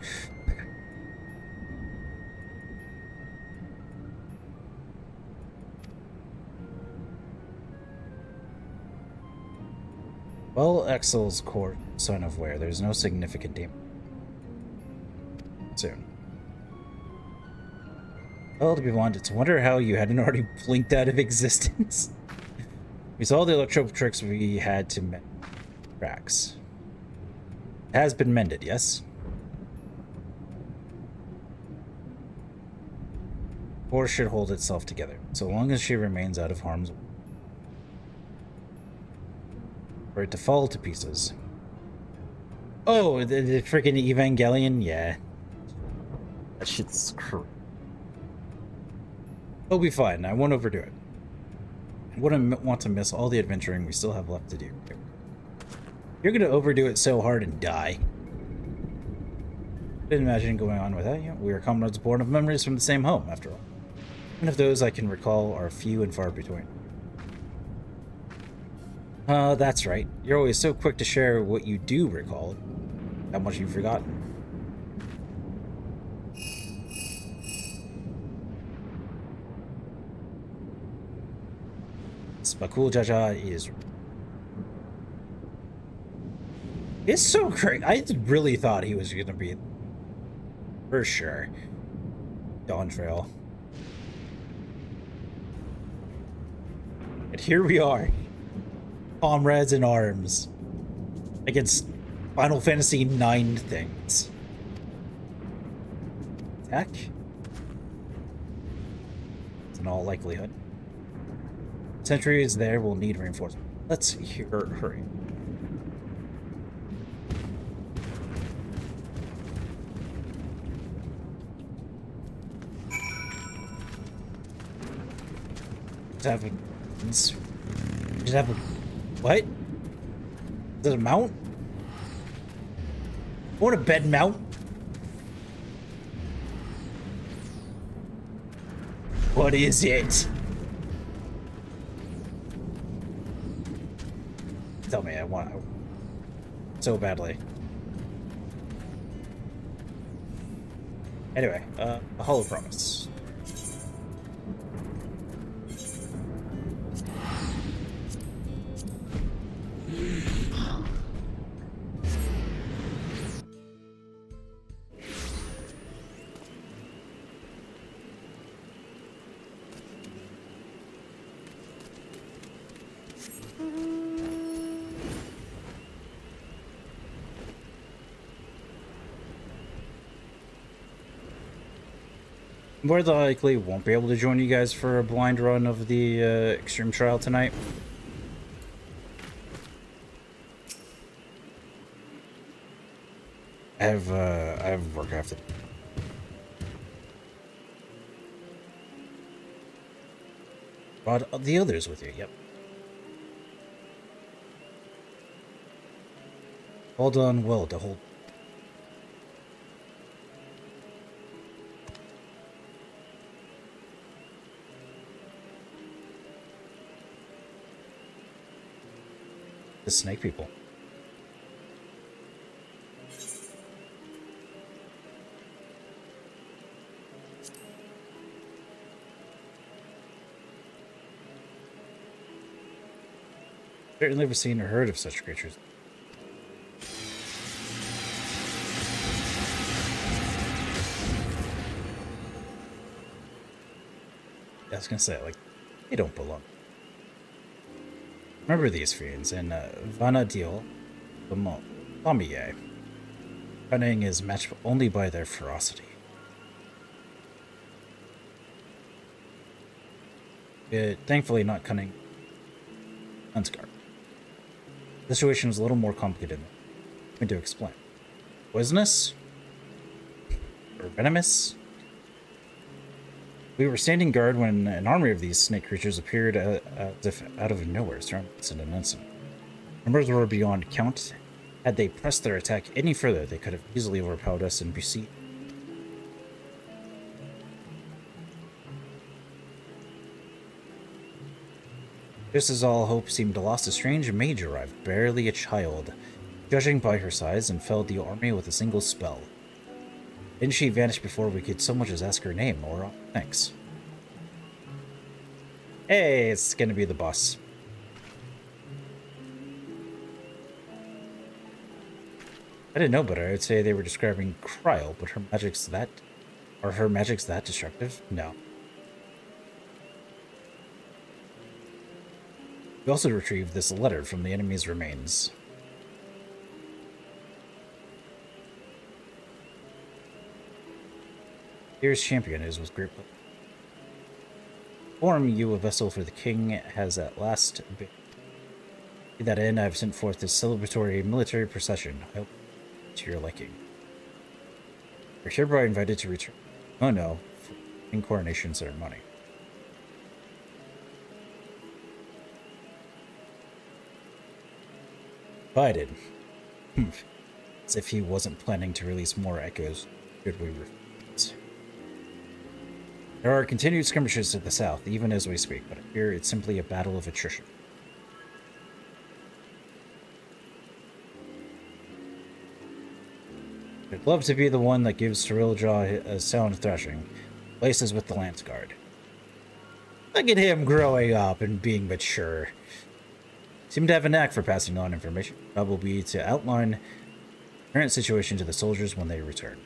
Well, Excel's core son of where there's no significant damage. Soon. Well, to be blunt, it's a wonder how you hadn't already blinked out of existence. We saw the electro tricks we had to mend cracks. It has been mended, yes? Core should hold itself together, so long as she remains out of harm's way. For it to fall to pieces. Oh, the freaking Evangelion? Yeah. That shit's crazy. It'll be fine. I won't overdo it. I wouldn't want to miss all the adventuring we still have left to do. You're gonna overdo it so hard and die. Didn't imagine going on without you. We are comrades born of memories from the same home, after all. Even if those I can recall are few and far between. That's right. You're always so quick to share what you do recall. How much you've forgotten. Spakul Jaja is... It's so great. I really thought he was gonna be... For sure. Dawn Trail. And here we are. Comrades in arms. Against Final Fantasy IX things. Attack? It's in all likelihood. Sentry is there, we'll need reinforcement. Let's hurry. Just have a what? Is it a mount? What a bed mount? What is it? Tell me, I want it so badly. Anyway, a hollow promise. More than likely won't be able to join you guys for a blind run of the extreme trial tonight. I have work after. Brought the others with you. Yep. All done well to hold. The snake people. Certainly never seen or heard of such creatures. I was gonna say, like, they don't belong. Remember these fiends in Vanadil, Lamier. Cunning is matched only by their ferocity. Thankfully not cunning. Unscarred. The situation was a little more complicated than to explain. Poisonous? Or venomous? We were standing guard when an army of these snake creatures appeared as if out of nowhere, surrounding us in an instant. Numbers were beyond count. Had they pressed their attack any further, they could have easily overpowered us and besieged. Just as all hope seemed lost, a strange mage arrived, barely a child, judging by her size, and felled the army with a single spell. Then she vanished before we could so much as ask her name or thanks. Hey, it's gonna be the boss. I didn't know better. I'd say they were describing Cryo, but her magic's that... Are her magics that destructive? No. We also retrieved this letter from the enemy's remains. Here's champion is with great pleasure. Form you a vessel for the king has at last been. To that end, I have sent forth this celebratory military procession. I hope to your liking. You're hereby invited to return. Oh no, for the coronation ceremony. Invited. As if he wasn't planning to release more echoes, should we refuse. There are continued skirmishes to the south, even as we speak, but here it's simply a battle of attrition. I'd love to be the one that gives Cyriljaw a sound thrashing, places with the Lance Guard. Look at him growing up and being mature. Seem to have a knack for passing on information. Job will be to outline the current situation to the soldiers when they return.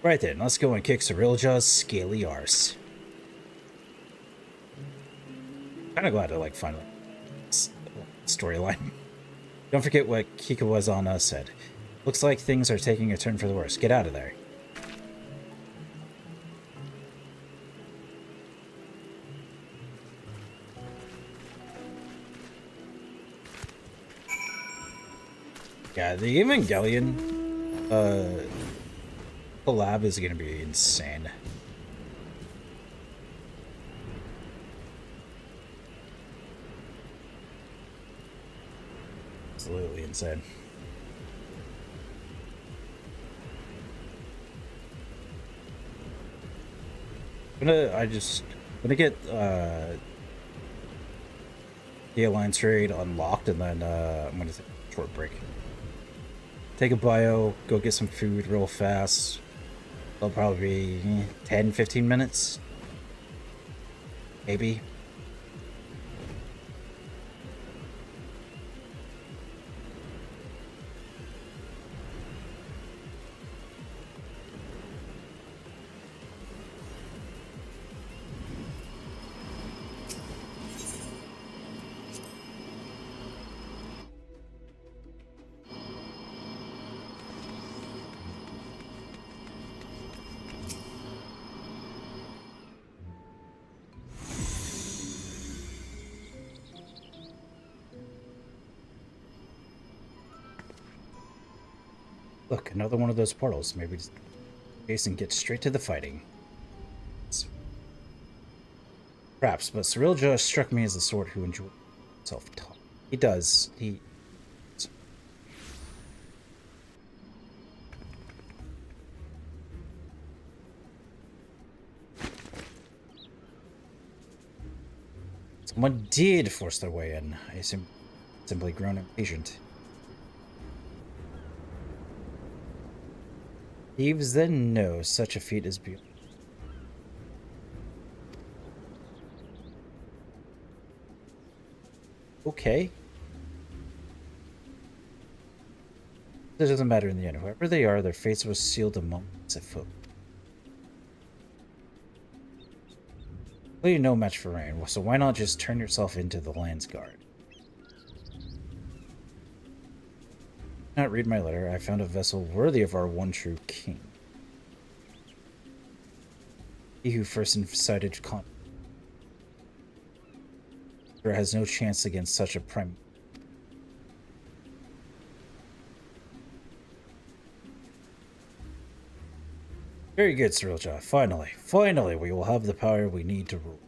Right then, let's go and kick Cyriljaw's scaly arse. Kinda glad I finally storyline. Don't forget what Kikawazana said. Looks like things are taking a turn for the worse. Get out of there. Yeah, the Evangelion collab is gonna be insane. Absolutely insane. I'm gonna get the Alliance raid unlocked, and then I'm gonna take a short break. Take a bio, go get some food real fast. It'll probably be 10-15 minutes. Maybe. Look, another one of those portals. Maybe just Jason gets straight to the fighting. Perhaps, but Cyrilja struck me as the sort who enjoys self-talk. He does. Someone did force their way in. I assume simply grown impatient. Thieves then know such a feat is beyond. Okay. It doesn't matter in the end. Whoever they are, their fates was sealed the moment it's a foot. Well, you're no match for rain, so why not just turn yourself into the land's guard? Not read my letter. I found a vessel worthy of our one true king. He who first incited conflict has no chance against such a prime. Very good, Cirilja. Finally, we will have the power we need to rule.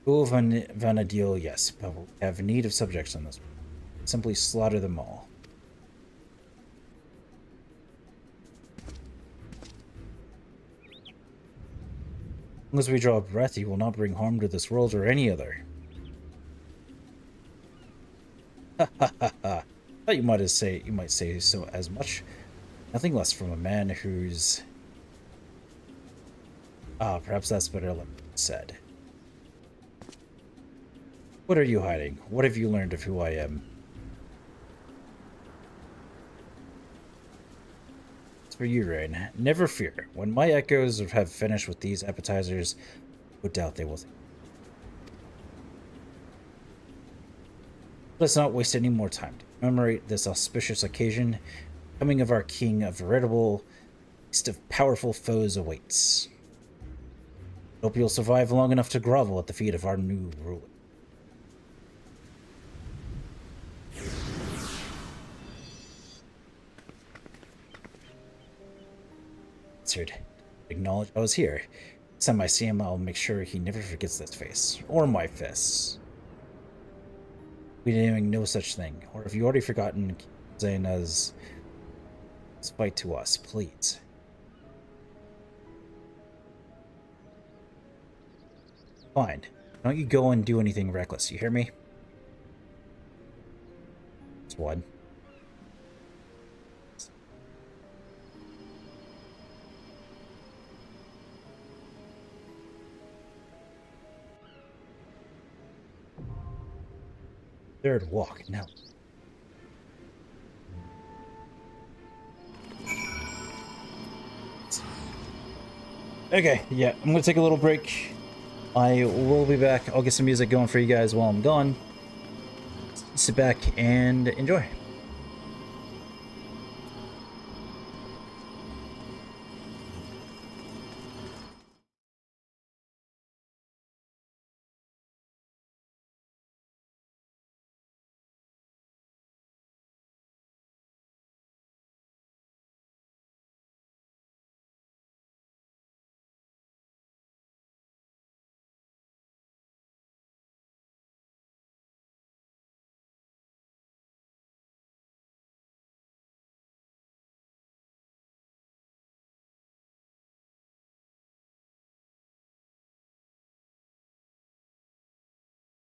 Rule Vanadil, yes, but we have need of subjects on this. Simply slaughter them all. As we draw a breath, you will not bring harm to this world or any other. Ha ha ha ha. Thought you might say so as much. Nothing less from a man who's... perhaps that's better said. What are you hiding? What have you learned of who I am? As for you, Rain, never fear. When my echoes have finished with these appetizers, no doubt they will. Let's not waste any more time to commemorate this auspicious occasion. Coming of our king, a veritable feast of powerful foes awaits. Hope you'll survive long enough to grovel at the feet of our new ruler. Answered. Acknowledge I was here. Next time I see him, I'll make sure he never forgets this face. Or my fists. We didn't even know such thing. Or if you already forgotten Zaina's spite to us, please. Fine. Don't you go and do anything reckless, you hear me? It's one. Third walk, now. Okay, yeah, I'm gonna take a little break. I will be back. I'll get some music going for you guys while I'm gone. Sit back and enjoy.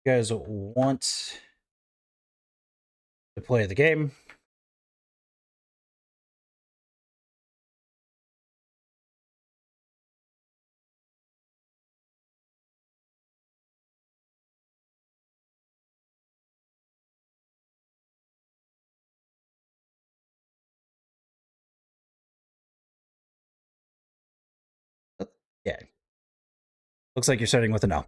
You guys want to play the game? Yeah. Looks like you're starting with a no.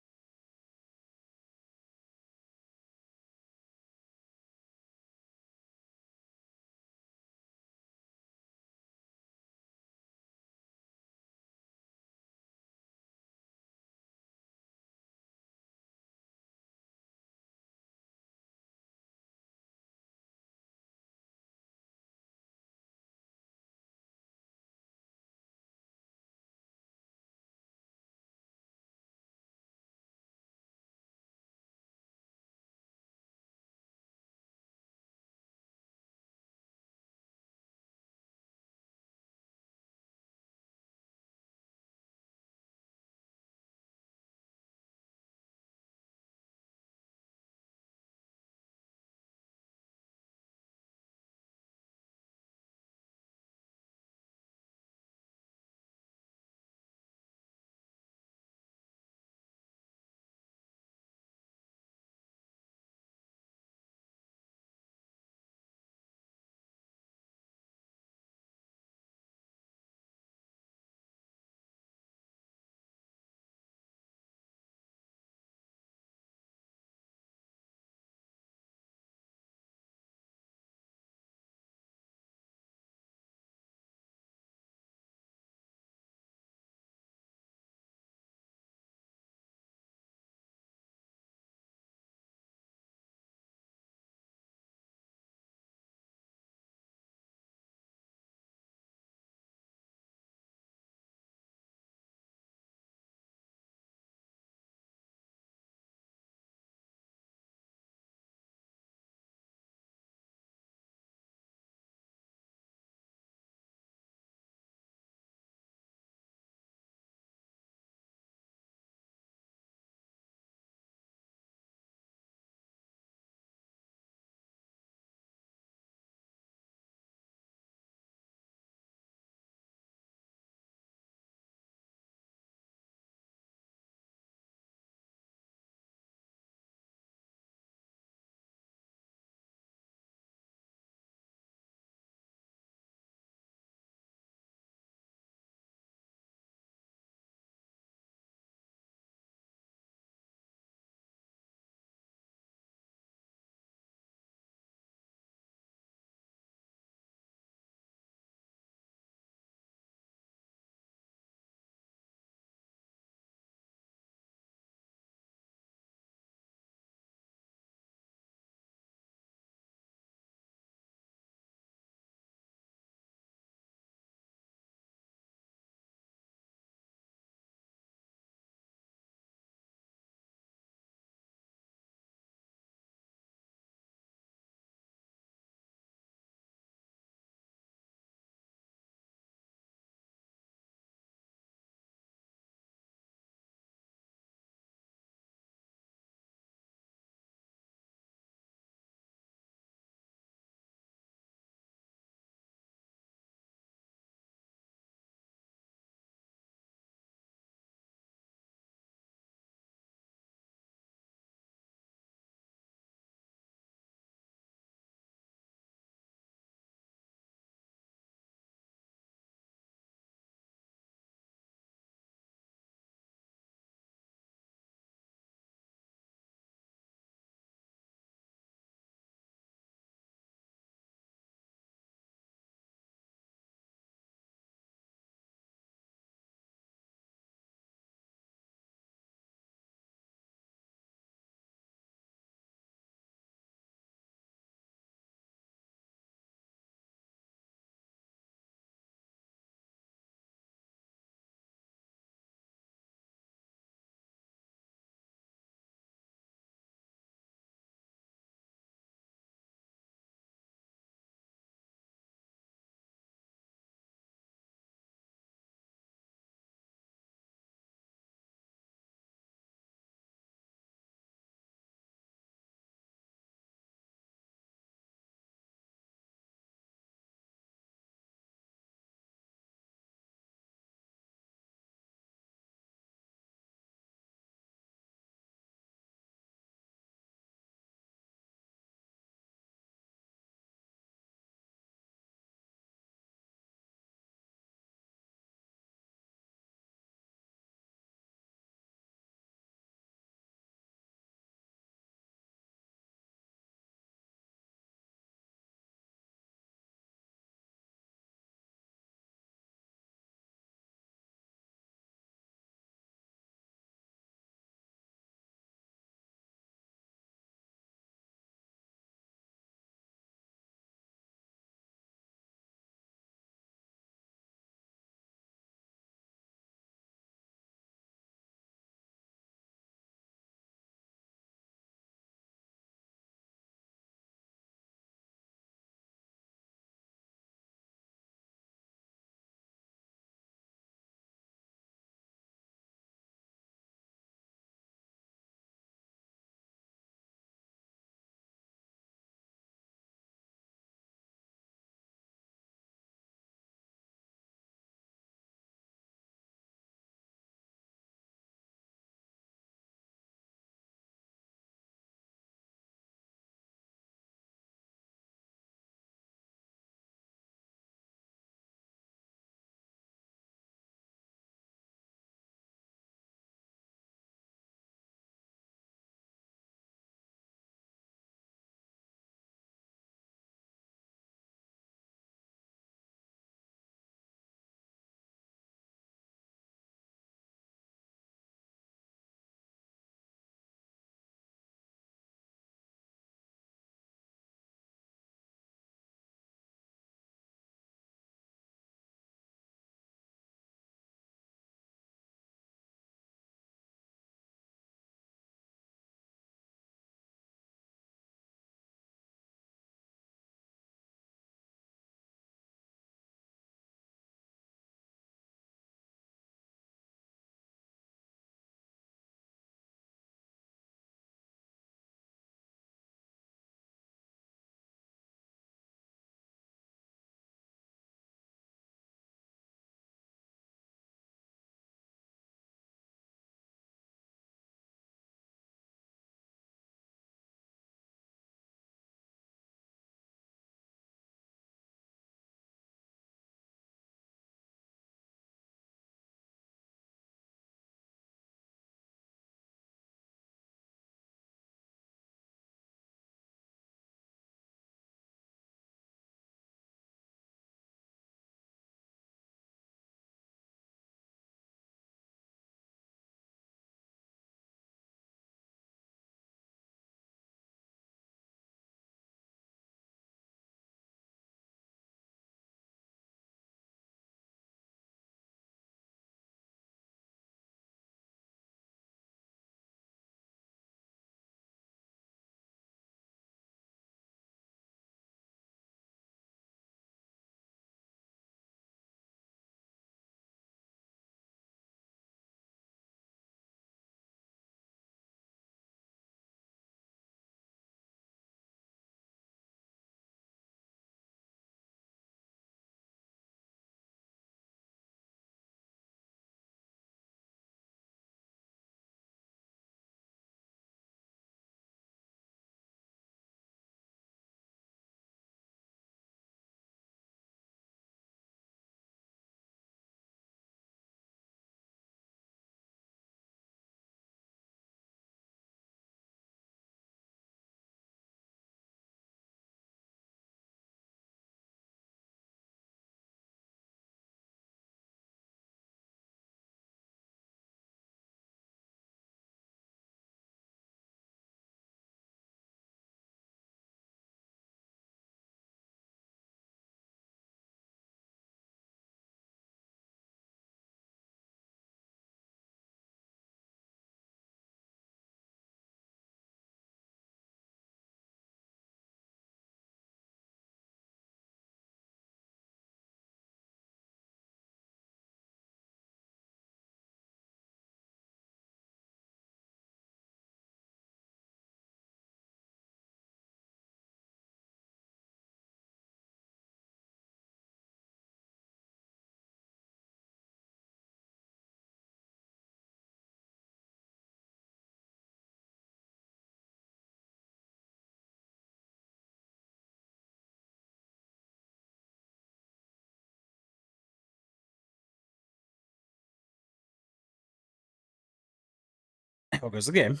How goes the game?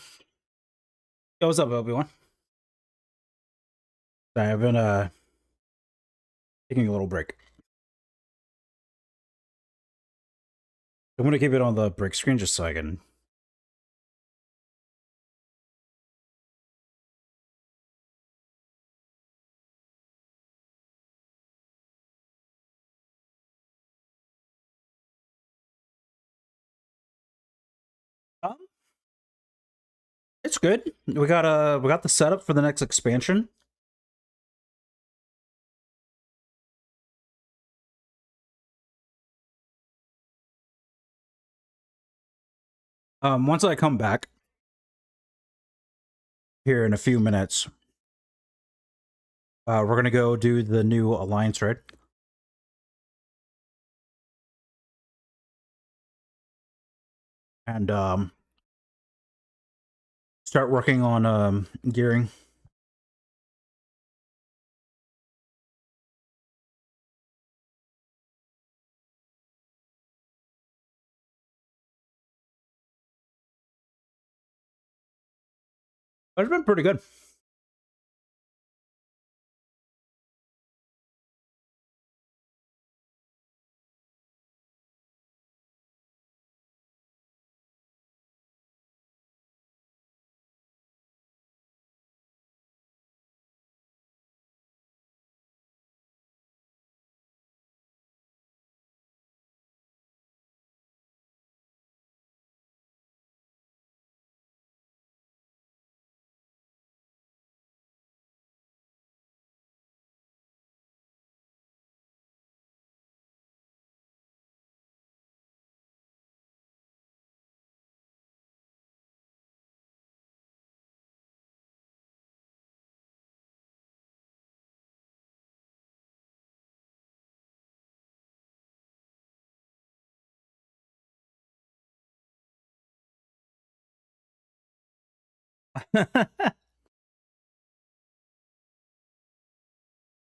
Yo, what's up, Obi-Wan? Sorry, I've been taking a little break. I'm gonna keep it on the break screen just so I can. It's good. We got the setup for the next expansion. Once I come back here in a few minutes, we're gonna go do the new alliance raid. And start working on gearing. But it's been pretty good.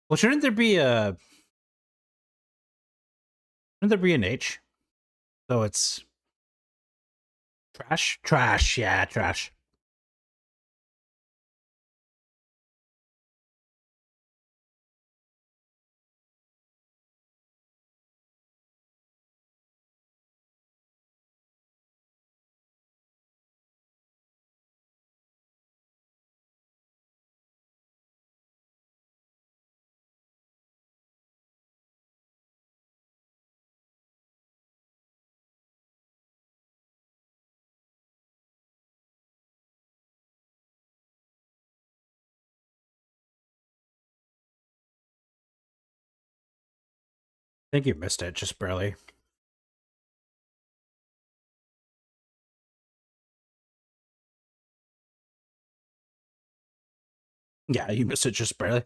Well, shouldn't there be an H? So it's trash? Trash, yeah, trash. I think you missed it, just barely. Yeah, you missed it just barely.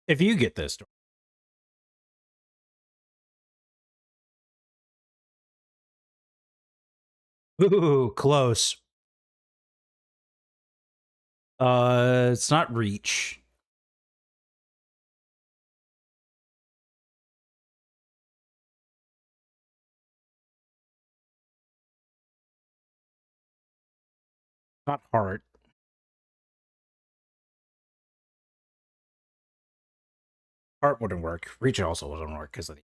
If you get this. Ooh, close. It's not reach. Not heart. Heart wouldn't work. Reach also wouldn't work because of the.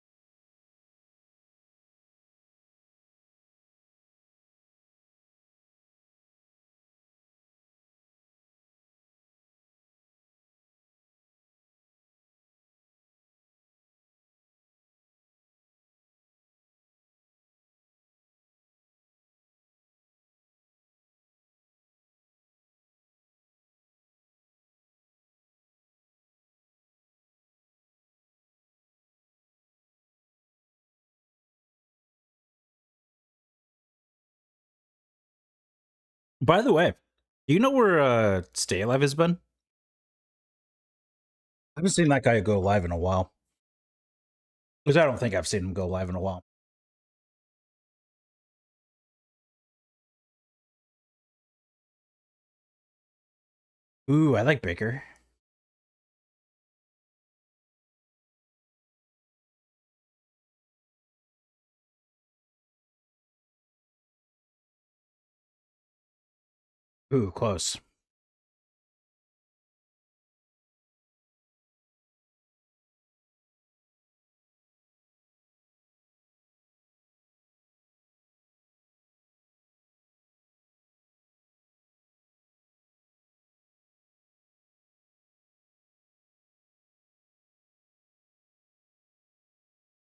By the way, do you know where Stay Alive has been? I haven't seen that guy go live in a while. Because I don't think I've seen him go live in a while. Ooh, I like Baker. Ooh, close.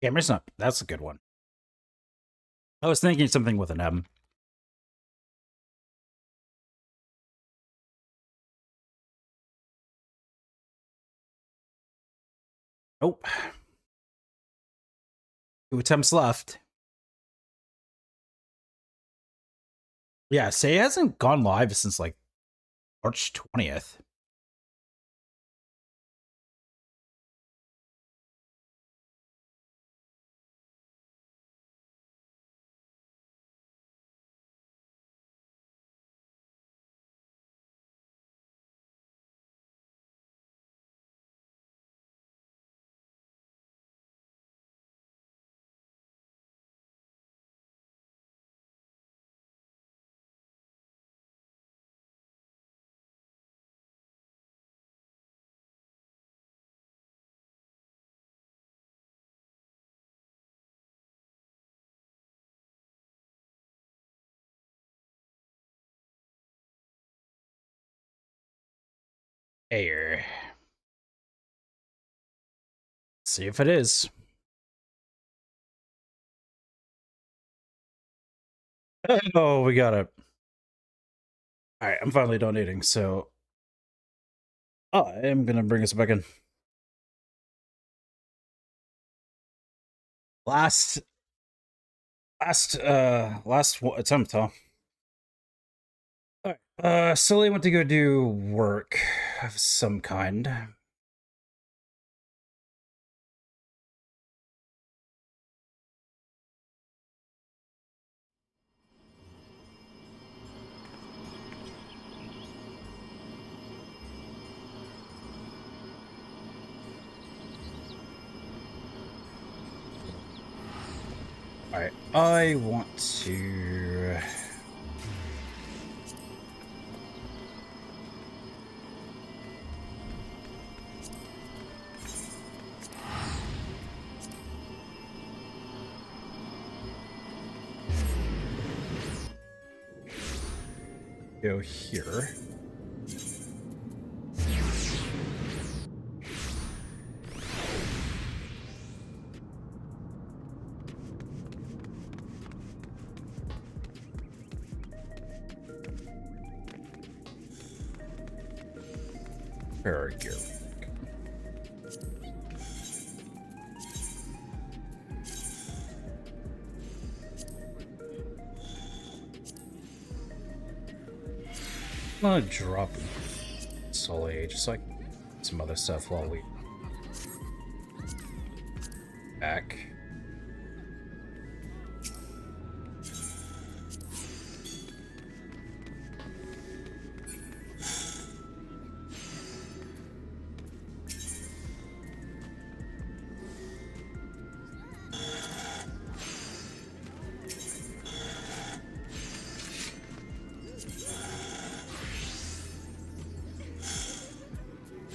Camera's not. That's a good one. I was thinking something with an M. Nope. 2 attempts left. Yeah, say it hasn't gone live since like March 20th. Here. See if it is. Oh, we got it. All right, I'm finally donating, so I am gonna bring us back in. Last attempt, huh? All right. Sully went to go do work of some kind. Alright, I want to... go here. Very good. I'm gonna drop Sully, just like some other stuff while we back.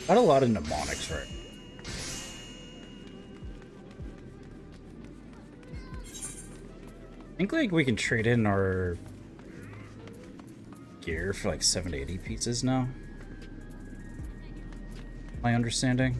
Got a lot of mnemonics, right? I think like we can trade in our gear for like 7 to 80 pieces now. My understanding.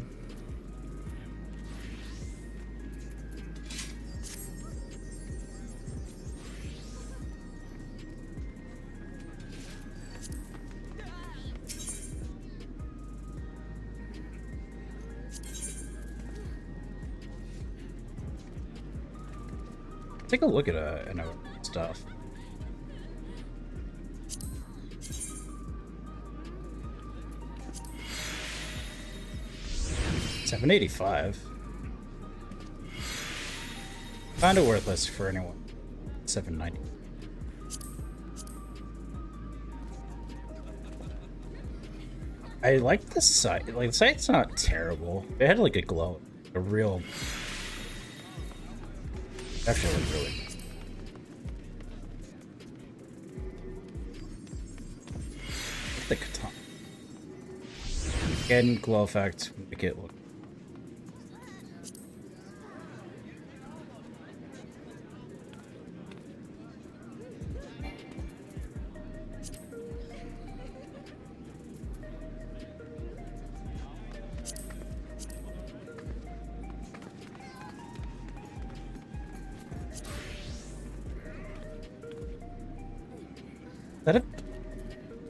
Take a look at stuff. 785. Kind of worthless for anyone. 790. I like the site. Like, the site's not terrible. It had like a glow. A real... Actually looked really good. The katana. Again, glow effect. Make it look... Is that a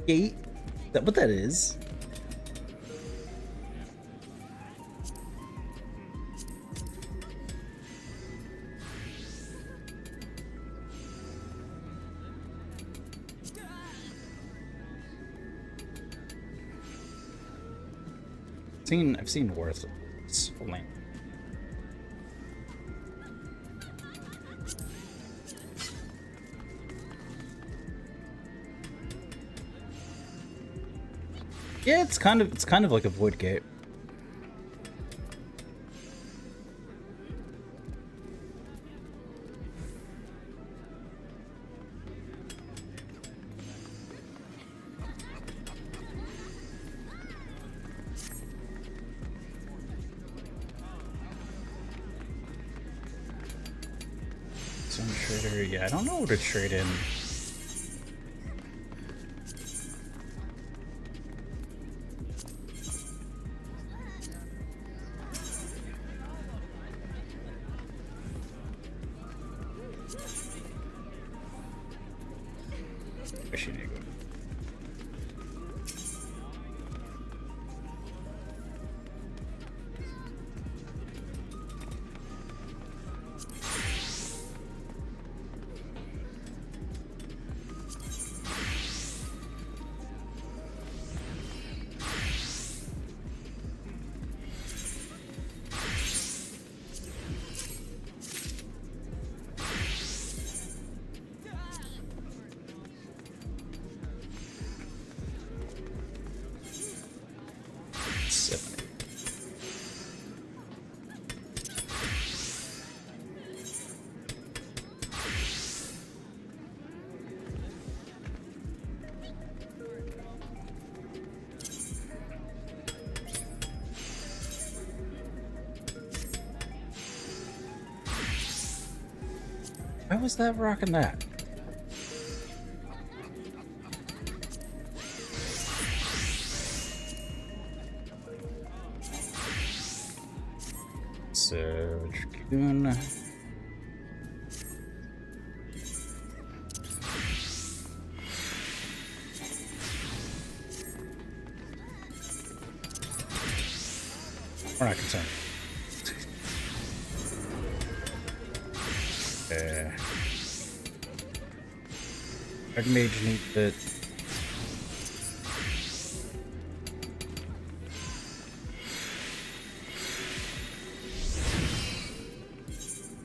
gate? Is that what that is? I've seen worth land. Yeah, it's kind of like a void gate. Some trader, yeah, I don't know what to trade in. Why was that rocking that? So, Dragoon. We're not concerned. Red Mage needs it.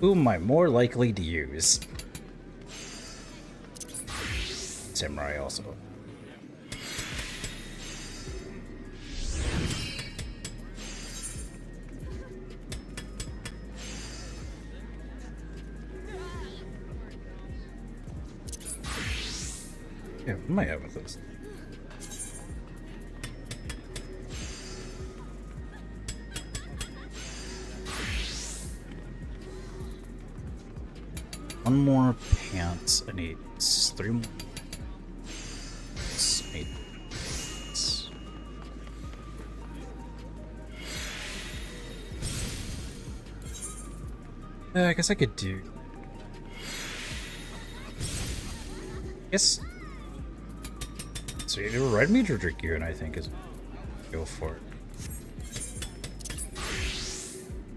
Who am I more likely to use? Samurai also. Yeah, what am I at with this? One more pants. I need 3 more. I need this. I guess I could do. I guess. So you do a Red Mage or Dragoon, I think is. Go for it.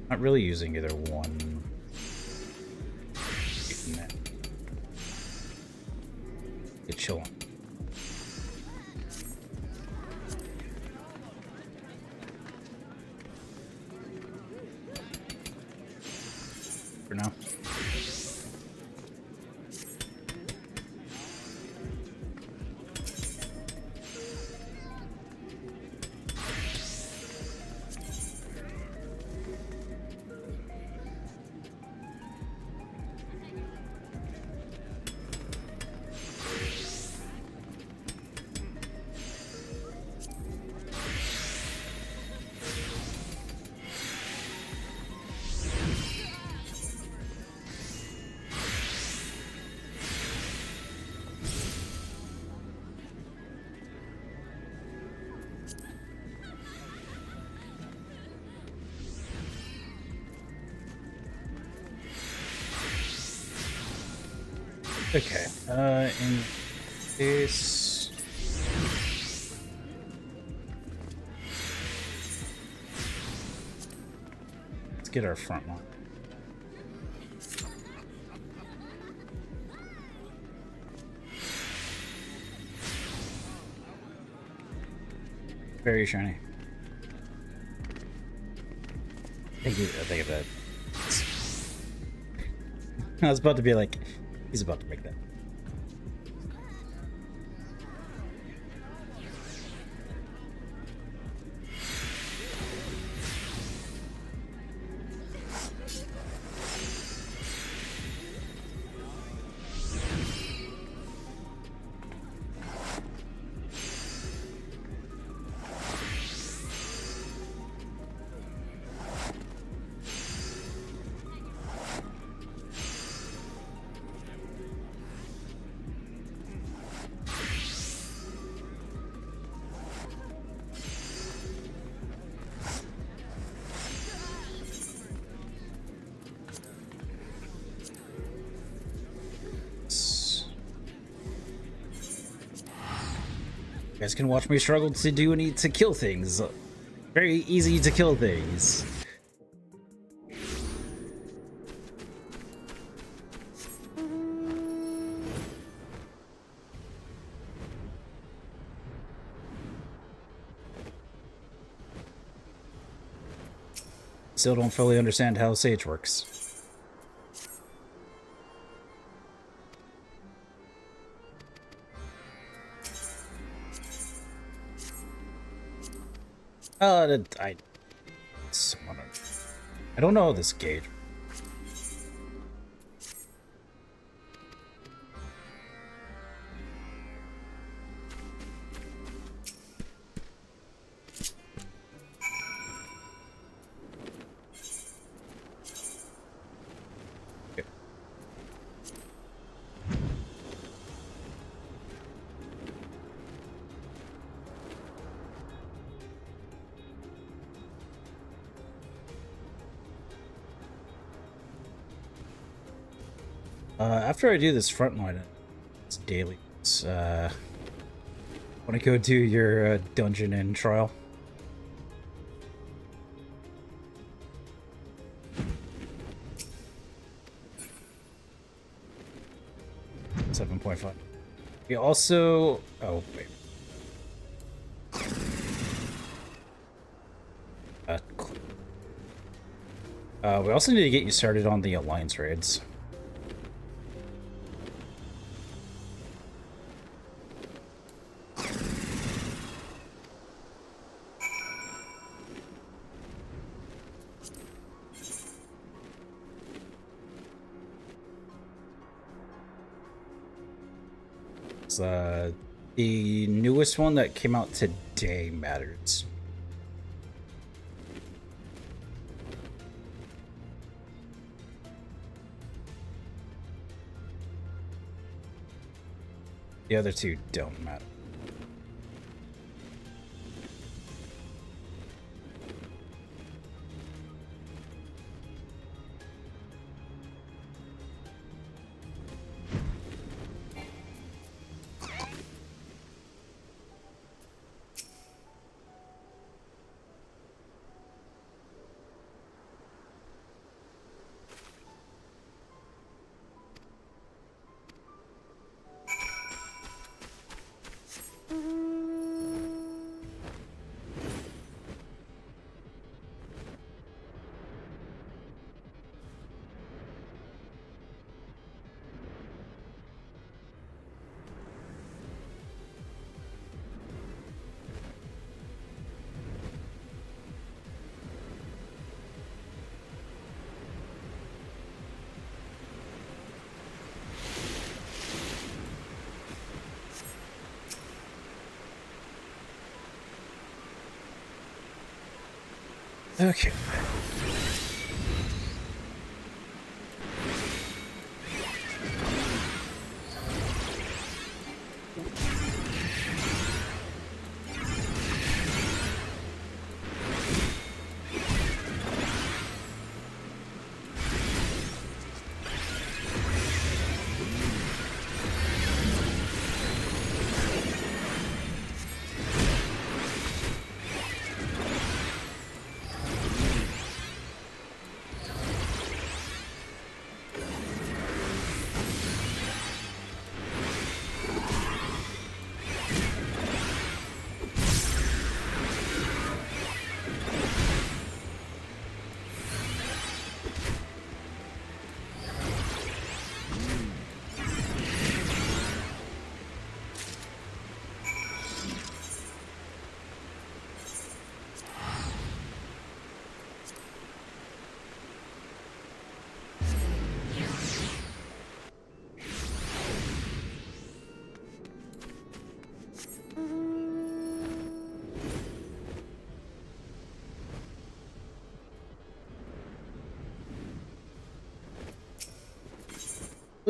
Not really using either one. Get chilling. Okay, in this... Let's get our front line. Very shiny. I think of that. I was about to be like, he's about to make that. You guys can watch me struggle to kill things. Very easy to kill things. Still don't fully understand how Sage works. I don't know this gauge. Okay. After I do this front line, it's daily. It's, want to go do your dungeon and trial? $7.5. We also... Oh, wait. We also need to get you started on the Alliance raids. The newest one that came out today matters. The other two don't matter. Okay.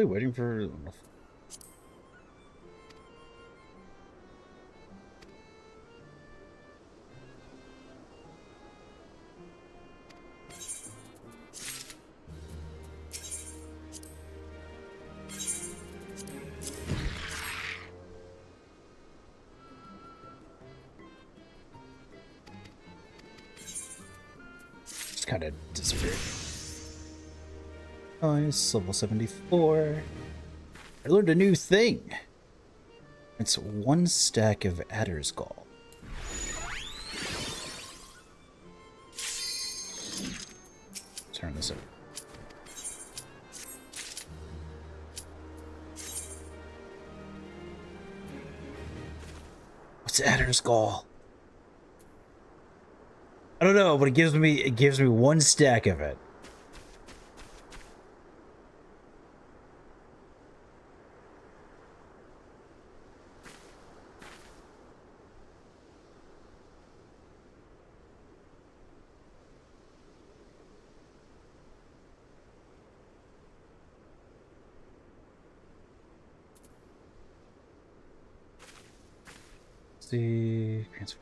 Really waiting for... Just kind of disappeared. Nice, level 74. I learned a new thing. It's 1 stack of Adder's Gall. Turn this up. What's Adder's Gall? I don't know, but it gives me 1 stack of it. See, transfer.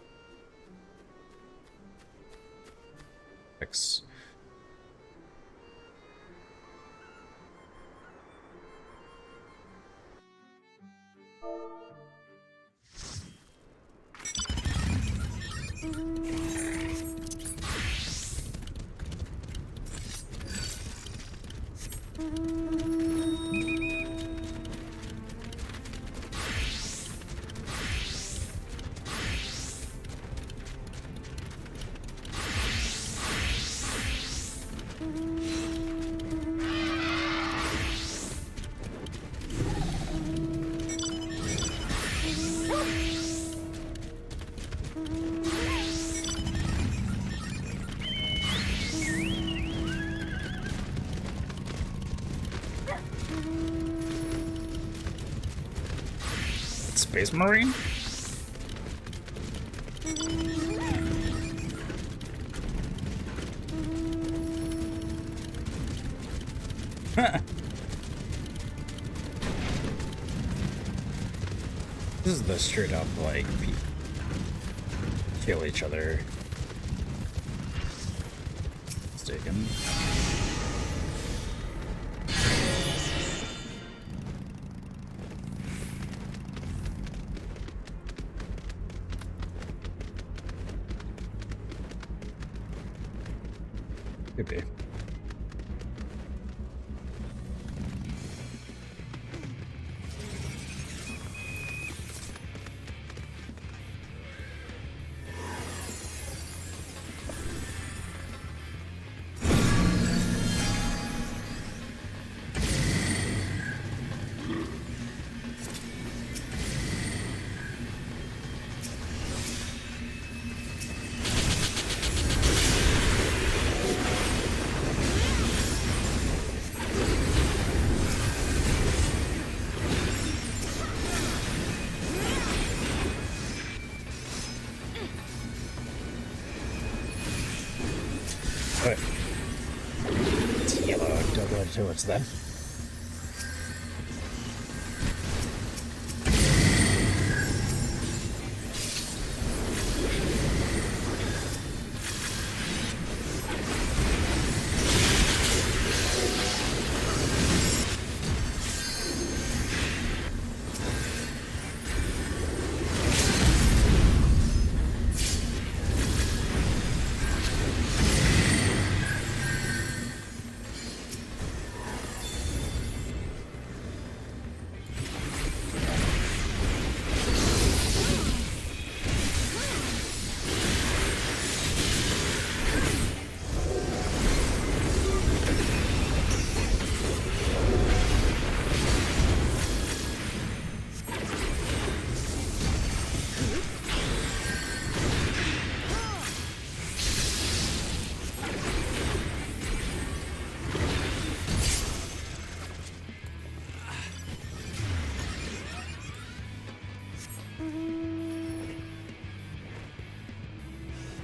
X. Space Marine? This is the straight up like kill each other. Mistaken. Could be. It's yellow, don't go towards them.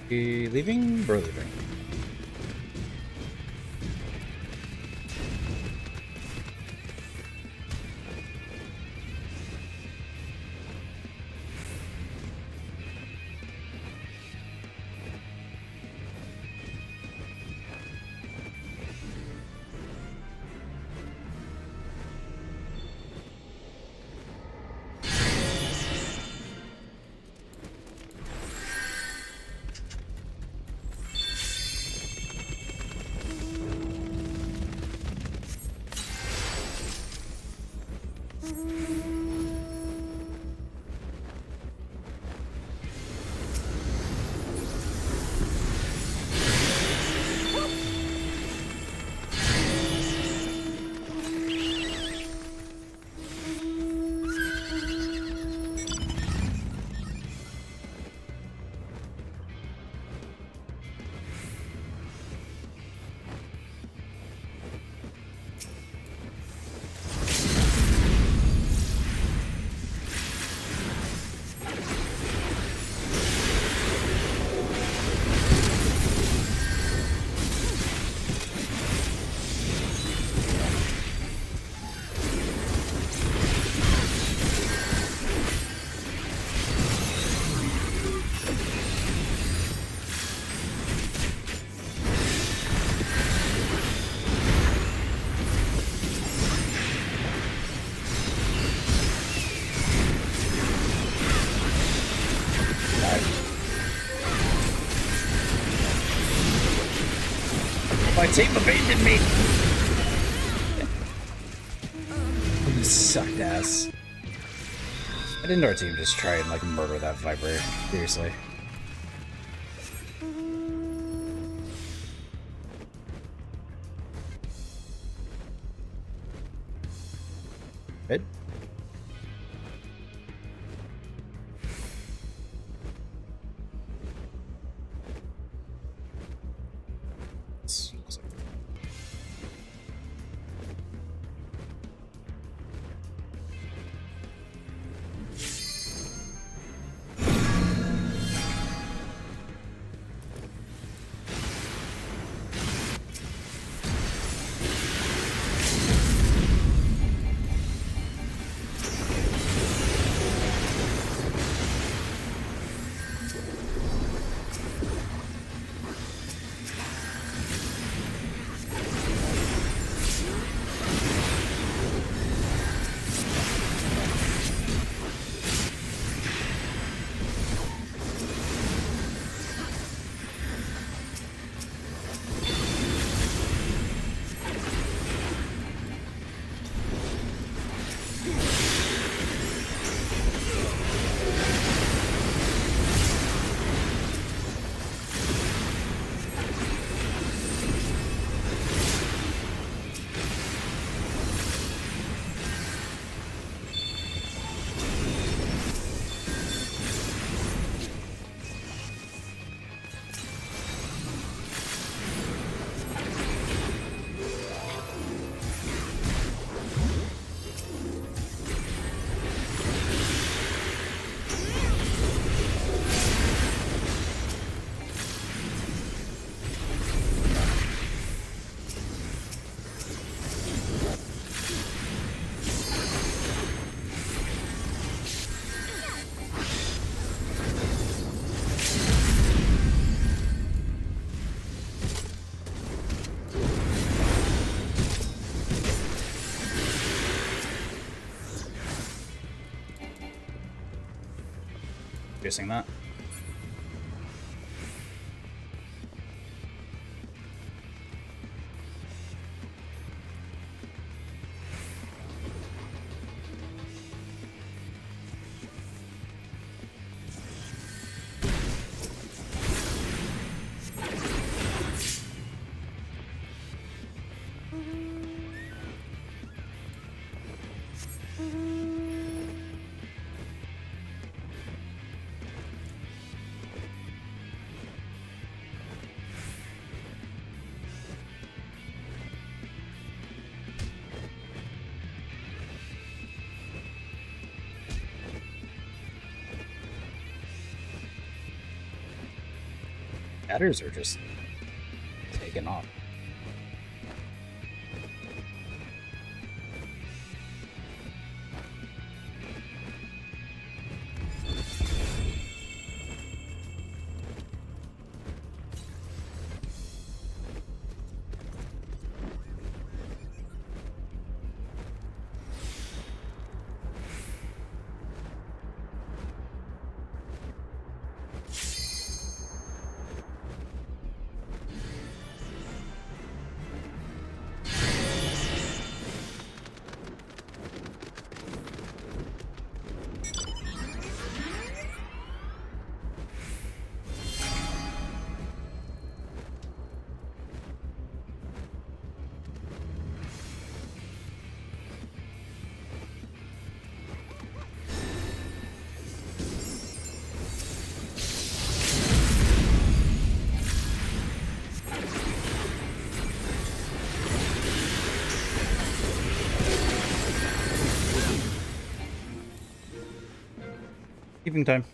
Leaving? Bro, leaving. My team abandoned me! You sucked ass. Why didn't our team just try and, like, murder that vibrator? Seriously. Good. Piercing that. Adders are just taking off. Keeping time.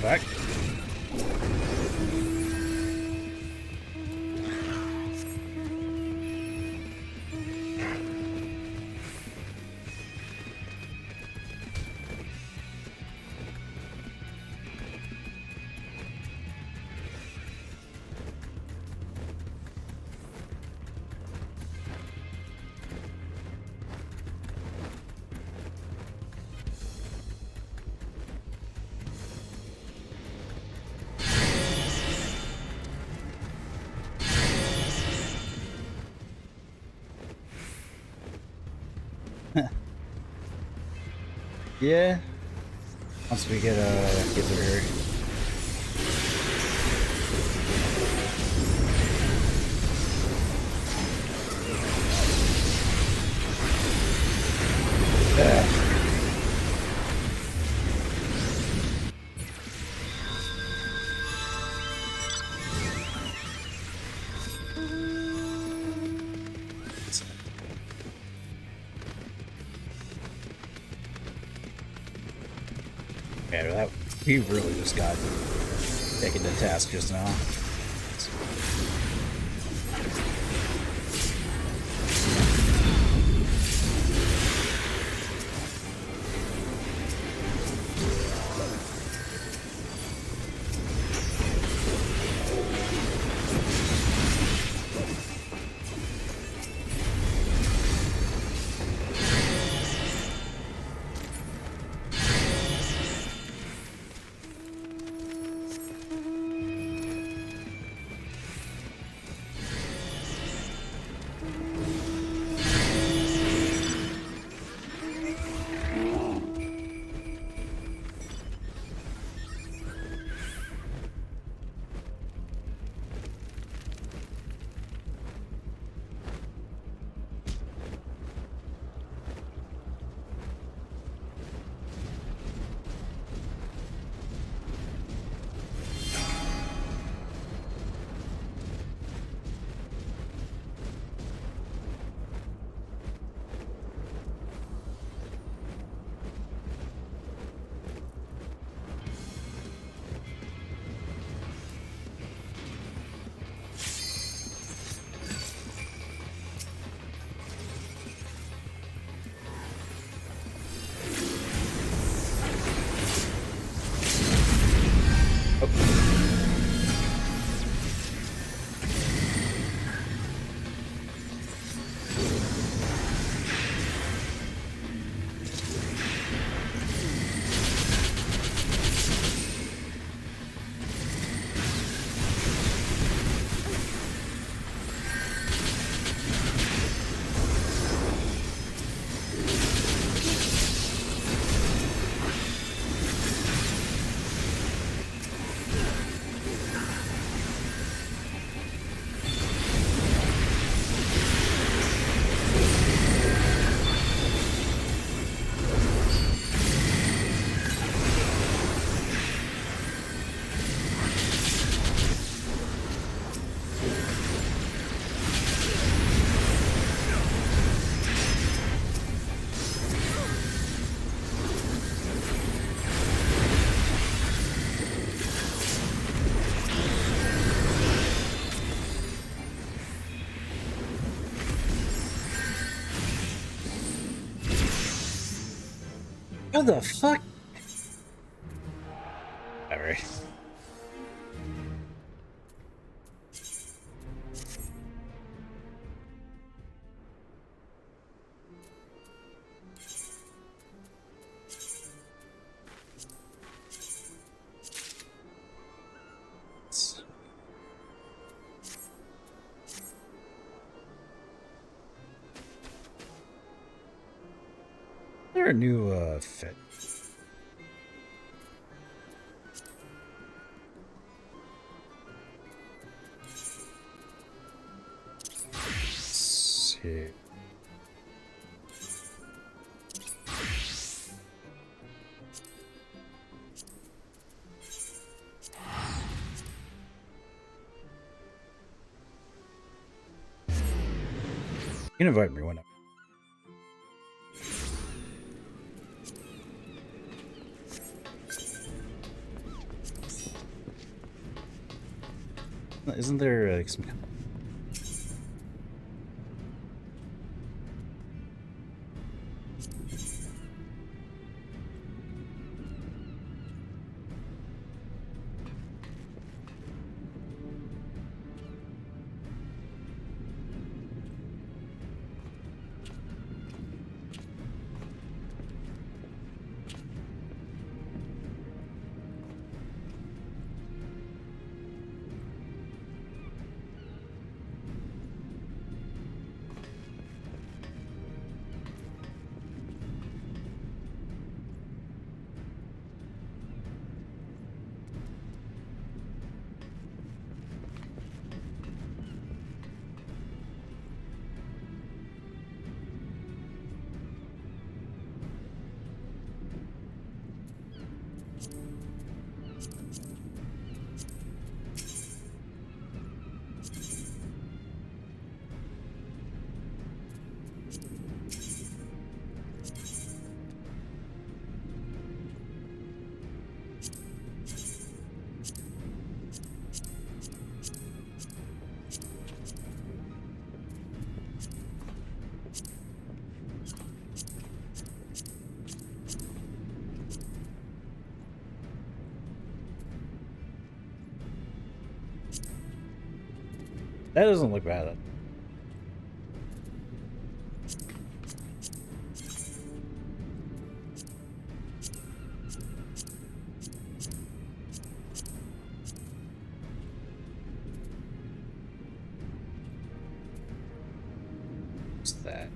back. Yeah. Once we get through here. Man, that he really just got taken to task just now. What the fuck? Alright. There a new fit? Let's see. You can invite me whenever. Isn't there some... That doesn't look bad. What's that?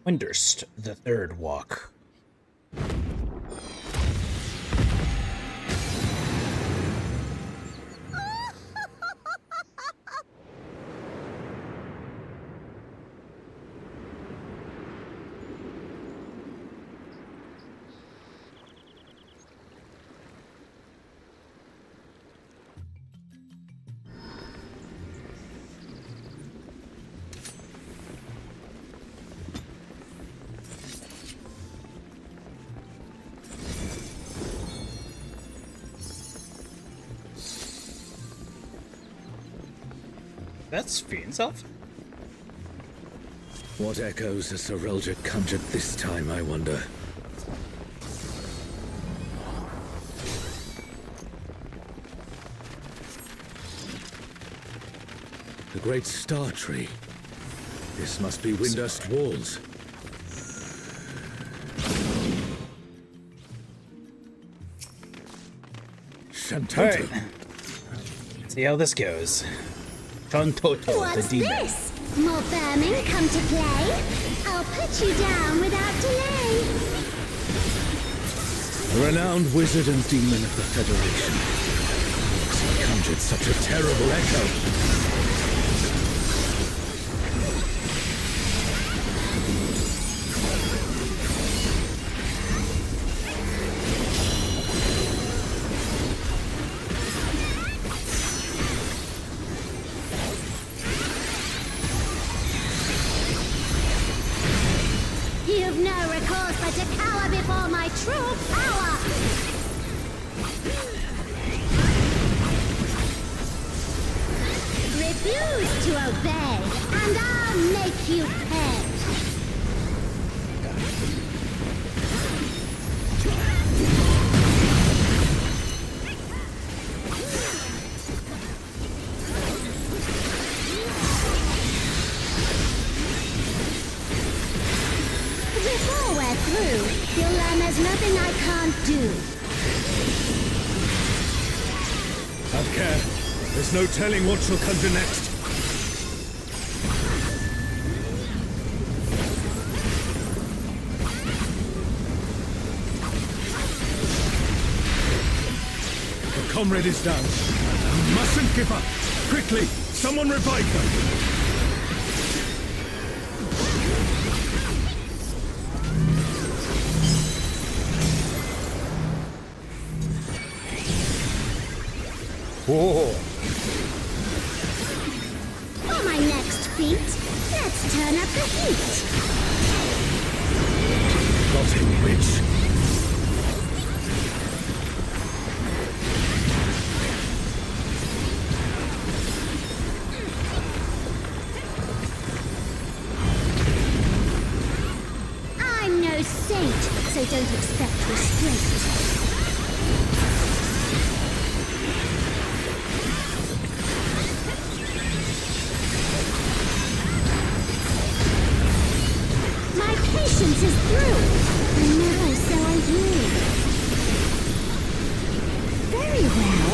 Windurst, the third walk. That's Fiend's Elf? What echoes has Sir Roger conjured this time, I wonder? The great star tree. This must be Windurst walls. Alright. See how this goes. Shantoto, What's the demon. this? More vermin come to play? I'll put you down without delay. A renowned wizard and demon of the Federation. He conjured such a terrible echo. before my true power! Refuse to obey, and I'll make you pay! Before we're through, you'll learn there's nothing I can't do. Have care. There's no telling what she'll conjure next. The comrade is down. You mustn't give up. Quickly, someone revive her. Whoa. For my next feat, let's turn up the heat. Rotting witch. I'm no saint, so don't expect restraint. Patience is through, and now so are you. Very well.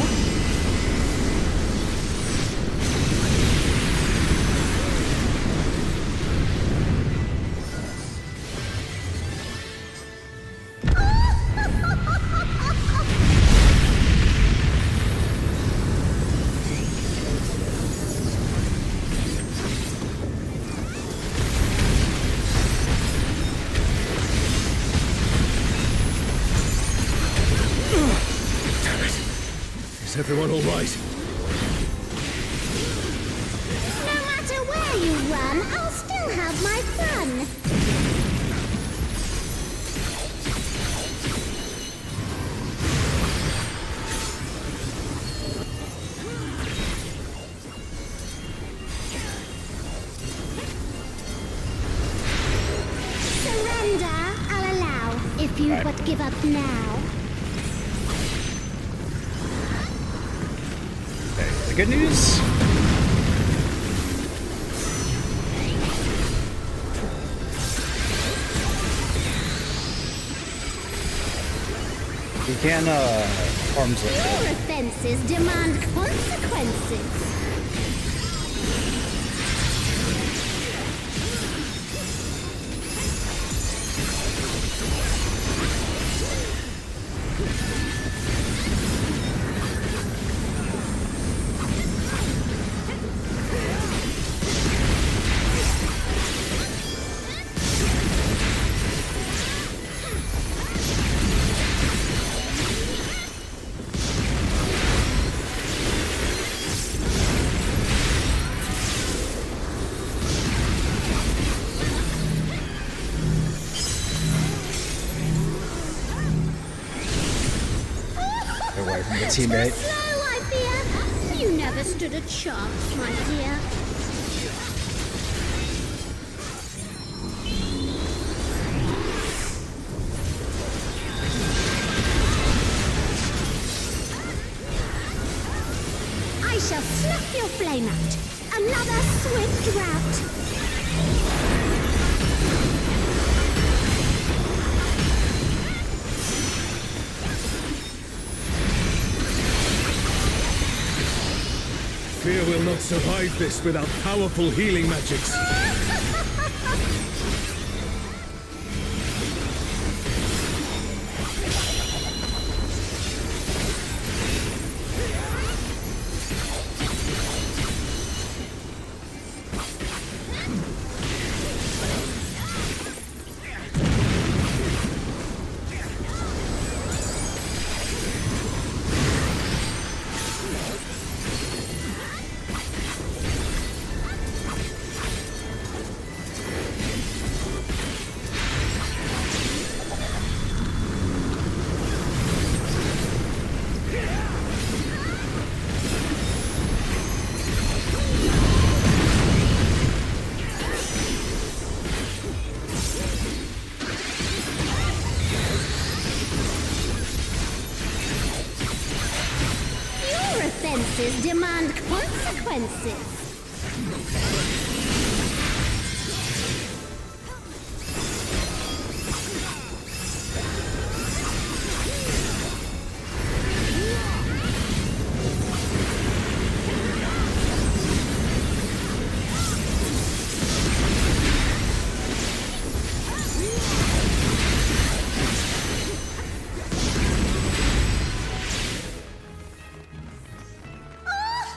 Is everyone all right? No matter where you run, I'll still have my fun. Surrender, I'll allow, if you but give up now. The good news? You can arms lift it. Your offenses demand consequences. Away from the teammate. Slow, I fear. You never stood a chance, my dear. I shall snuff your flame out. Another swift drought. Fear will not survive this without powerful healing magics. consequences.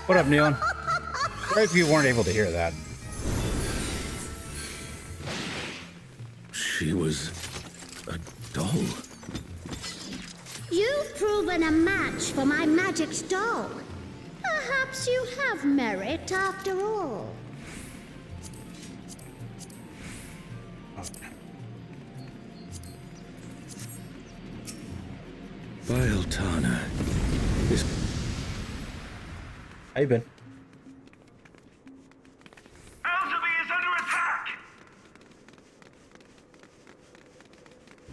What up, Neon? Sorry if you weren't able to hear that. She was a doll. You've proven a match for my magic doll. Perhaps you have merit after all. Vile Tana. How you been? Elzevir is under attack!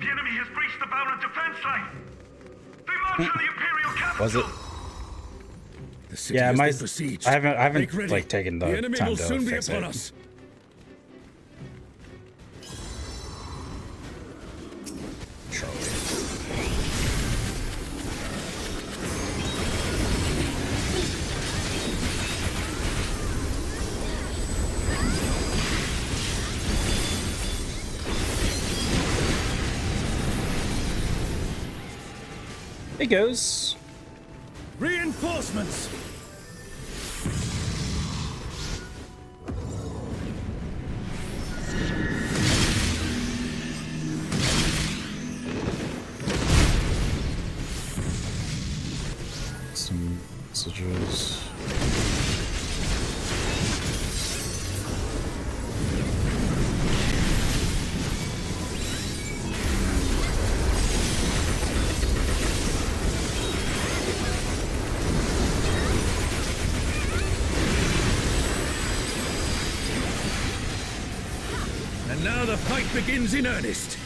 The enemy has breached the Baron defense line! They march on the Imperial capital! Was it? The city Yeah, has my been besieged. I haven't Make ready. like taken the enemy time will to soon be fix upon it. us. It goes. Reinforcements. Some messages. And now the fight begins in earnest.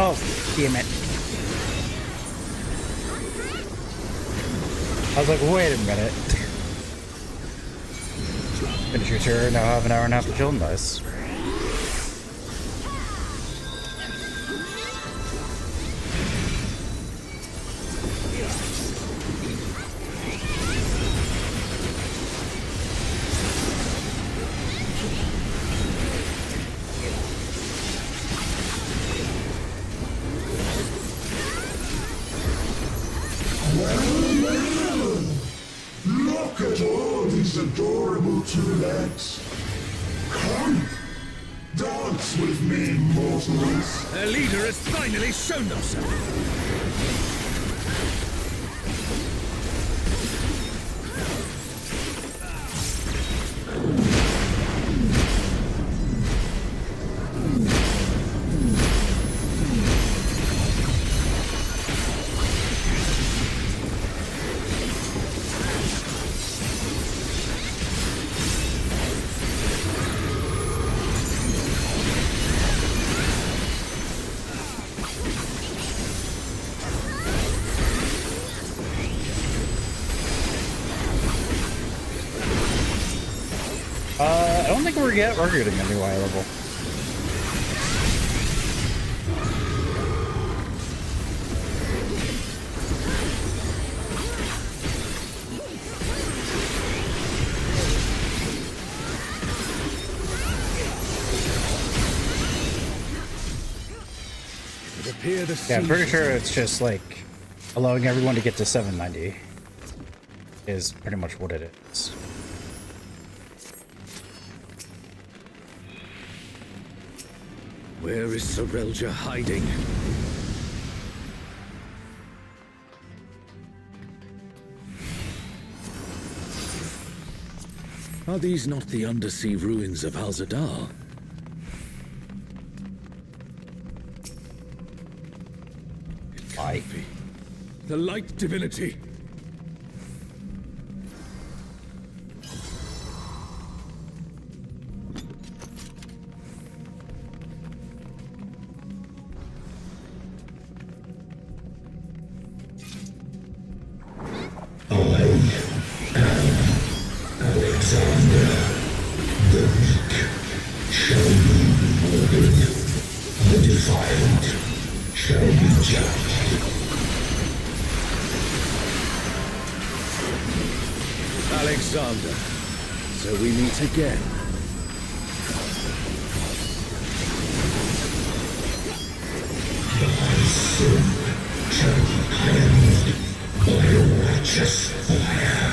Oh, damn it. I was like, wait a minute. Finish your turn, now have an hour and a half to chill and dice. Look at all these adorable two legs. Come, dance with me, mortals. Their leader has finally shown themselves. I don't think we're getting a new eye level. Yeah, I'm pretty sure it's just like allowing everyone to get to 790 is pretty much what it is. Where is Sorelja hiding? Are these not the undersea ruins of Al-Zadar? Why? The light divinity. Alexander, the weak shall be rewarded. The defiant shall be judged. Alexander, so we meet again. Thy sin shall be cleansed by a righteous fire.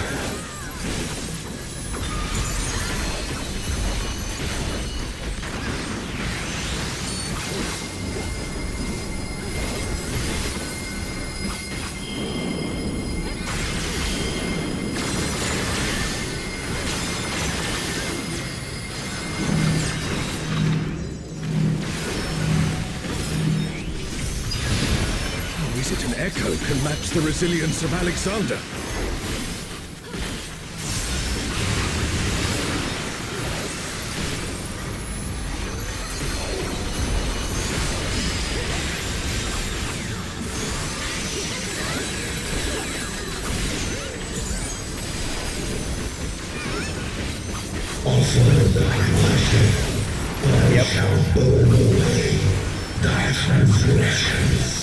Is it an echo can match the resilience of Alexander? Offer thy worship, or I shall burn away thy transgressions.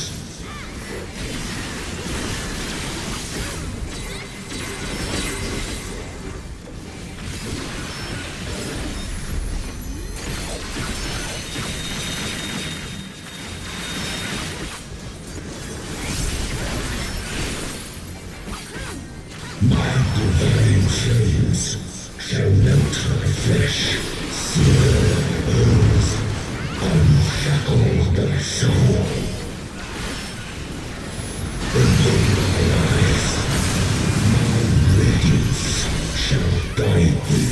My divine flames shall melt thy flesh, sear thy bones, unshackle thy soul. Open thine eyes, my radiance shall guide thee.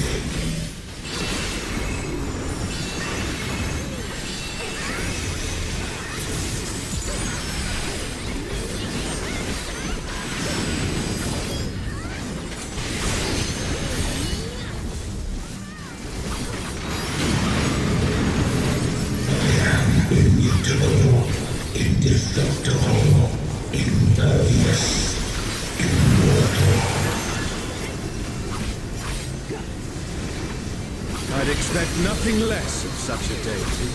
Immutable, indestructible, impervious, immortal. I'd expect nothing less of such a deity.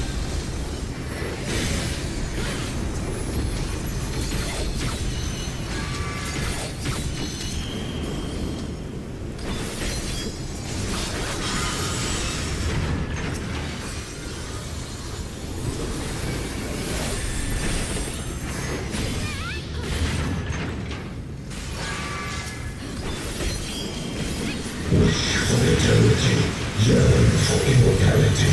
Wish for eternity, yearn for immortality.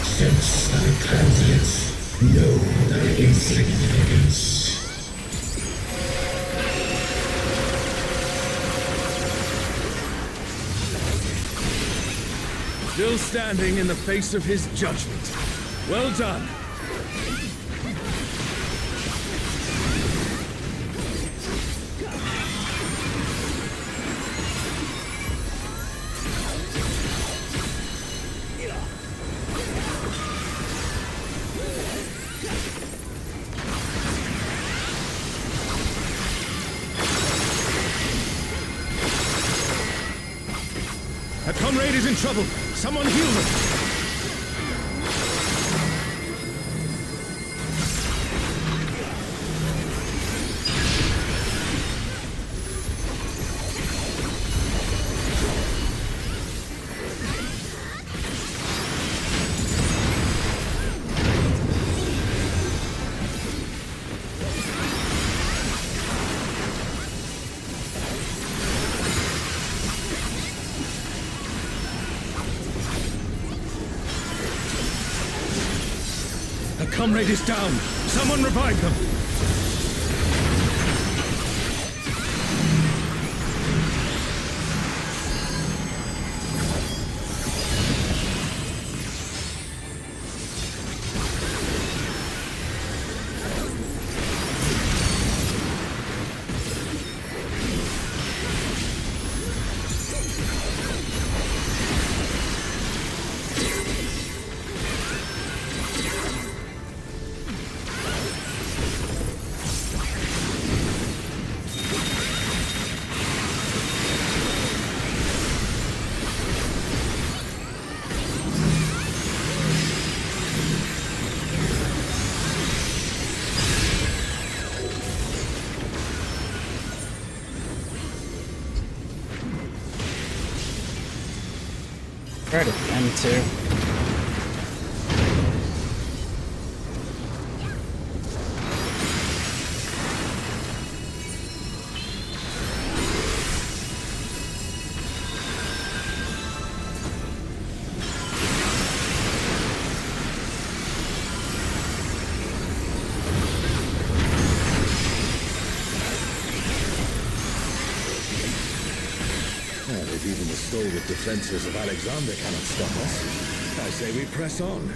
Sense thy transience, know thy insignificance. Still standing in the face of his judgment. Well done. A comrade is in trouble. Someone heal them. A comrade is down. Someone revive them. Right at the end too. If even the stalwart defenses of Alexander cannot stop us, I say we press on.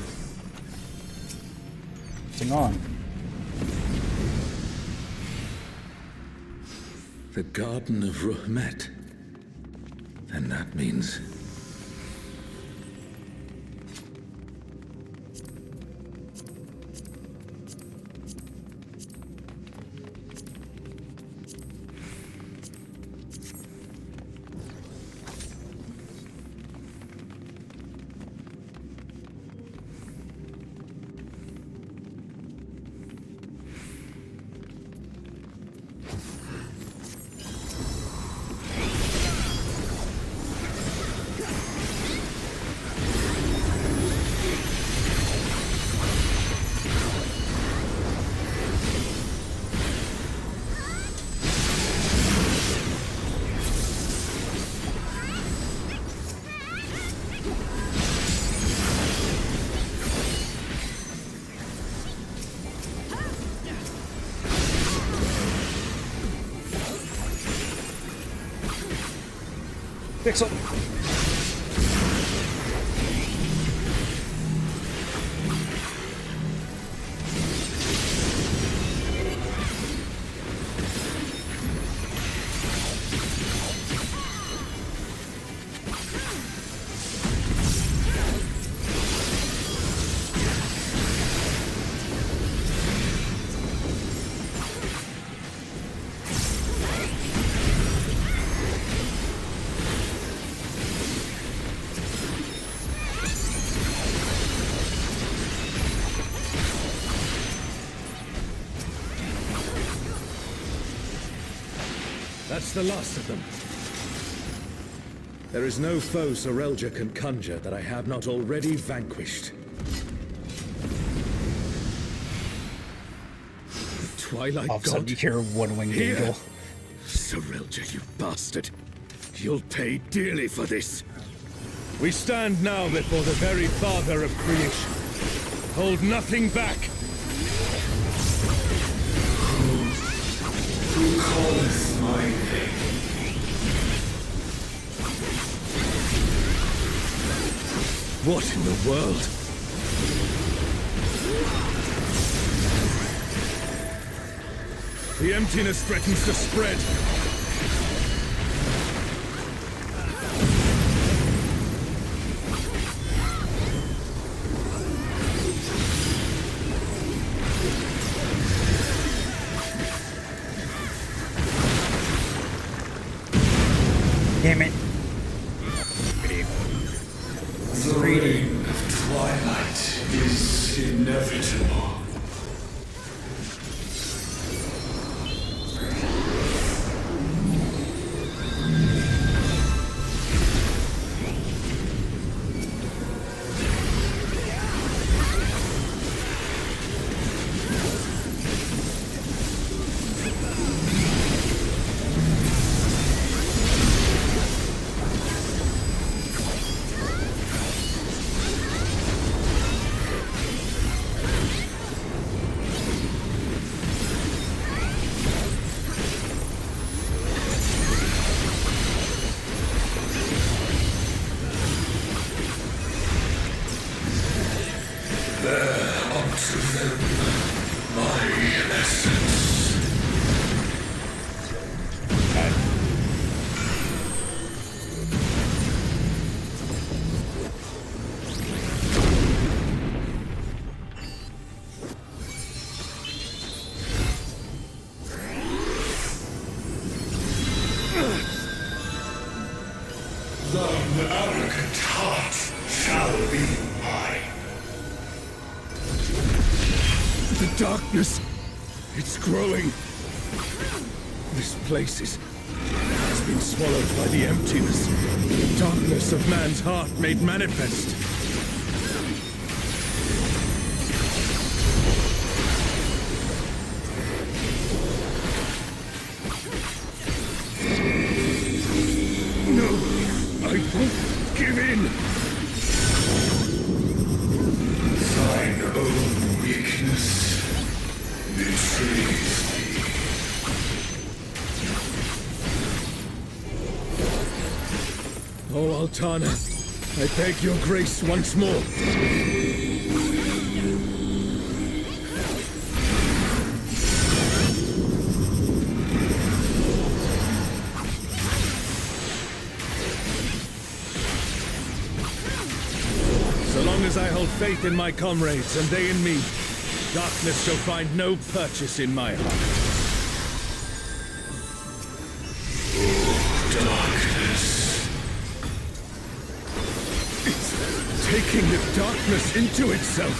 Pressing on. The Garden of Ruhmet. Then that means... Pixel. That's the last of them. There is no foe Sorelja can conjure that I have not already vanquished. The Twilight All of a sudden God. you hear a one-winged Here. angel. Sorelja, you bastard. You'll pay dearly for this. We stand now before the very father of creation. Hold nothing back. Who calleth my name? What in the world? The emptiness threatens to spread. Damn it. The reign of twilight is inevitable. Thine arrogant heart shall be mine. The darkness, it's growing. This place is been swallowed by the emptiness. The darkness of man's heart made manifest. No, I won't give in. Thine own weakness betrays thee. Oh, Altana, I beg your grace once more. So long as I hold faith in my comrades and they in me, darkness shall find no purchase in my heart. Taking the darkness into itself.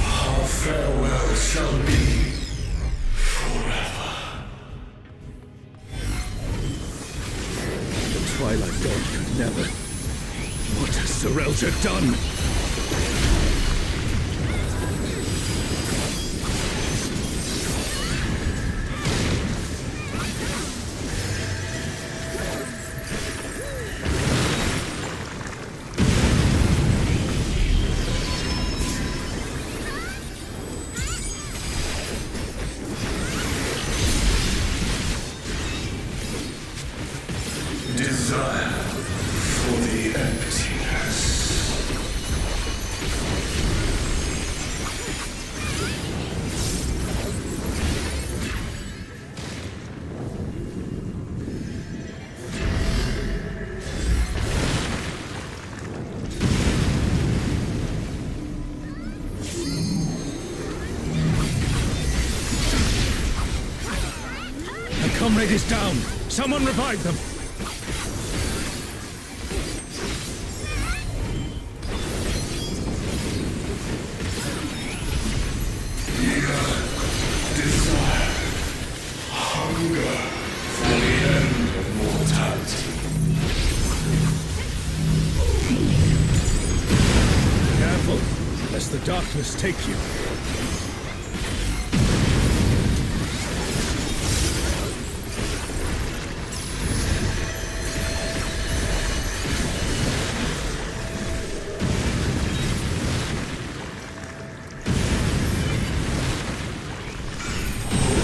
Our farewell shall be forever. The Twilight God could never. What has Serelja done? Desire for the emptiness. A comrade is down. Someone revive them. The darkness take you.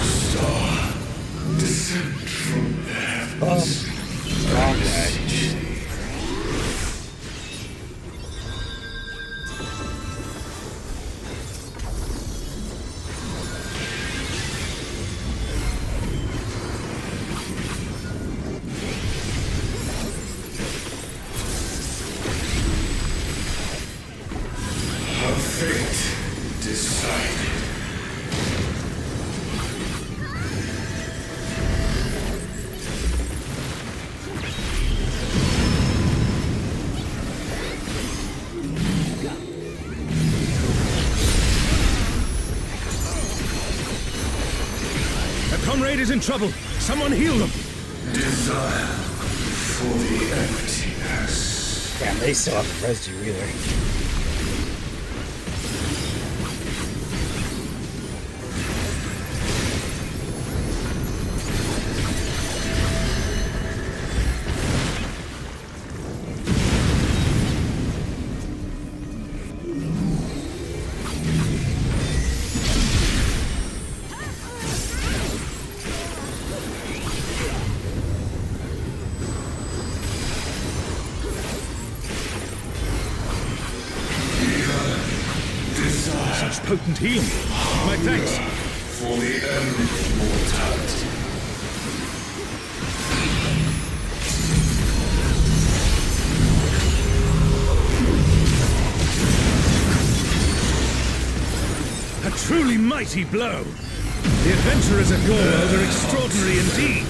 Star, descend from the heavens. Fate decided. A comrade is in trouble. Someone heal them. Desire for the emptiness. Damn, they still haven't rezzed you either. Such potent healing. My thanks. For the end of mortality. A truly mighty blow. The adventurers of your world are extraordinary indeed.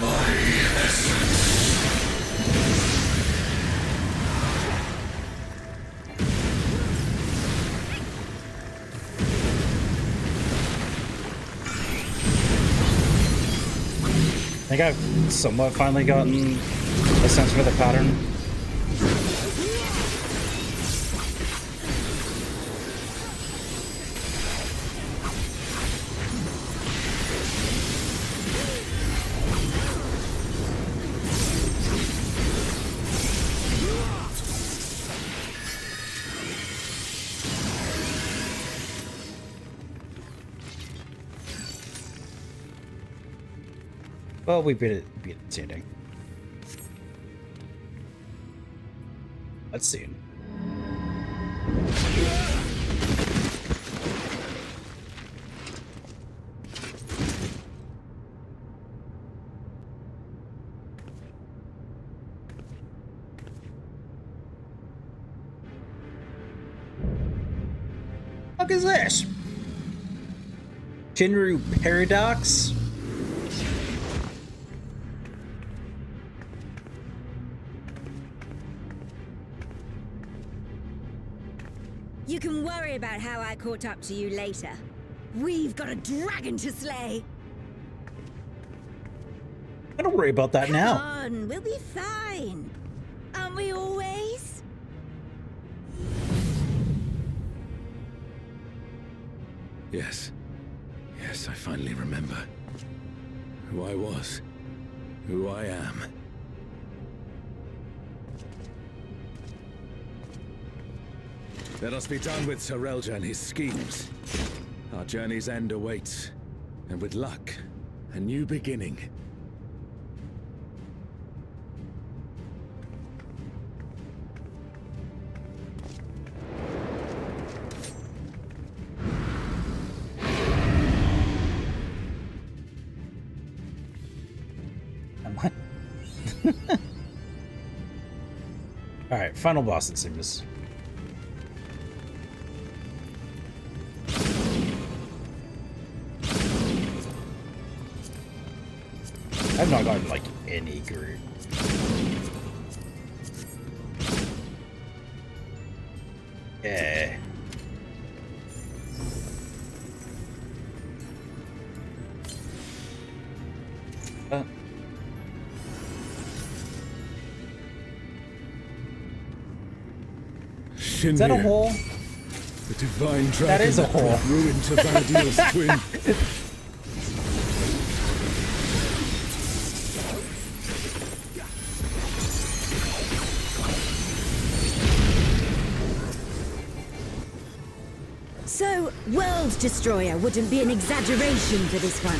My essence. I think I've somewhat finally gotten a sense for the pattern. Well, we beat it standing. Let's see. What the fuck is this? Shinru Paradox? You can worry about how I caught up to you later. We've got a dragon to slay. I don't worry about that now. Come on, we'll be fine. Aren't we always? Yes. Yes, I finally remember. Who I was. Who I am. Let us be done with Sarelja and his schemes. Our journey's end awaits. And with luck, a new beginning. Alright, final boss it seems. I've not gotten like any group. Yeah. Shindir, is that a hole? The divine dragon that is a hole. Ruin to Vanadil's twin. So, World Destroyer wouldn't be an exaggeration for this one.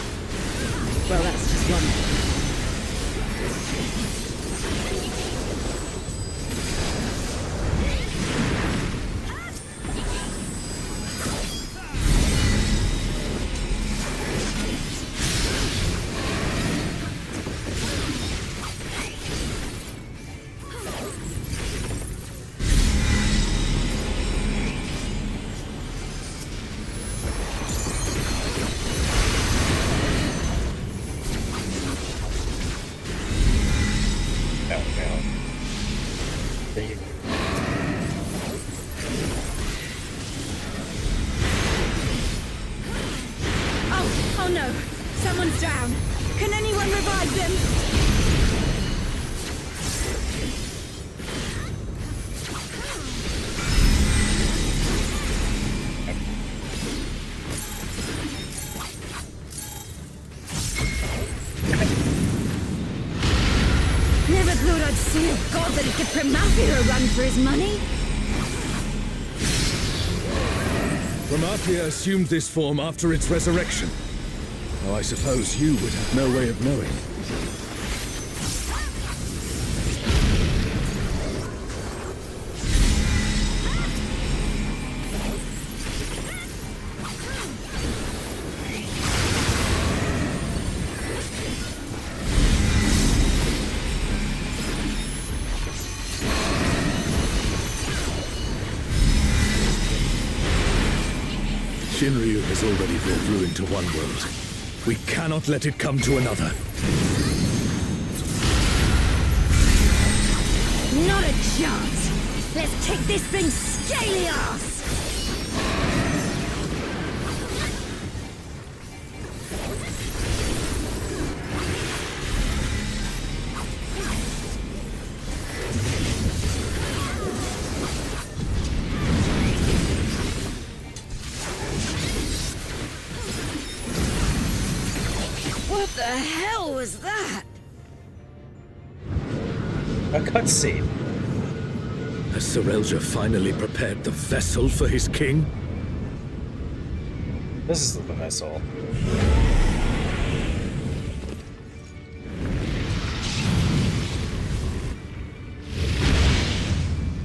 Well, that's just one. Oh no! Someone's down! Can anyone revive them? Never thought I'd see a god that'd give Primathia a run for his money. Primathia assumed this form after its resurrection. Though I suppose you would have no way of knowing. Shinryu has already brought ruin to one world. We cannot let it come to another. Not a chance! Let's kick this thing scaly ass! What the hell was that? A cutscene. Has Serelja finally prepared the vessel for his king? This is the vessel.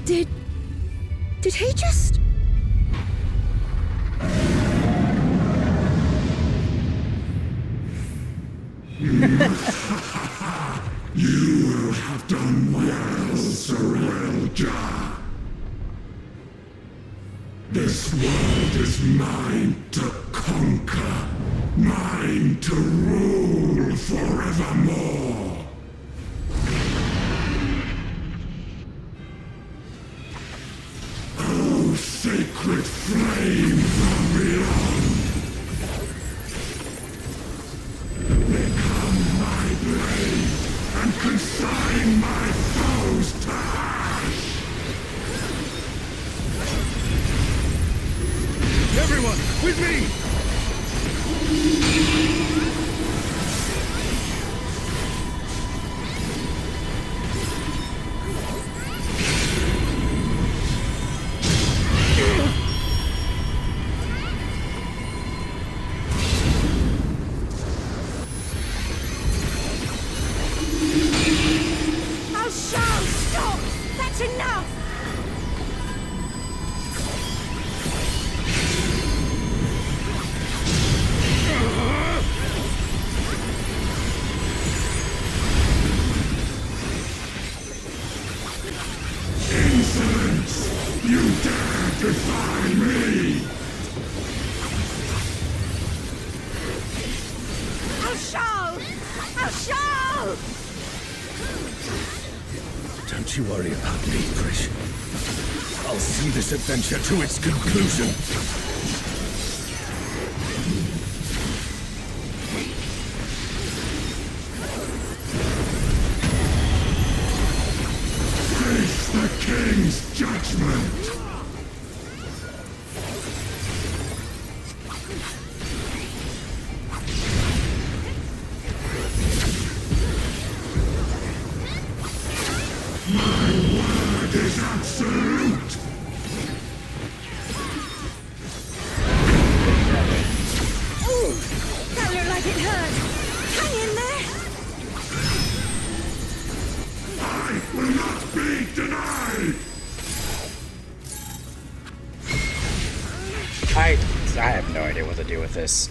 Did he just... You will have done well, Serelja. This world is mine to conquer, mine to rule forevermore. Oh, sacred flame from beyond. Become my blade and consign my foes to ash. Everyone, with me! Oh, Charles, stop! That's enough! Insolence! You dare defy me! Oh, Charles! Oh, Charles! Don't you worry about me, Krish. I'll see this adventure to its conclusion. Face the king's judgment! My word is absolute! Ooh, that looked like it hurt. Hang in there. I will not be denied! I have no idea what to do with this.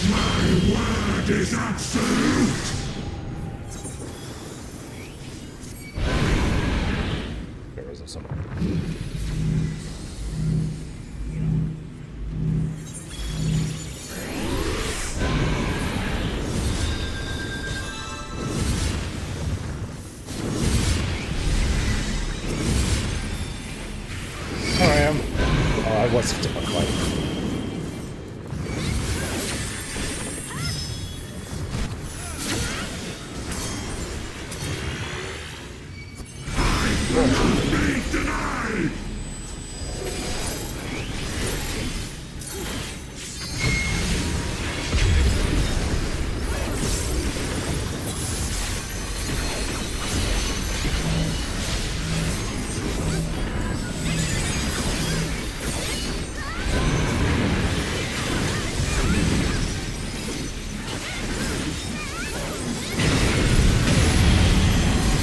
My word is absolute! There was some. Here I am. Oh, I was such a fun fight. Be denied!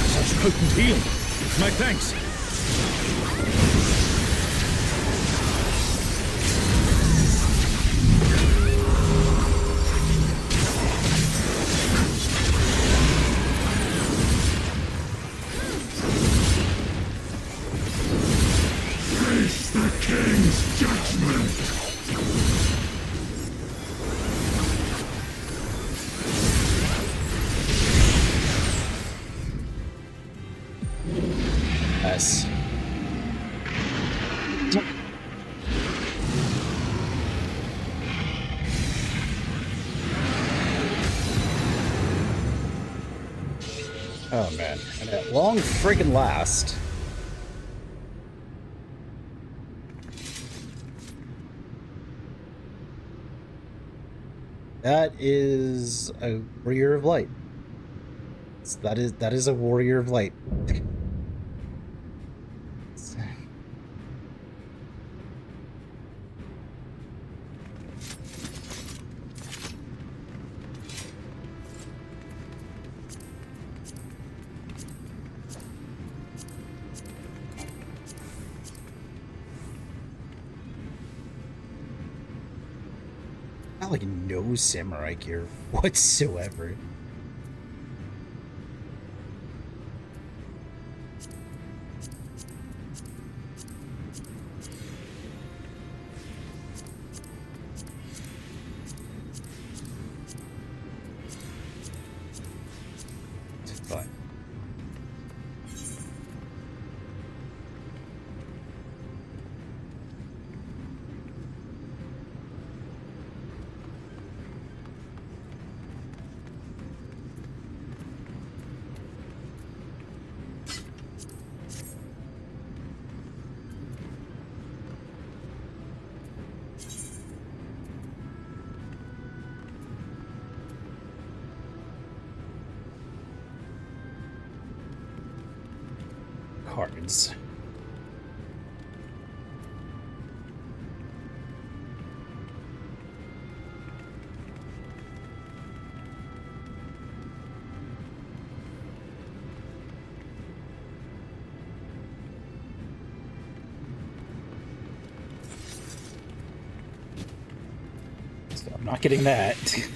Such potent healing. My thanks. Face the king's judgment! Yes. Oh man, and at long friggin' last. That is a warrior of light. That is a warrior of light. Got like no samurai gear whatsoever. Fine. Cards. So I'm not getting that.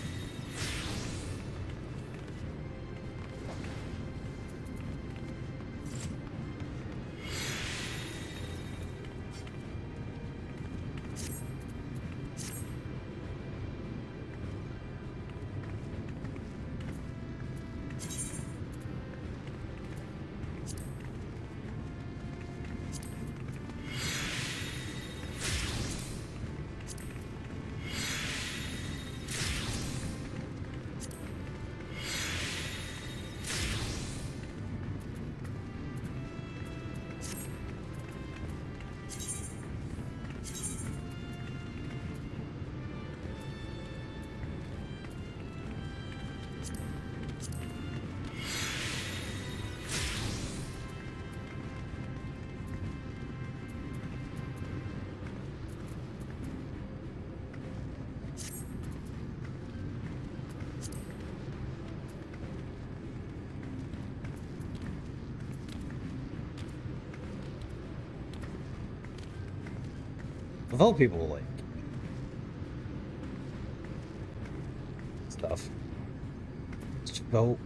Of all people, like stuff. Just go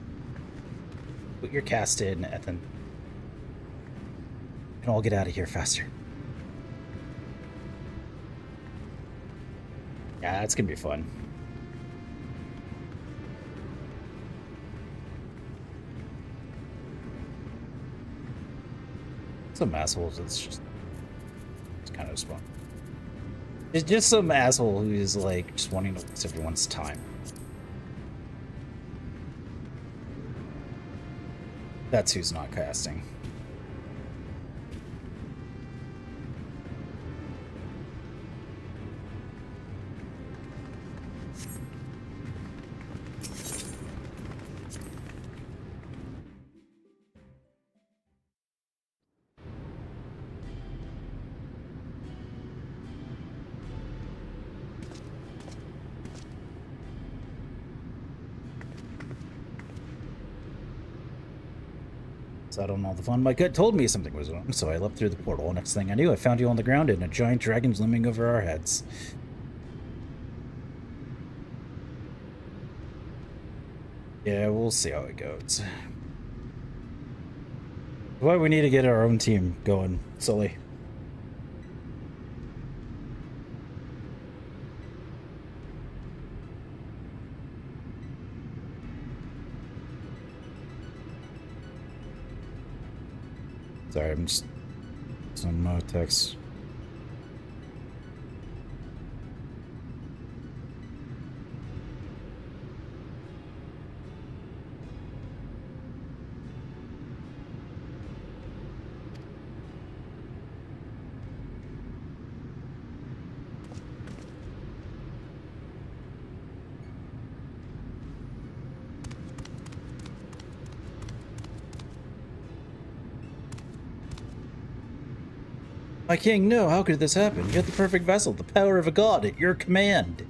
put your cast in and then we can all get out of here faster. Yeah, it's gonna be fun. Some assholes, it's kind of fun. It's just some asshole who is like just wanting to waste everyone's time. That's who's not casting. So I don't know the fun. My gut told me something was wrong, so I leapt through the portal. Next thing I knew, I found you on the ground and a giant dragon's looming over our heads. Yeah, we'll see how it goes. Why we need to get our own team going, Sully. Sorry, I'm just some text. My king, no, how could this happen? You had the perfect vessel, the power of a god at your command.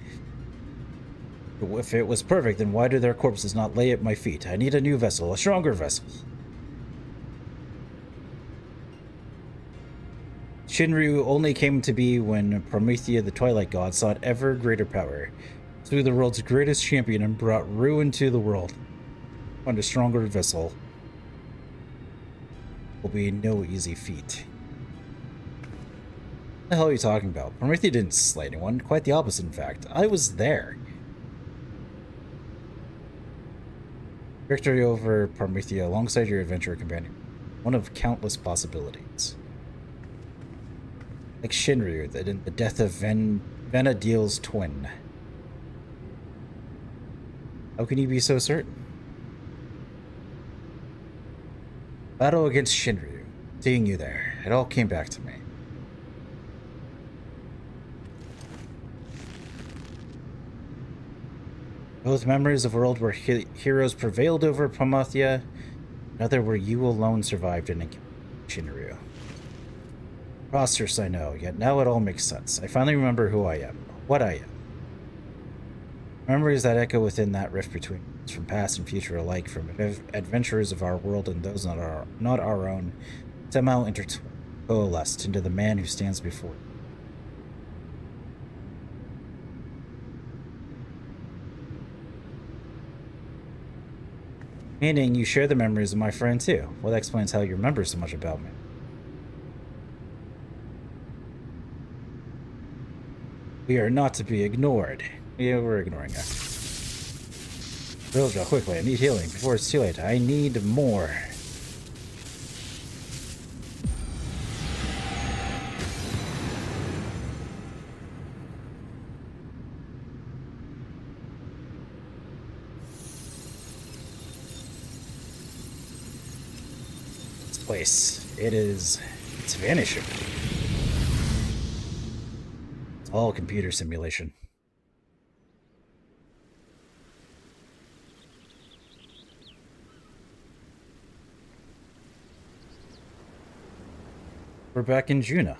If it was perfect, then why do their corpses not lay at my feet? I need a new vessel, a stronger vessel. Shinryu only came to be when Promethea, the Twilight God, sought ever greater power, slew the world's greatest champion, and brought ruin to the world. Find a stronger vessel will be no easy feat. What the hell are you talking about? Promethea didn't slay anyone. Quite the opposite, in fact. I was there. Victory over Promethea alongside your adventurer companion. One of countless possibilities. Like Shinryu, that in the death of Vanadil's twin. How can you be so certain? Battle against Shinryu. Seeing you there, it all came back to me. Both memories of a world where heroes prevailed over Promethea, another where you alone survived and encountered Shinryu. Preposterous, I know, yet now it all makes sense. I finally remember who I am, what I am. Memories that echo within that rift between us, from past and future alike, from adventurers of our world and those not our own, somehow coalesced into the man who stands before you. Meaning, you share the memories of my friend too. Well, that explains how you remember so much about me. We are not to be ignored. Yeah, we're ignoring her. Vilja, quickly, I need healing before it's too late. I need more. This place, it's vanishing. It's all computer simulation. We're back in Juna.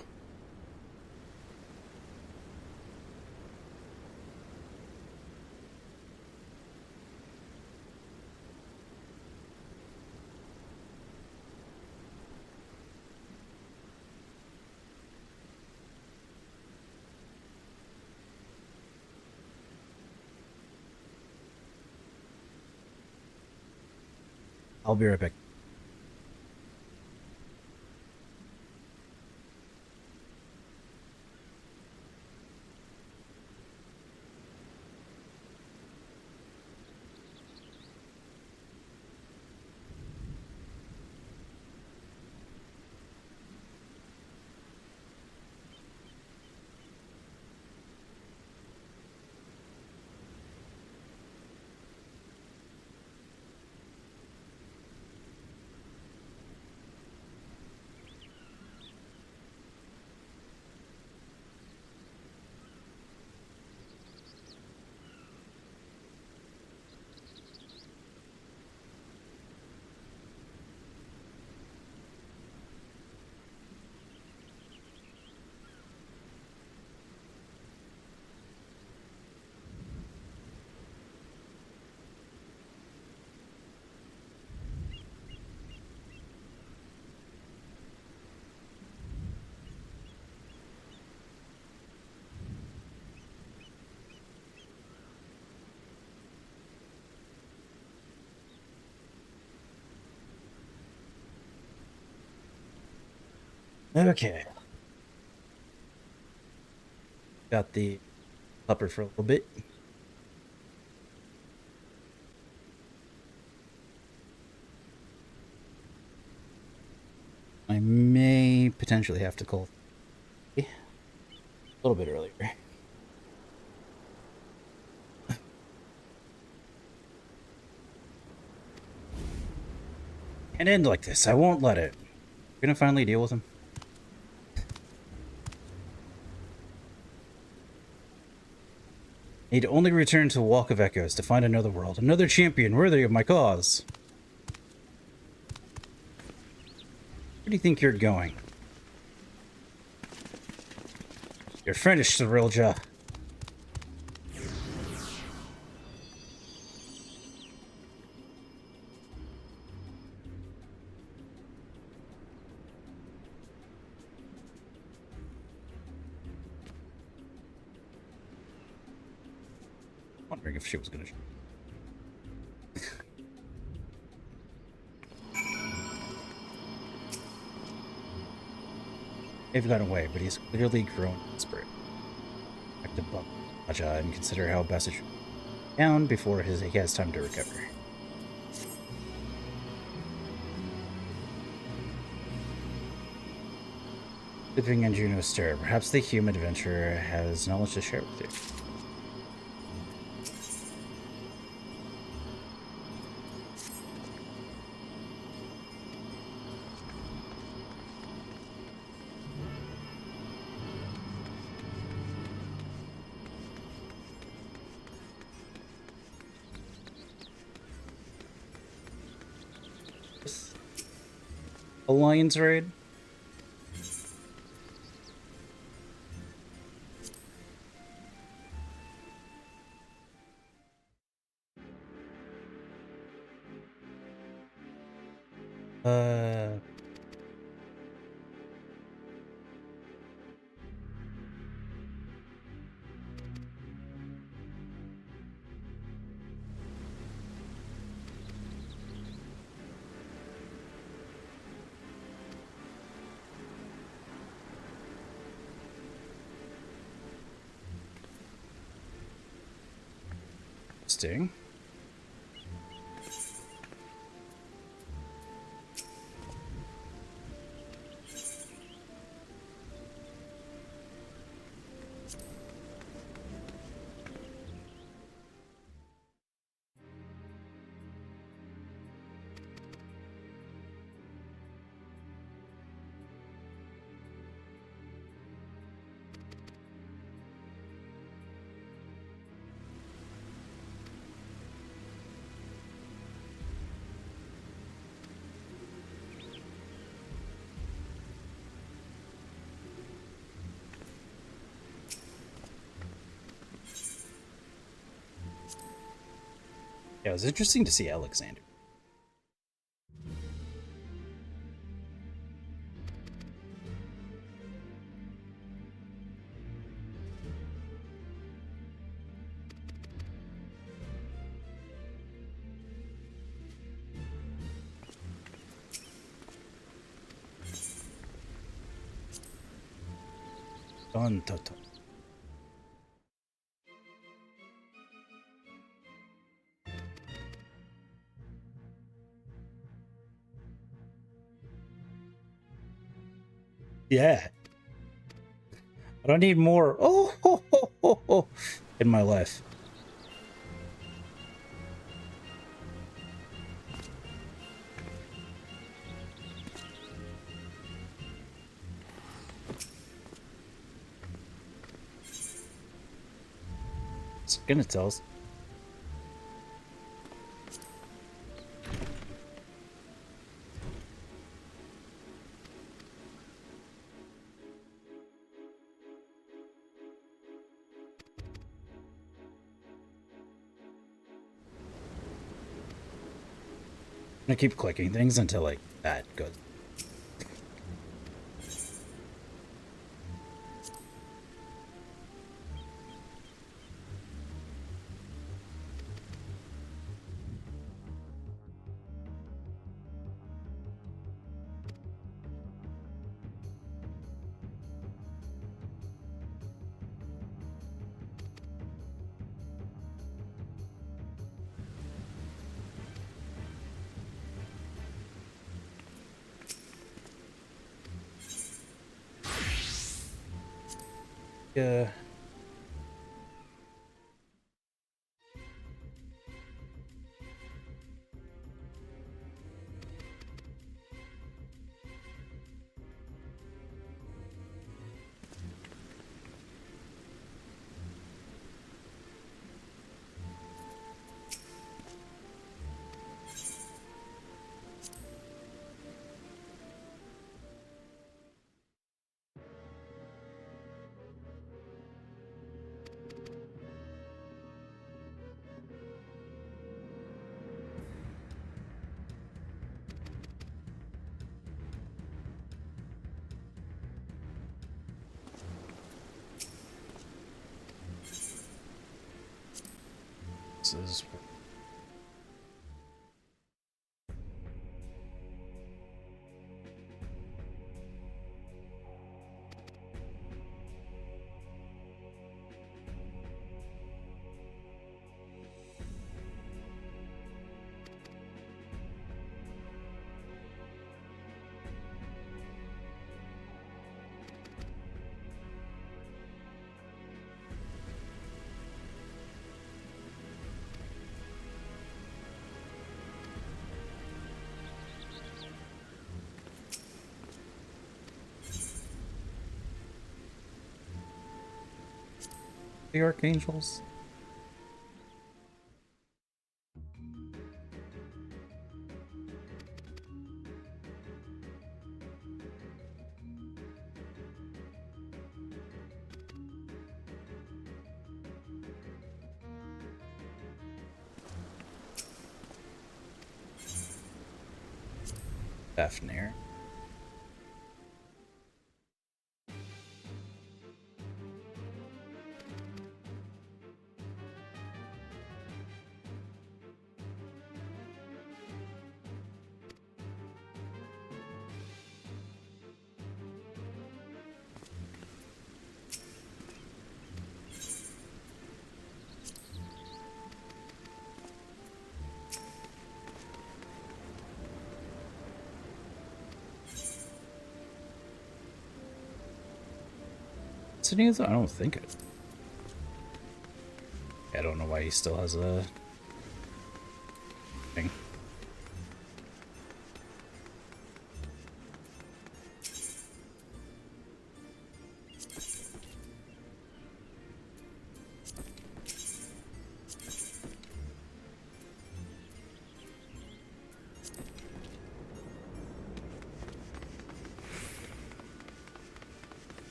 I'll be right back. Okay. Got the pupper for a little bit. I may potentially have to call a little bit earlier. Can't end like this. I won't let it. We're gonna finally deal with him. Need only return to Walk of Echoes to find another world, another champion worthy of my cause. Where do you think you're going? You're finished, Cirilja. Wondering if she was gonna. They've gotten away, but he's clearly grown desperate. Back to Buck Raja and consider how best to shoot down before he has time to recover. Living in Juno's stir, perhaps the human adventurer has knowledge to share with you. Alliance raid? Interesting. Yeah, it was interesting to see Alexander. Dun, dun, dun. Yeah. I don't need more in my life. It's gonna tell us. I'm gonna keep clicking things until like that goes. Yeah. This is the Archangels. Fafnir. I don't think it. I don't know why he still has a thing.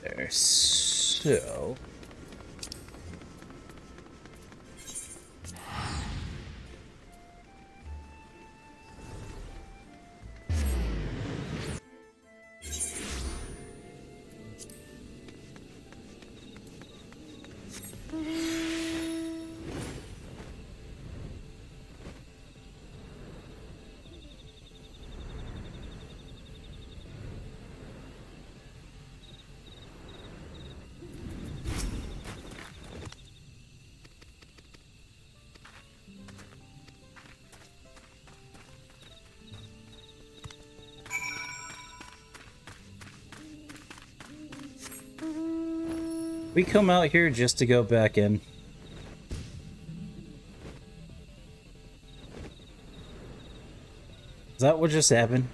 There. So we come out here just to go back in. Is that what just happened?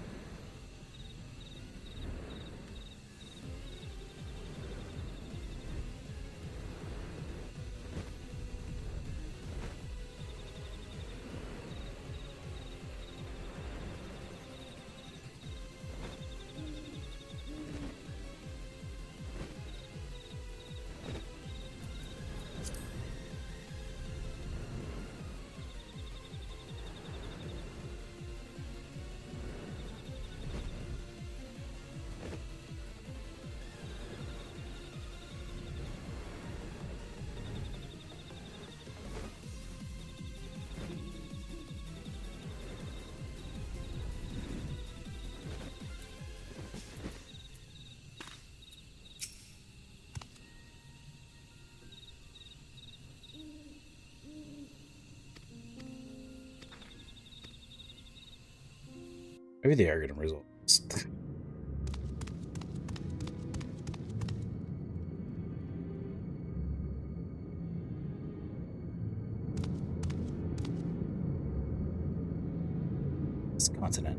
Maybe they are going to resolve this. This continent.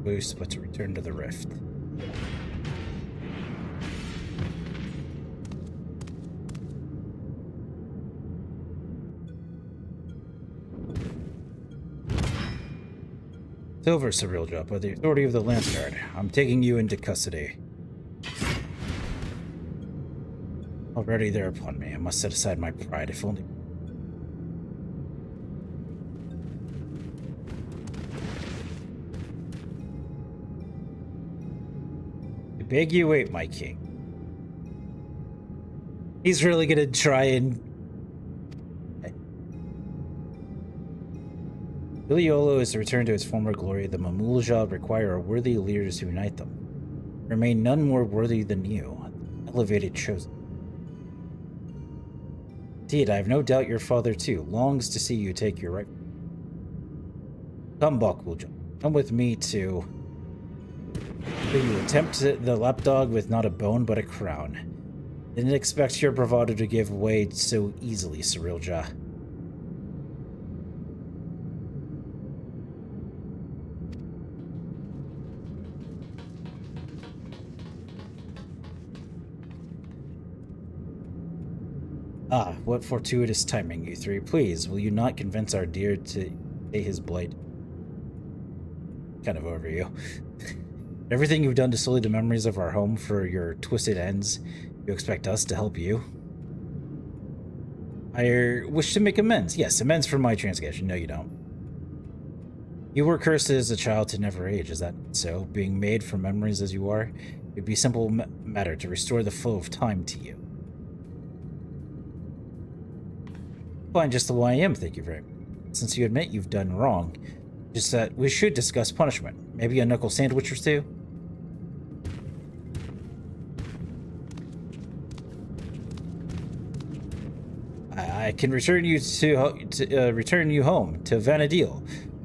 Boost, but to return to the rift. Silver, Surreal Drop, by the authority of the Landguard, I'm taking you into custody. Already there upon me, I must set aside my pride, if only big you wait, my king. He's really gonna try and... Iliolo is to return to its former glory. The Mamulja require a worthy leader to unite them. Remain none more worthy than you, elevated chosen. Indeed, I have no doubt your father, too, longs to see you take your right. Come, Bakulja. Come with me to... You attempt the lapdog with not a bone but a crown. Didn't expect your bravado to give way so easily, Cyrilja. Ah, what fortuitous timing, you three. Please, will you not convince our dear to pay his blight? Kind of over you. Everything you've done to sully the memories of our home for your twisted ends, you expect us to help you? I wish to make amends. Yes, amends for my transgression. No, you don't. You were cursed as a child to never age, is that so? Being made from memories as you are, it'd be a simple matter to restore the flow of time to you. Fine, just the way I am, thank you very much. Since you admit you've done wrong, just that we should discuss punishment. Maybe a knuckle sandwich or two? I can return you return you home to Vanadil.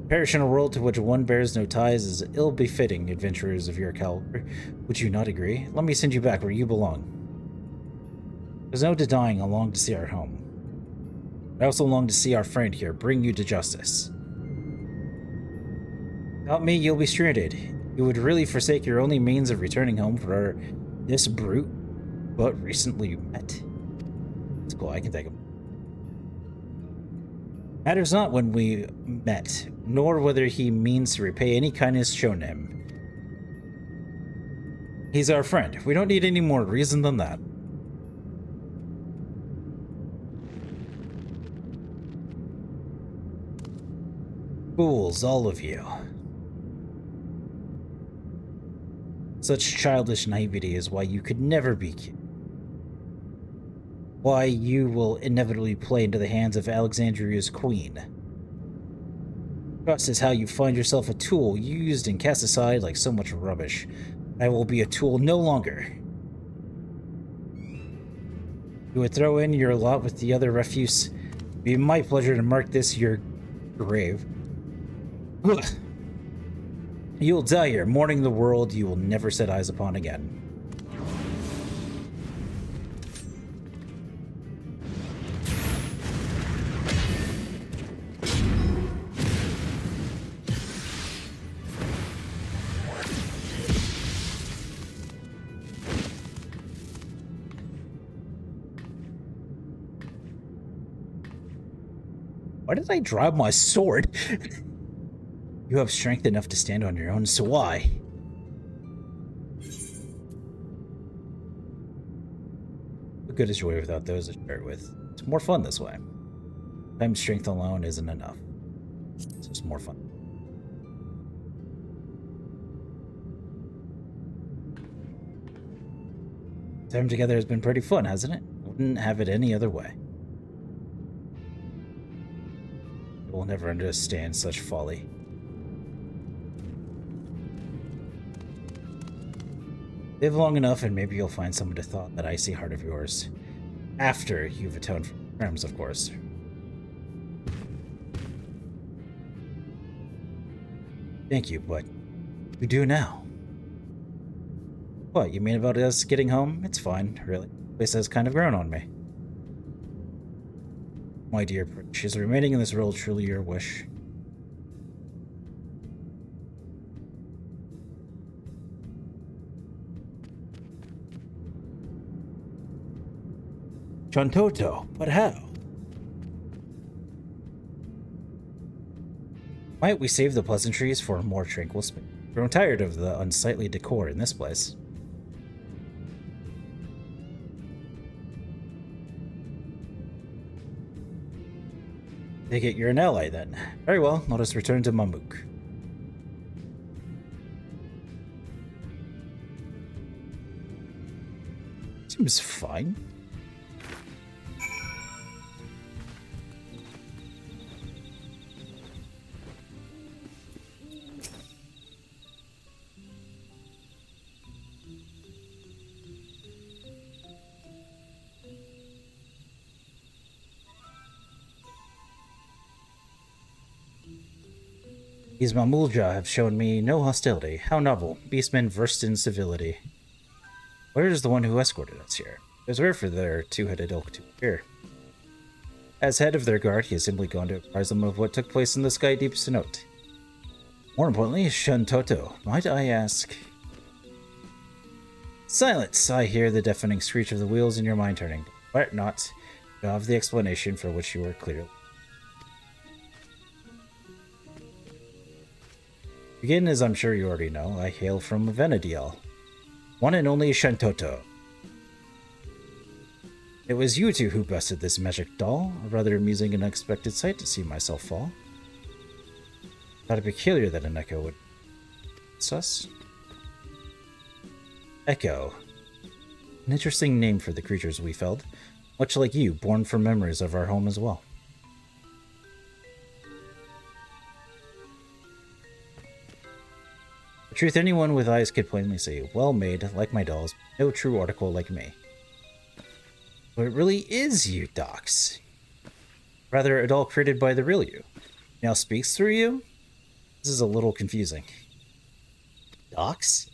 Perish in a world to which one bears no ties is ill-befitting adventurers of your caliber. Would you not agree? Let me send you back where you belong. There's no denying I long to see our home. I also long to see our friend here bring you to justice. Without me, you'll be stranded. You would really forsake your only means of returning home for this brute, but recently you met. It's cool, I can take him. Matters not when we met, nor whether he means to repay any kindness shown him. He's our friend. We don't need any more reason than that. Fools, all of you. Such childish naivety is why you could never be king. Why you will inevitably play into the hands of Alexandria's queen. Trust is how you find yourself a tool used and cast aside like so much rubbish. I will be a tool no longer. You would throw in your lot with the other refuse. It'd be my pleasure to mark this your grave. Ugh. You'll die here, mourning the world you will never set eyes upon again. Why did I drop my sword? You have strength enough to stand on your own, so why? What good is joy without those to share it with? It's more fun this way. Sometimes strength alone isn't enough. So it's more fun. Time together has been pretty fun, hasn't it? Wouldn't have it any other way. We'll never understand such folly. Live long enough and maybe you'll find someone to thaw that icy heart of yours. After you've atoned for crimes, of course. Thank you, but you do now. What, you mean about us getting home? It's fine, really. The place has kind of grown on me. My dear Pritch, is remaining in this world truly your wish? Chantoto, but how? Might we save the pleasantries for a more tranquil space? I've grown tired of the unsightly decor in this place. Take it you're an ally, then. Very well, let us return to Mamuk. 'Cause seems fine. These Mamulja have shown me no hostility. How novel. Beastmen versed in civility. Where is the one who escorted us here? It was rare for their two-headed ilk to appear. As head of their guard, he has simply gone to apprise them of what took place in the sky deep Sinnoh. More importantly, SWTOR, might I ask? Silence! I hear the deafening screech of the wheels in your mind turning. But not. You have the explanation for which you are clear. Begin, as I'm sure you already know, I hail from Venadiel, one and only SWTOR. It was you two who bested this magic doll, a rather amusing and unexpected sight to see myself fall. Thought it peculiar that an echo would sus. Echo. An interesting name for the creatures we felled, much like you, born from memories of our home as well. The truth anyone with eyes could plainly see. Well made, like my dolls, no true article like me. But it really is you, Docs. Rather, a doll created by the real you. Now speaks through you? This is a little confusing. Docs?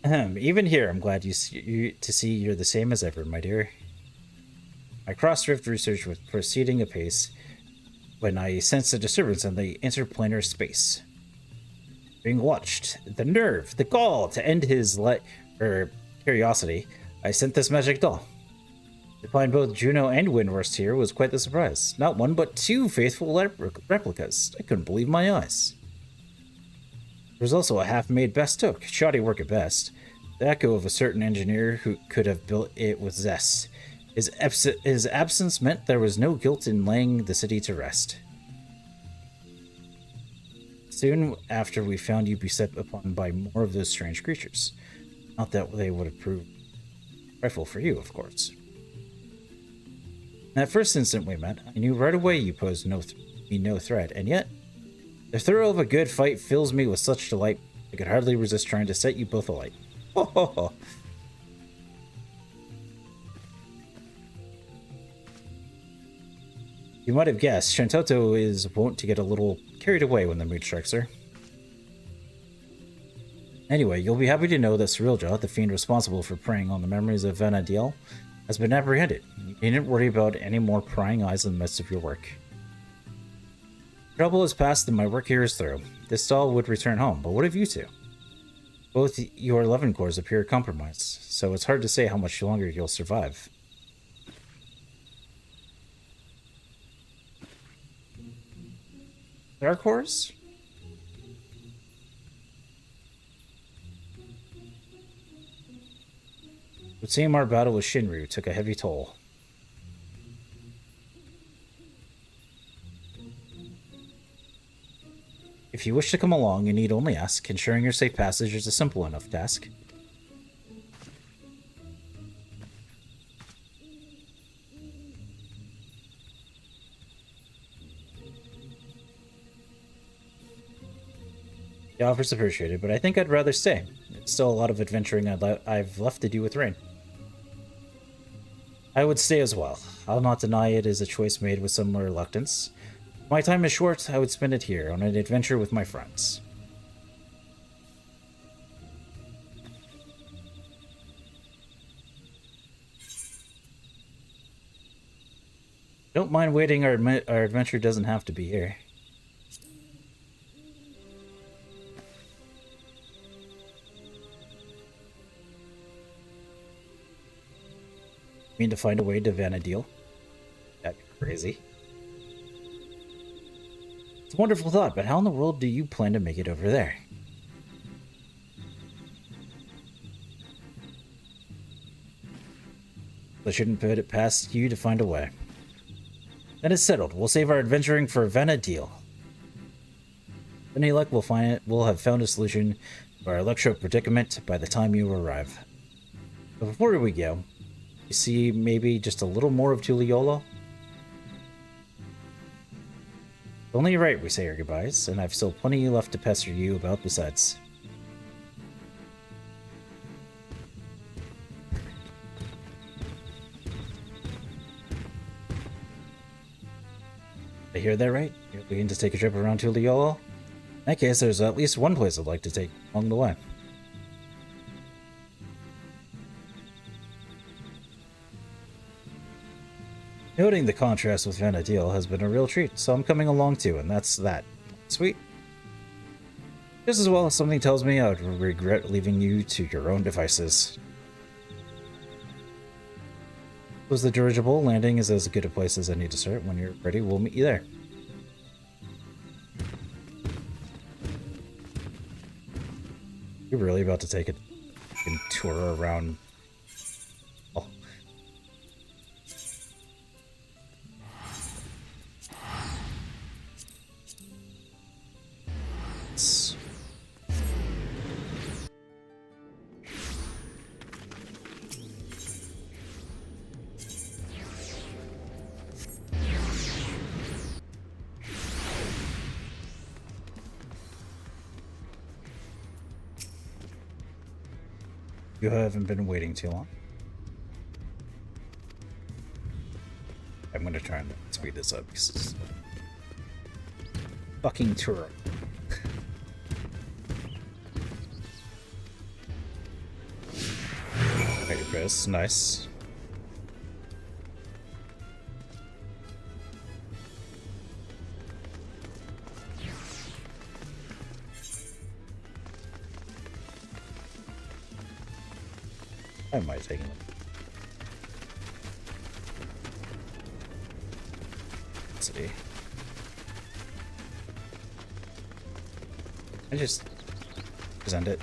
Even here, I'm glad to see you're the same as ever, my dear. My cross-rift research was proceeding apace when I sensed a disturbance in the interplanar space. Being watched, the nerve, the gall to end his curiosity, I sent this magic doll. To find both Juno and Windwurst here was quite the surprise. Not one, but two faithful replicas. I couldn't believe my eyes. There was also a half-made Bastook, shoddy work at best. The echo of a certain engineer who could have built it with zest. His absence meant there was no guilt in laying the city to rest. Soon after, we found you beset upon by more of those strange creatures. Not that they would have proved frightful for you, of course. In that first instant we met, I knew right away you posed me no threat, and yet, the thrill of a good fight fills me with such delight, I could hardly resist trying to set you both alight. Ho ho ho! You might have guessed, SWTOR is wont to get a little carried away when the mood strikes her. Anyway, you'll be happy to know that Cyrilja, the fiend responsible for preying on the memories of Venadiel, has been apprehended. You needn't worry about any more prying eyes in the midst of your work. Trouble is past and my work here is through. This doll would return home, but what of you two? Both your 11 cores appear compromised, so it's hard to say how much longer you'll survive. Dark Horse? It would seem our battle with Shinryu took a heavy toll. If you wish to come along, you need only ask. Ensuring your safe passage is a simple enough task. The offer's appreciated, but I think I'd rather stay. It's still a lot of adventuring I've left to do with Rain. I would stay as well. I'll not deny it is a choice made with some reluctance. If my time is short, I would spend it here, on an adventure with my friends. Don't mind waiting, our adventure doesn't have to be here. Mean to find a way to Venadiel? That'd be crazy. It's a wonderful thought, but how in the world do you plan to make it over there? I shouldn't put it past you to find a way. Then it's settled. We'll save our adventuring for Venadiel. Any luck, we'll have found a solution our electro predicament by the time you arrive. But before we go, you see maybe just a little more of Tuliyola? Only right we say our goodbyes, and I've still plenty left to pester you about besides. I hear that right? You're looking to take a trip around Tuliyola? In that case, there's at least one place I'd like to take along the way. Noting the contrast with Vanadil has been a real treat, so I'm coming along too, and that's that. Sweet. Just as well as something tells me I would regret leaving you to your own devices. Was the dirigible landing is as good a place as any to start. When you're ready, we'll meet you there. You're really about to take a tour around. Oh. You haven't been waiting too long. I'm gonna try and speed this up because it's fucking tour. Hey, Chris, nice. I might take it. Let's see. I just present it.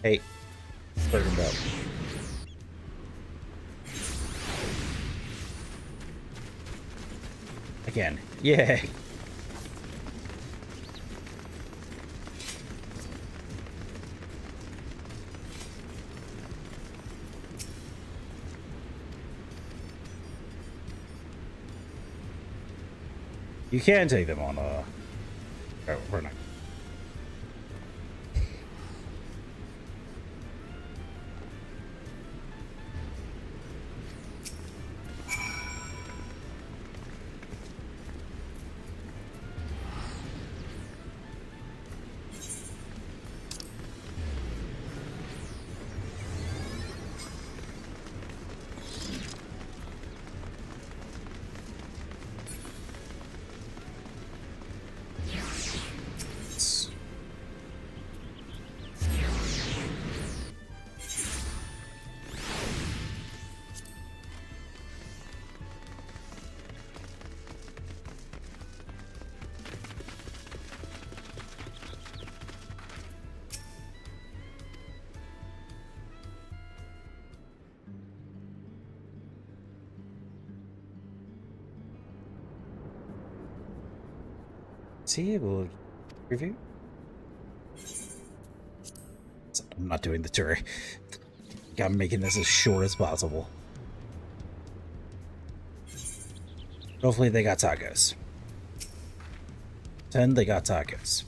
Hey, burden belt. Again, yay! You can take them on oh, we're not. See, we'll review. I'm not doing the tour. I'm making this as short as possible. Hopefully they got tacos. 10, they got tacos.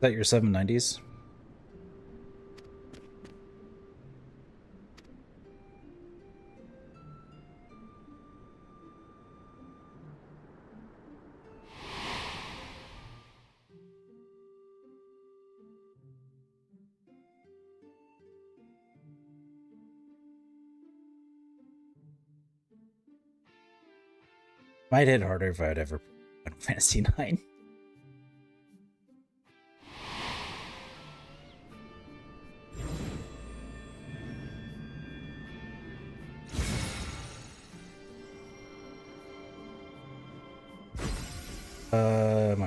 Is that your 790s? Might hit harder if I'd ever put Final Fantasy 9.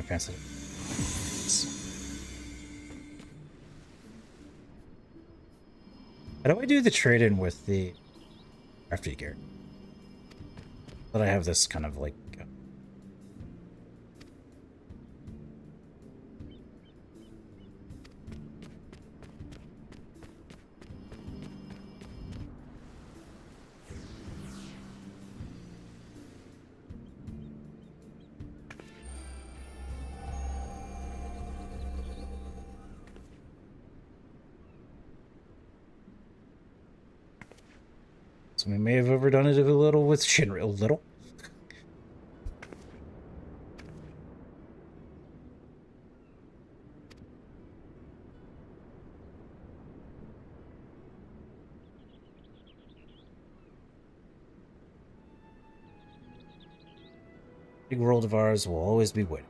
pants. How do I do the trade-in with the crafty gear? But I have this kind of like... So we may have overdone it a little with Shinra. A little? Big world of ours will always be waiting.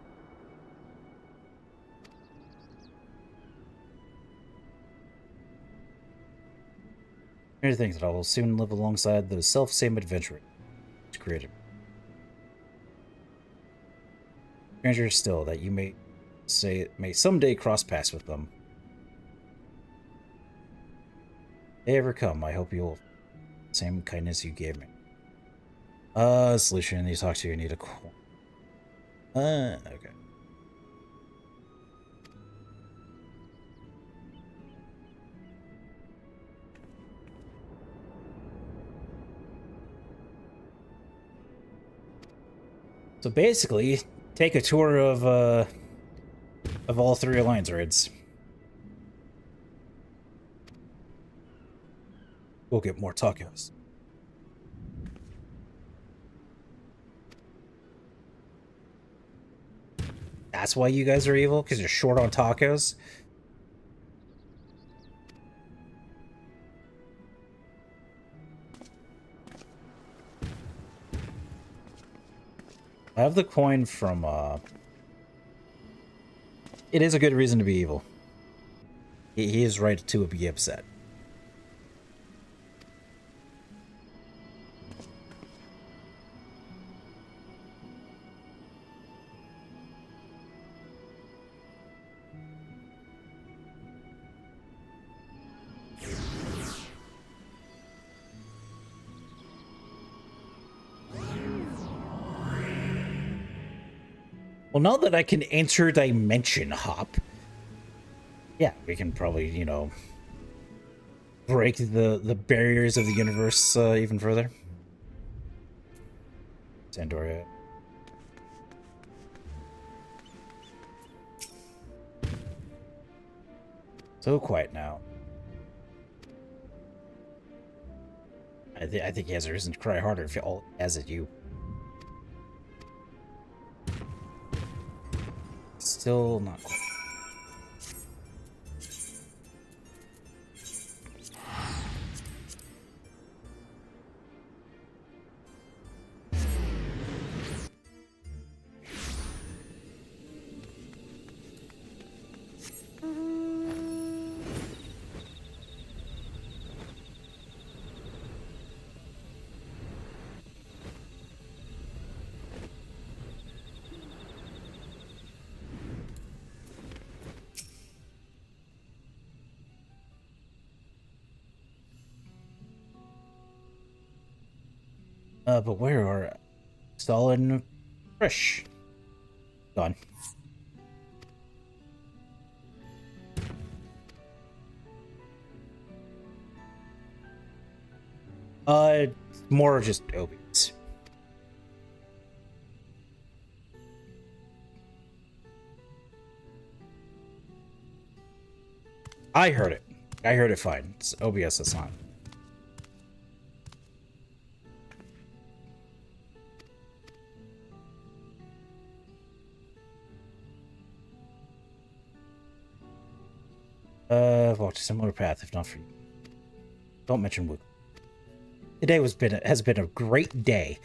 Here are things that I will soon live alongside those self-same adventurers created. Stranger still that you may someday cross paths with them. If they ever come, I hope you'll same kindness you gave me. Solution, you talk to, you need a coin. Okay. So basically, take a tour of all 3 Alliance raids. We'll get more tacos. That's why you guys are evil? Because you're short on tacos? I have the coin from, It is a good reason to be evil. He is right to be upset. Well, now that I can interdimension hop, yeah, we can probably, you know, break the barriers of the universe even further. Sandoria. So quiet now. I think he has a reason to cry harder if all as it you. Still not quite. But where are Stalin Fresh? Gone. More just opiates. I heard it. I heard it fine. It's OBS, it's not. I've walked a similar path, if not for you. Don't mention Wook. Today has been a great day.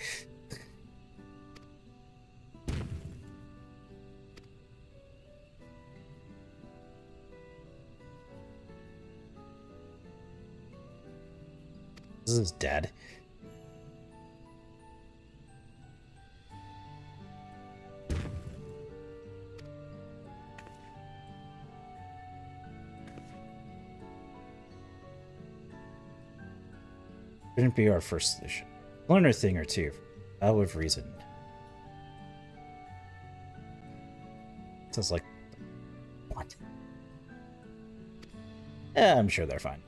This is dead. Shouldn't be our first solution. Learn a thing or two. Out with reason. Sounds like... What? Yeah, I'm sure they're fine.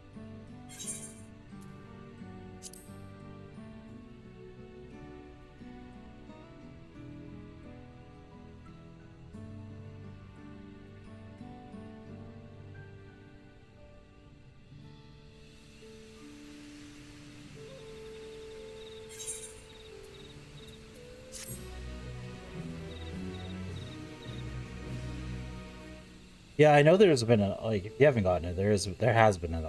Yeah, I know there's been a, like, if you haven't gotten it, there has been an,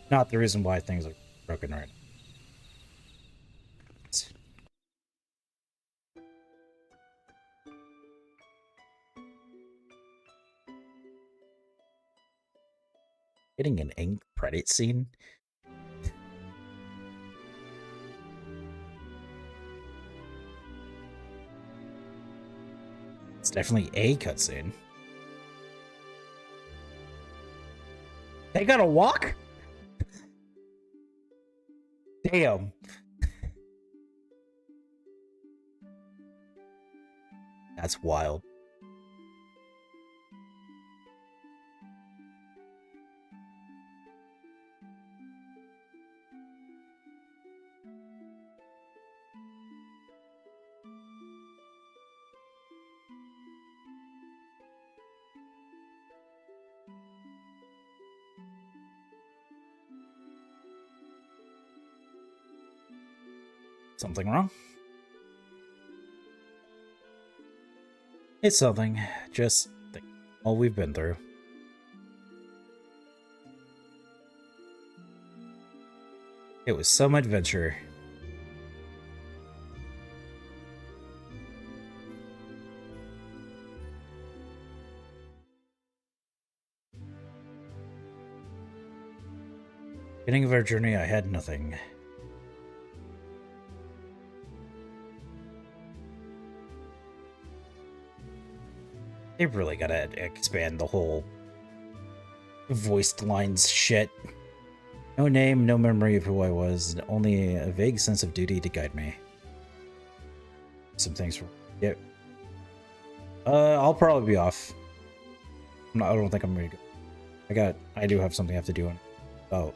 not the reason why things are broken right now. Getting an end credit scene? It's definitely a cutscene. They gotta walk? Damn. That's wild. Something wrong? It's something. Just think all we've been through. It was some adventure. Beginning of our journey, I had nothing. They really gotta expand the whole voiced lines shit. No name, no memory of who I was, only a vague sense of duty to guide me. Some things for... Yep. I'll probably be off. I don't think I'm ready to go. I do have something I have to do in about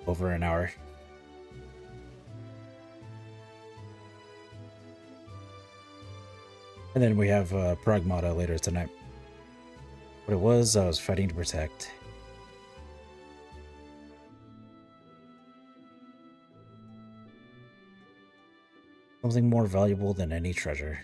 over an hour. And then we have Pragmata later tonight. What it was, I was fighting to protect. Something more valuable than any treasure.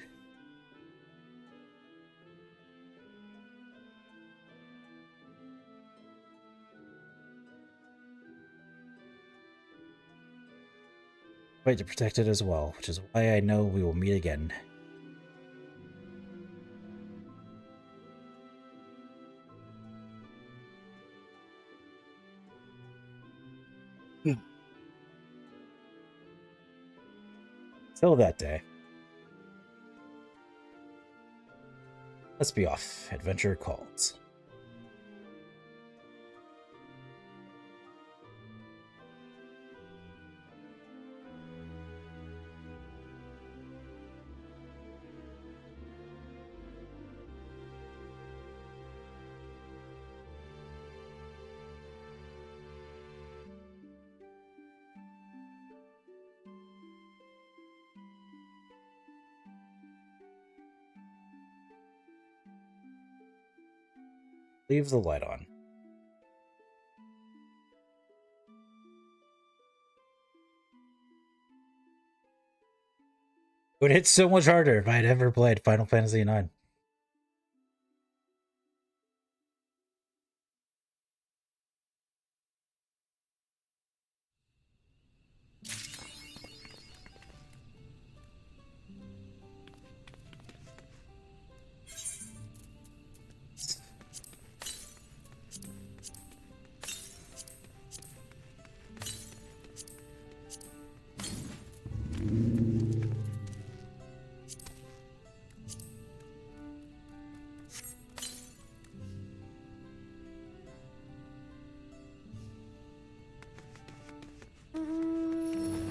Fight to protect it as well, which is why I know we will meet again. Till that day. Let's be off. Adventure calls. Leave the light on. It would hit so much harder if I had ever played Final Fantasy IX.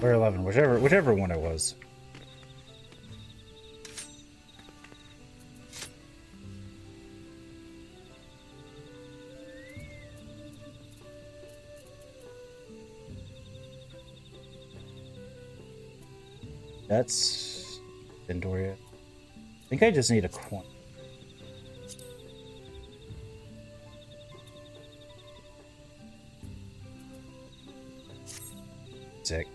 Or 11, whichever one it was. That's Indoria. I think I just need a coin. Sick.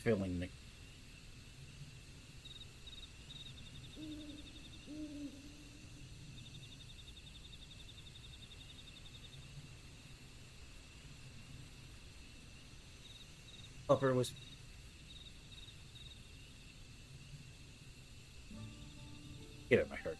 Feeling me. Upper was get it, my heart.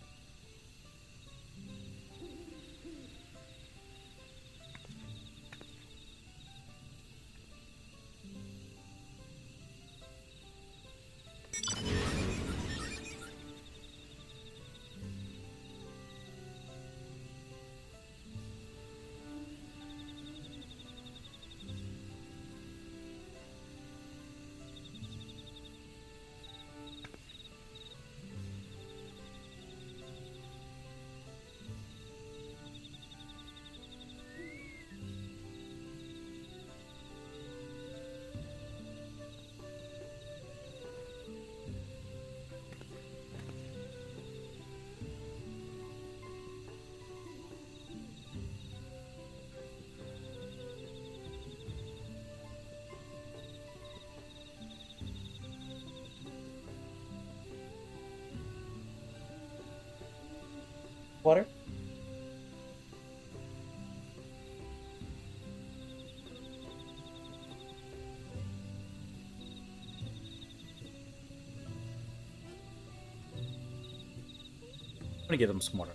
Water? I'm gonna get them some water.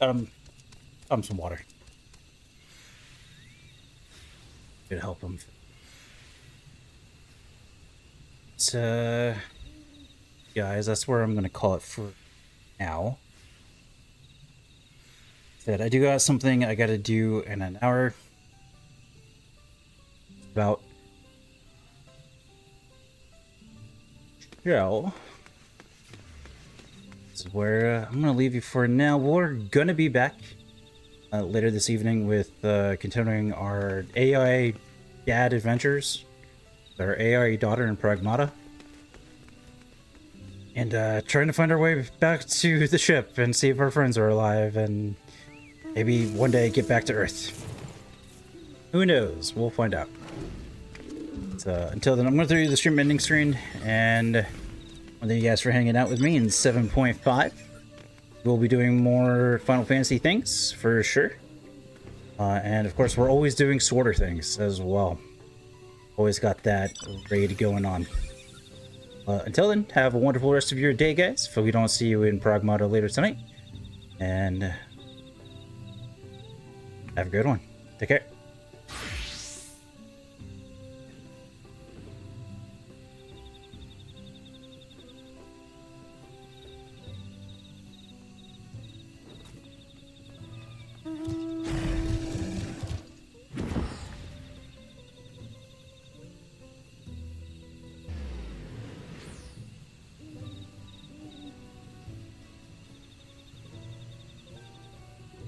some water. Gonna help him. So, guys, that's where I'm gonna call it for now. That I do got something I gotta do in an hour. About This is where I'm gonna leave you for now. We're gonna be back later this evening with continuing our AI dad adventures, our AI daughter in Pragmata, and trying to find our way back to the ship and see if our friends are alive, and maybe one day get back to Earth. Who knows? We'll find out. Until then, I'm going to throw you the stream ending screen, and thank you guys for hanging out with me in 7.5. We'll be doing more Final Fantasy things, for sure. And of course, we're always doing SWTOR things as well. Always got that raid going on. Until then, have a wonderful rest of your day, guys. If we don't see you in Pragmata later tonight. And have a good one. Take care.